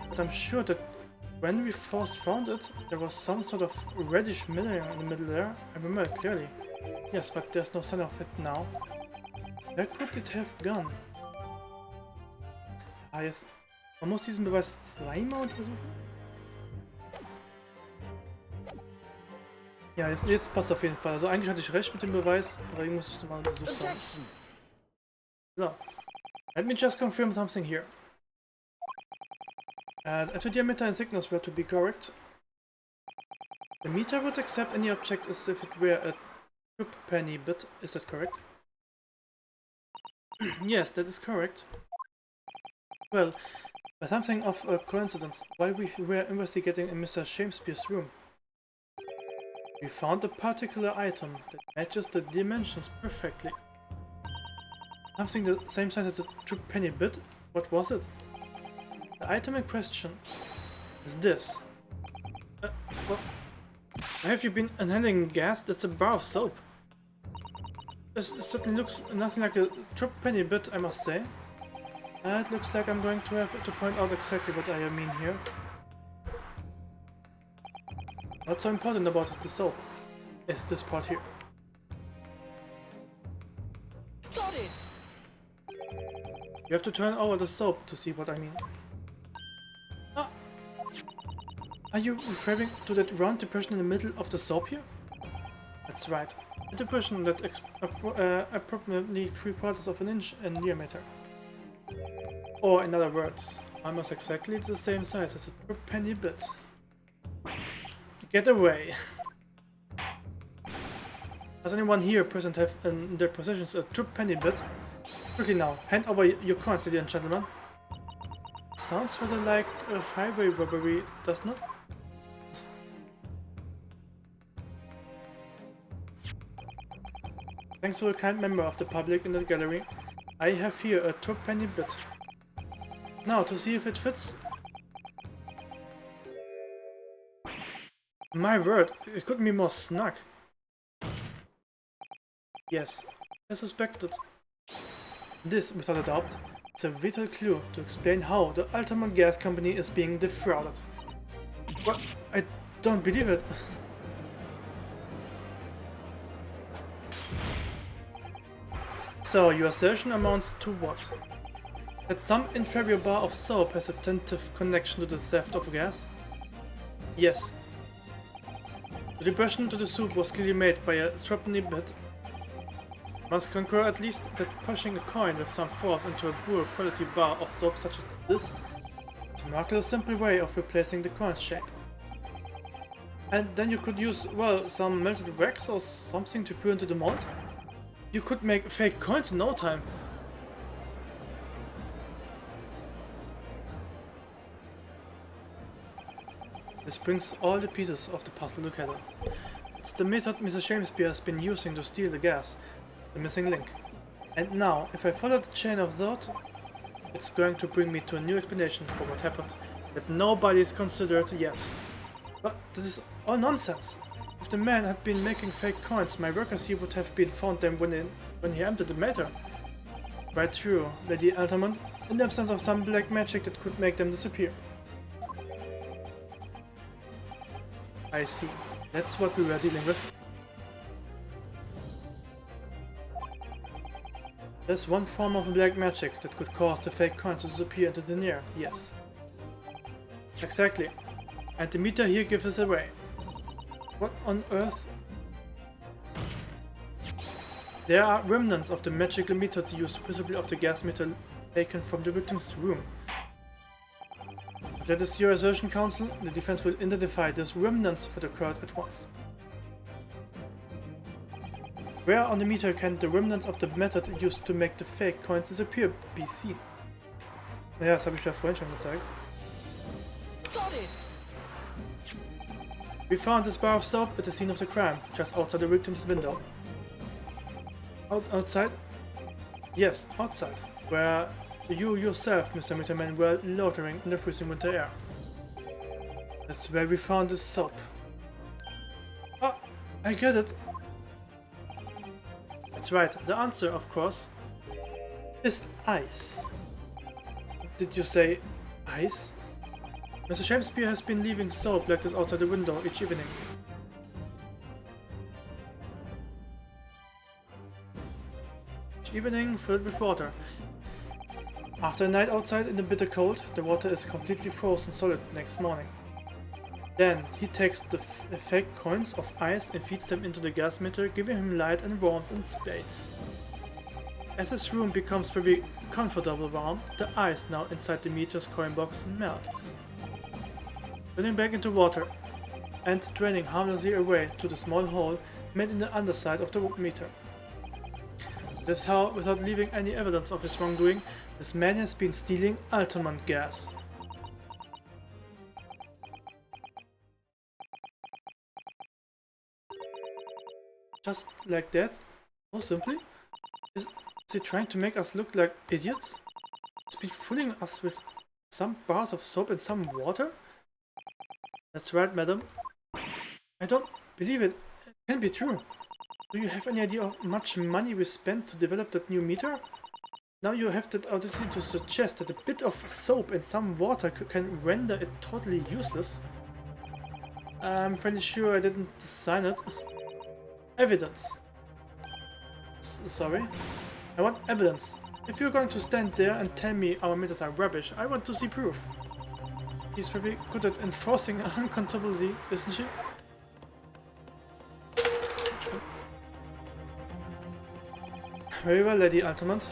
But I'm sure that when we first found it, there was some sort of reddish milling in the middle there. I remember it clearly. Yes, but there's no sign of it now. Where could it have gone? Ah, jetzt. Man muss diesen Beweis zweimal untersuchen? Ja, jetzt passt auf jeden Fall. Also eigentlich hatte ich recht mit dem Beweis, aber irgendwie muss ich es mal untersucht haben. So. Let me just confirm something here. And if the diameter and thickness were to be correct, the meter would accept any object as if it were a penny bit. Is that correct? Yes, that is correct. Well, by something of a coincidence, while we were investigating in Mr. Shakespeare's room, we found a particular item that matches the dimensions perfectly. Something the same size as a true penny bit? What was it? The item in question is this. What? Have you been inhaling gas? That's a bar of soap. This certainly looks nothing like a true penny bit, I must say. It looks like I'm going to have to point out exactly what I mean here. What's so important about the soap is this part here. Got it! You have to turn over the soap to see what I mean. Ah. Are you referring to that round depression in the middle of the soap here? That's right. A depression that approximately 3/4 of an inch in diameter. Or in other words, almost exactly the same size as a penny bit. Get away! Does anyone here present have in their possessions a true penny bit? Quickly now, hand over your coins, ladies and gentlemen. Sounds rather like a highway robbery, doesn't it? Thanks to a kind member of the public in the gallery, I have here a true penny bit. Now, to see if it fits. My word, it couldn't be more snug. Yes, I suspected. This, without a doubt, is a vital clue to explain how the Ultimate Gas Company is being defrauded. What? I don't believe it. So, your assertion amounts to what? That some inferior bar of soap has a tentative connection to the theft of gas? Yes. The depression to the soup was clearly made by a threepenny bit. Must concur at least that pushing a coin with some force into a poor quality bar of soap such as this is a remarkably simple way of replacing the coin's shape. And then you could use, well, some melted wax or something to pour into the mold. You could make fake coins in no time. This brings all the pieces of the puzzle together. It's the method Mr. Shakespeare has been using to steal the gas, the missing link. And now, if I follow the chain of thought, it's going to bring me to a new explanation for what happened that nobody's considered yet. But this is all nonsense. If the man had been making fake coins, my workers here would have been found them when he emptied the matter. Right true, Lady Altamont, in the absence of some black magic that could make them disappear. I see. That's what we were dealing with. There's one form of black magic that could cause the fake coins to disappear into thin air, yes. Exactly. And the meter here gives us away. What on earth? There are remnants of the magical meter used, possibly of the gas meter taken from the victim's room. If that is your assertion, Counsel, the defense will identify these remnants that occurred at once. Where on the meter can the remnants of the method used to make the fake coins disappear be seen? Naja, das habe ich ja vorhin schon gezeigt. Got it! We found this bar of soap at the scene of the crime, just outside the victim's window. Outside? Yes, outside, where you yourself, Mr. Mitterman, were loitering in the freezing winter air. That's where we found this soap. Oh, I get it. That's right, the answer, of course, is ice. Did you say ice? Mr. Shakespeare has been leaving soap like this outside the window each evening. Each evening filled with water. After a night outside in the bitter cold, the water is completely frozen solid next morning. Then he takes the fake coins of ice and feeds them into the gas meter, giving him light and warmth in spades. As his room becomes very comfortable warm, the ice now inside the meter's coin box melts. turning back into water and draining harmlessly away to the small hole made in the underside of the meter. That's how, without leaving any evidence of his wrongdoing, this man has been stealing Altamont gas. Just like that? So simply? Is he trying to make us look like idiots? He's been fooling us with some bars of soap and some water? That's right, madam. I don't believe it. It can't be true. Do you have any idea of how much money we spent to develop that new meter? Now you have the audacity to suggest that a bit of soap and some water can render it totally useless. I'm fairly sure I didn't design it. Evidence. Sorry? I want evidence. If you're going to stand there and tell me our meters are rubbish, I want to see proof. She's very good at enforcing uncountability, isn't she? Very well, Lady Altamont.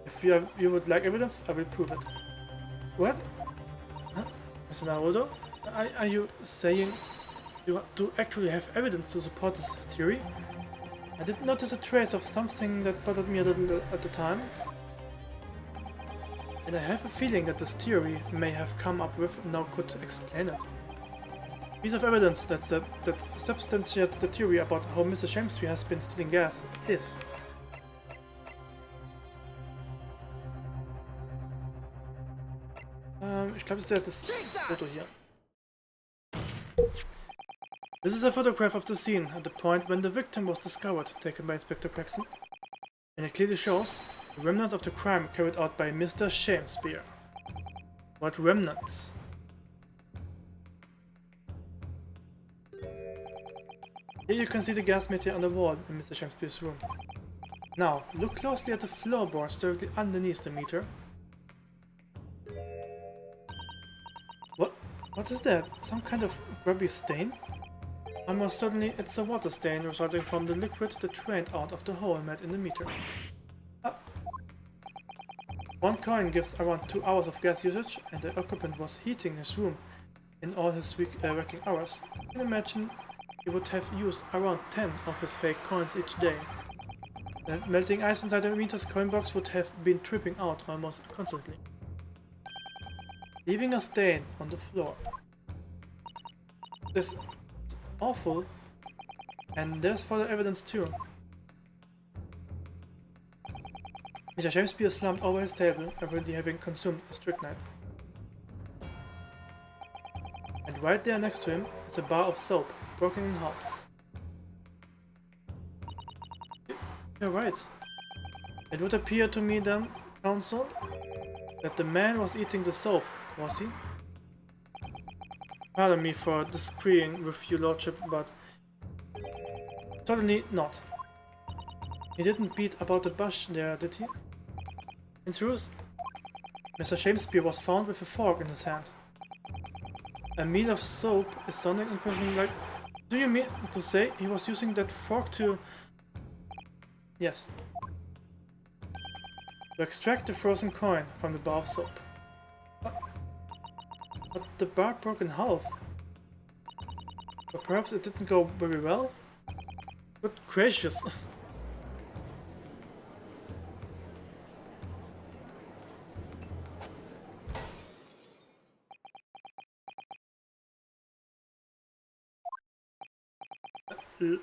If you would like evidence, I will prove it. What? Huh? Mr. Naruto? Are you saying you do actually have evidence to support this theory? I did notice a trace of something that bothered me a little at the time. And I have a feeling that this theory may have come up with now could explain it. Piece of evidence that substantiates the theory about how Mr. Shamesby has been stealing gas is. Ich glaube, das ist das Foto hier. This is a photograph of the scene at the point when the victim was discovered, taken by Inspector Paxson. And it clearly shows the remnants of the crime carried out by Mr. Shamesby. What remnants? Here you can see the gas meter on the wall in Mr. Shamesby's room. Now, look closely at the floorboards directly underneath the meter. What is that? Some kind of grubby stain? Almost certainly it's a water stain resulting from the liquid that drained out of the hole made in the meter. One coin gives around 2 hours of gas usage, and the occupant was heating his room in all his working hours. You can imagine he would have used around 10 of his fake coins each day. The melting ice inside the meter's coin box would have been tripping out almost constantly, leaving a stain on the floor. This is awful, and there's further evidence too. Mr. Shamesby is slumped over his table, apparently having consumed a strychnine. And right there next to him is a bar of soap, broken in half. You're right. It would appear to me then, counsel, that the man was eating the soap, was he? Pardon me for disagreeing with your lordship, but certainly not. He didn't beat about the bush there, did he? In truth, Mr. Shamesby was found with a fork in his hand. A meal of soap is sounding increasingly like... Do you mean to say he was using that fork to... Yes. To extract the frozen coin from the bar of soap. But the bar broke in half. Or perhaps it didn't go very well? Good gracious.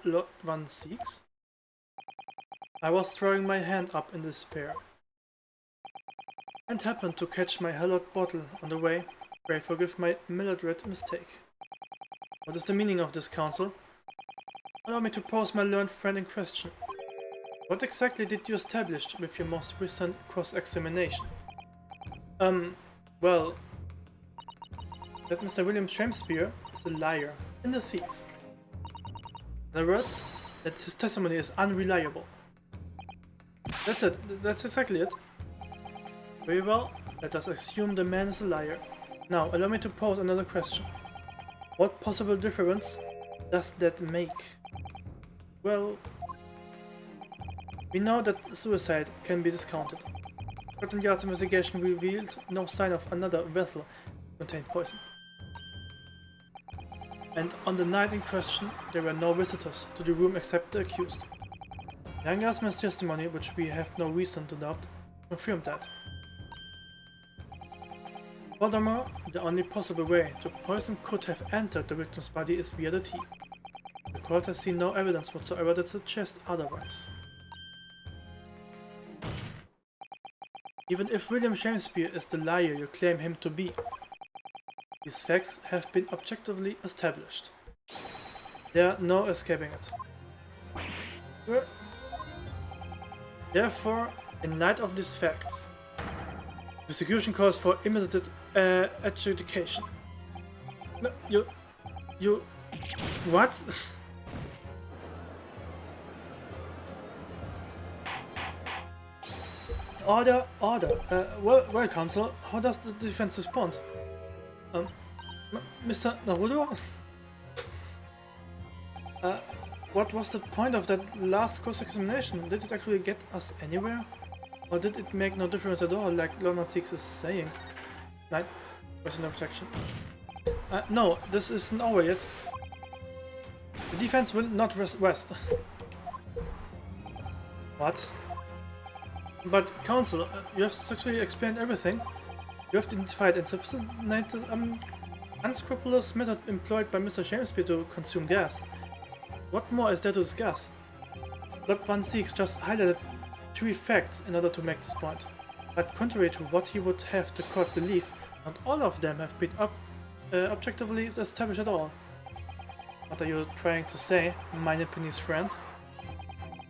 Lot 1-6? I was throwing my hand up in despair, and happened to catch my hallowed bottle on the way. Pray forgive my malicious mistake. What is the meaning of this, counsel? Allow me to pose my learned friend in question. What exactly did you establish with your most recent cross-examination? Well, that Mr. William Shamesby is a liar and a thief. In other words, that his testimony is unreliable. That's it. That's exactly it. Very well, let us assume the man is a liar. Now, allow me to pose another question. What possible difference does that make? Well, we know that suicide can be discounted. Scotland Yard's investigation revealed no sign of another vessel contained poison. and on the night in question, there were no visitors to the room except the accused. Young Asman's testimony, which we have no reason to doubt, confirmed that. Furthermore, the only possible way the poison could have entered the victim's body is via the tea. The court has seen no evidence whatsoever that suggests otherwise. Even if William Shakespeare is the liar you claim him to be, these facts have been objectively established. There are no escaping it. Therefore, in light of these facts, the prosecution calls for immediate adjudication. No, you... What? Order. Well, counsel, how does the defense respond? Mr. Naruto? What was the point of that last cross-examination? Did it actually get us anywhere? Or did it make no difference at all, like Lord Six is saying? Right? Question of protection. No, this isn't over yet. The defense will not rest. What? But, counsel, you have successfully explained everything. You have identified and substantiated unscrupulous method employed by Mr. Shakespeare to consume gas. What more is there to discuss? Lord Van Six just highlighted 3 facts in order to make this point. But contrary to what he would have the court believe, not all of them have been objectively established at all. What are you trying to say, meine Penny's friend?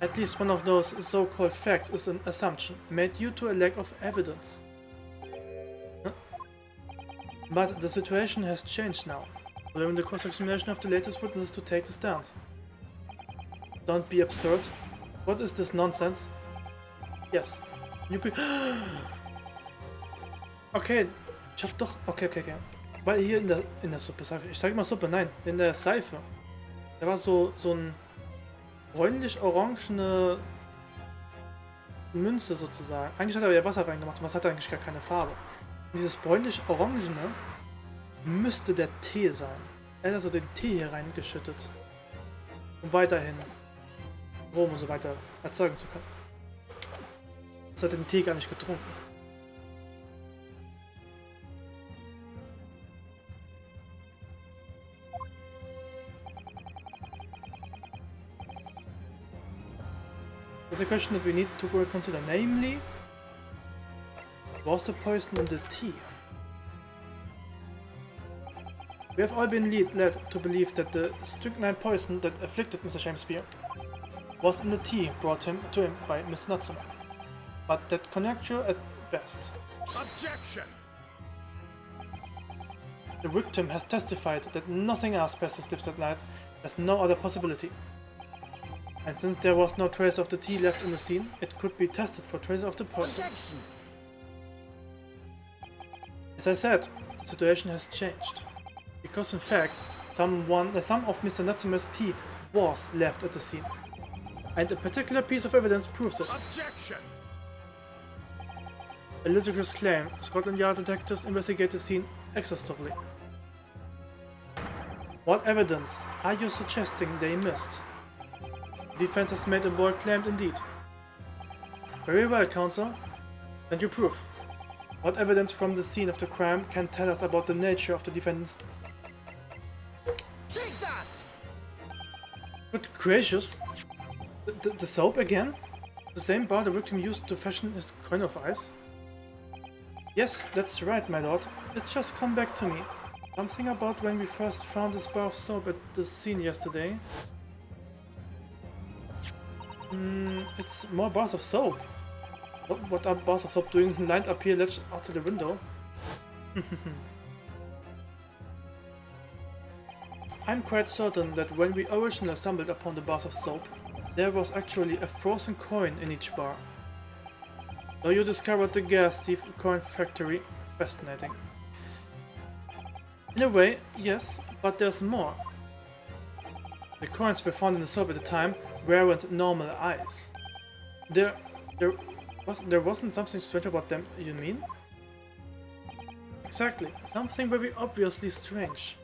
At least one of those so-called facts is an assumption, made due to a lack of evidence. Huh? But the situation has changed now, allowing the cross-examination of the latest witnesses to take the stand. Don't be absurd. What is this nonsense? Yes. Okay, ich hab doch... Okay. Weil hier in der Suppe, ich sag immer Suppe, nein, in der Seife. Da war so ein bräunlich-orangene Münze sozusagen. Eigentlich hat er ja Wasser reingemacht, aber es hat eigentlich gar keine Farbe. Und dieses bräunlich-orangene müsste der Tee sein. Er hat also den Tee hier reingeschüttet, um weiterhin Rom und so weiter erzeugen zu können. So hat er den Tee gar nicht getrunken. There's a question that we need to consider, namely, was the poison in the tea? We have all been led to believe that the strychnine poison that afflicted Mr. Shakespeare was in the tea brought to him by Mr. Natsume, but that conjecture at best. Objection! The victim has testified that nothing else passed his lips that night, as no other possibility. And since there was no trace of the tea left in the scene, it could be tested for traces of the poison. Objection! As I said, the situation has changed. Because in fact, some of Mr. Natsume's tea was left at the scene. And a particular piece of evidence proves it. Objection! A ludicrous claim. Scotland Yard detectives investigate the scene exhaustively. What evidence are you suggesting they missed? The defense has made a bold claim indeed. Very well, counsel. And your proof. What evidence from the scene of the crime can tell us about the nature of the defendant's... Take that! Good gracious! The soap again? The same bar the victim used to fashion his coin of ice? Yes, that's right, my lord. It's just come back to me. Something about when we first found this bar of soap at the scene yesterday. It's more bars of soap. What are bars of soap doing lined up here outside the window? I'm quite certain that when we originally stumbled upon the bars of soap, there was actually a frozen coin in each bar. So you discovered the gas thief coin factory. Fascinating. In a way, yes, but there's more. The coins were found in the soap at the time weren't normal ice. There wasn't something strange about them, you mean? Exactly, something very obviously strange.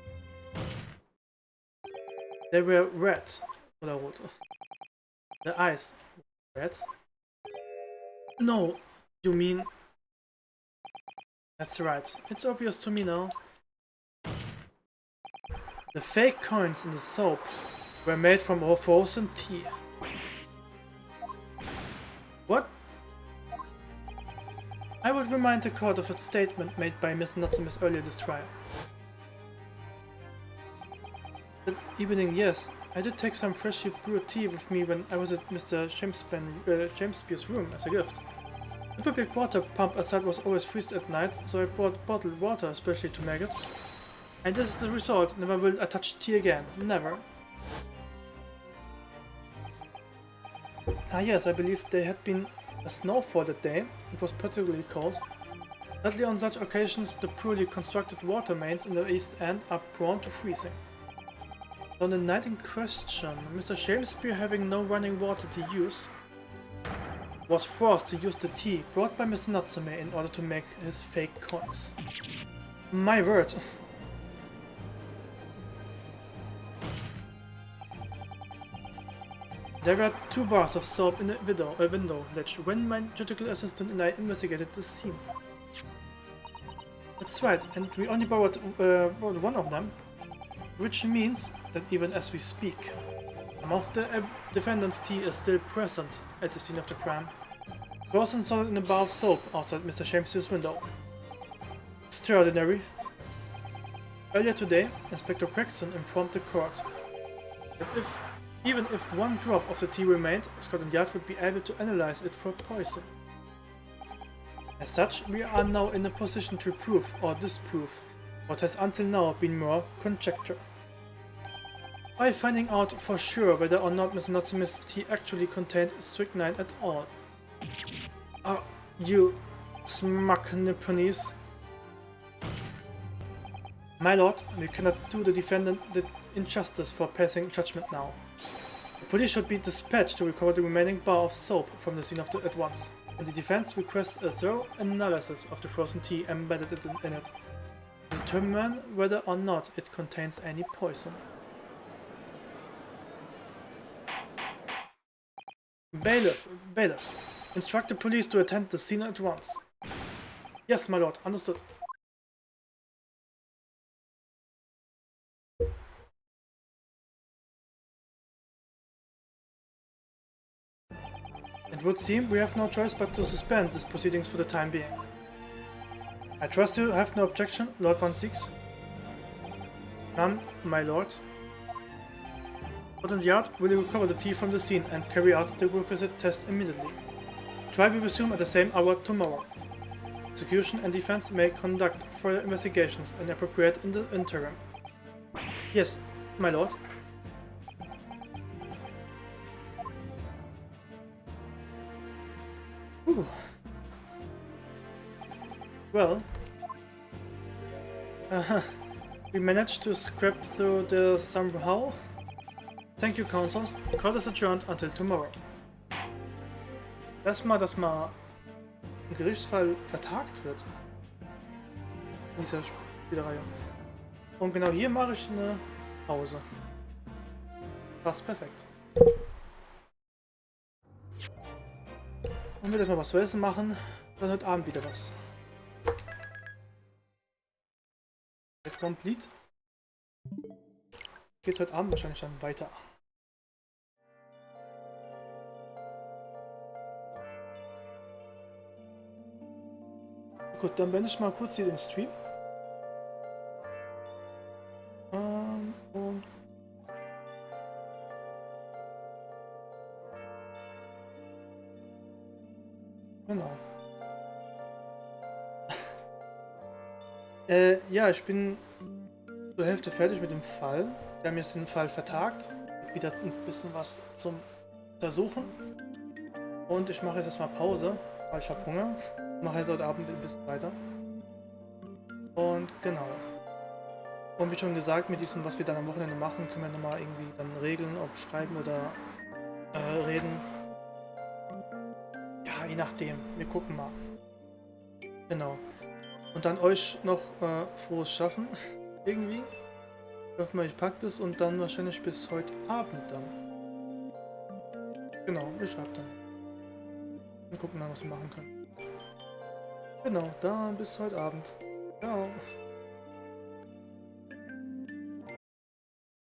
They were red. Oder rot. The eyes were red. No, you mean... That's right. It's obvious to me now. The fake coins in the soap were made from our frozen tea. What? I would remind the court of a statement made by Miss Natsume earlier this trial. That evening, yes, I did take some freshly brewed tea with me when I was at Mr. Shakespeare's room as a gift. The public water pump outside was always freezed at night, so I brought bottled water especially to make it. And this is the result. Never will I touch tea again. Never. Ah yes, I believe there had been a snowfall that day. It was particularly cold. Sadly, on such occasions, the poorly constructed water mains in the East End are prone to freezing. On the night in question, Mr. Shakespeare, having no running water to use, was forced to use the tea brought by Mr. Natsume in order to make his fake coins. My word! There were 2 bars of soap in the window ledge when my judicial assistant and I investigated the scene. That's right, and we only borrowed one of them, which means that even as we speak, some of the defendant's tea is still present at the scene of the crime. Frozen solid in a bar of soap outside Mr. Shakespeare's window. Extraordinary. Earlier today, Inspector Craxton informed the court that even if 1 drop of the tea remained, Scotland Yard would be able to analyze it for poison. As such, we are now in a position to prove or disprove what has until now been more conjecture. By finding out for sure whether or not Mr. Natsume's tea actually contained strychnine at all. Oh, you smug Nipponese. My lord, we cannot do the defendant the injustice for passing judgment now. The police should be dispatched to recover the remaining bar of soap from the scene at once, and the defense requests a thorough analysis of the frozen tea embedded in it, to determine whether or not it contains any poison. Bailiff, instruct the police to attend the scene at once. Yes, my lord, understood. It would seem we have no choice but to suspend these proceedings for the time being. I trust you have no objection, Lord Von Six? None, my lord. Scotland Yard will recover the tea from the scene and carry out the requisite tests immediately. Trial will resume at the same hour tomorrow. Execution and defense may conduct further investigations and appropriate in the interim. Yes, my lord. Ooh. Well, we managed to scrap through this somehow. Thank you, counsels. The court is adjourned until tomorrow. Erstmal, dass mal ein Gerichtsfall vertagt wird. In dieser Spielereihe. Und genau hier mache ich eine Pause. Passt perfekt. Und will mal was zu essen machen, dann heute Abend wieder was. Complete. Geht's heute Abend wahrscheinlich dann weiter. Gut, dann beende ich mal kurz hier den Stream. Und genau. Ja, ich bin zur Hälfte fertig mit dem Fall. Wir haben jetzt den Fall vertagt. Wieder ein bisschen was zum Untersuchen. Und ich mache jetzt erstmal Pause, weil ich habe Hunger. Ich mache jetzt heute Abend ein bisschen weiter. Und genau. Und wie schon gesagt, mit diesem, was wir dann am Wochenende machen, können wir nochmal irgendwie dann regeln, ob schreiben oder reden. Ja, je nachdem. Wir gucken mal. Genau. Und dann euch noch frohes Schaffen. Irgendwie. Ich hoffe mal, ich packe das und dann wahrscheinlich bis heute Abend dann. Genau, ich schreibe dann. Wir gucken mal, was wir machen können. Genau, dann bis heute Abend. Ciao.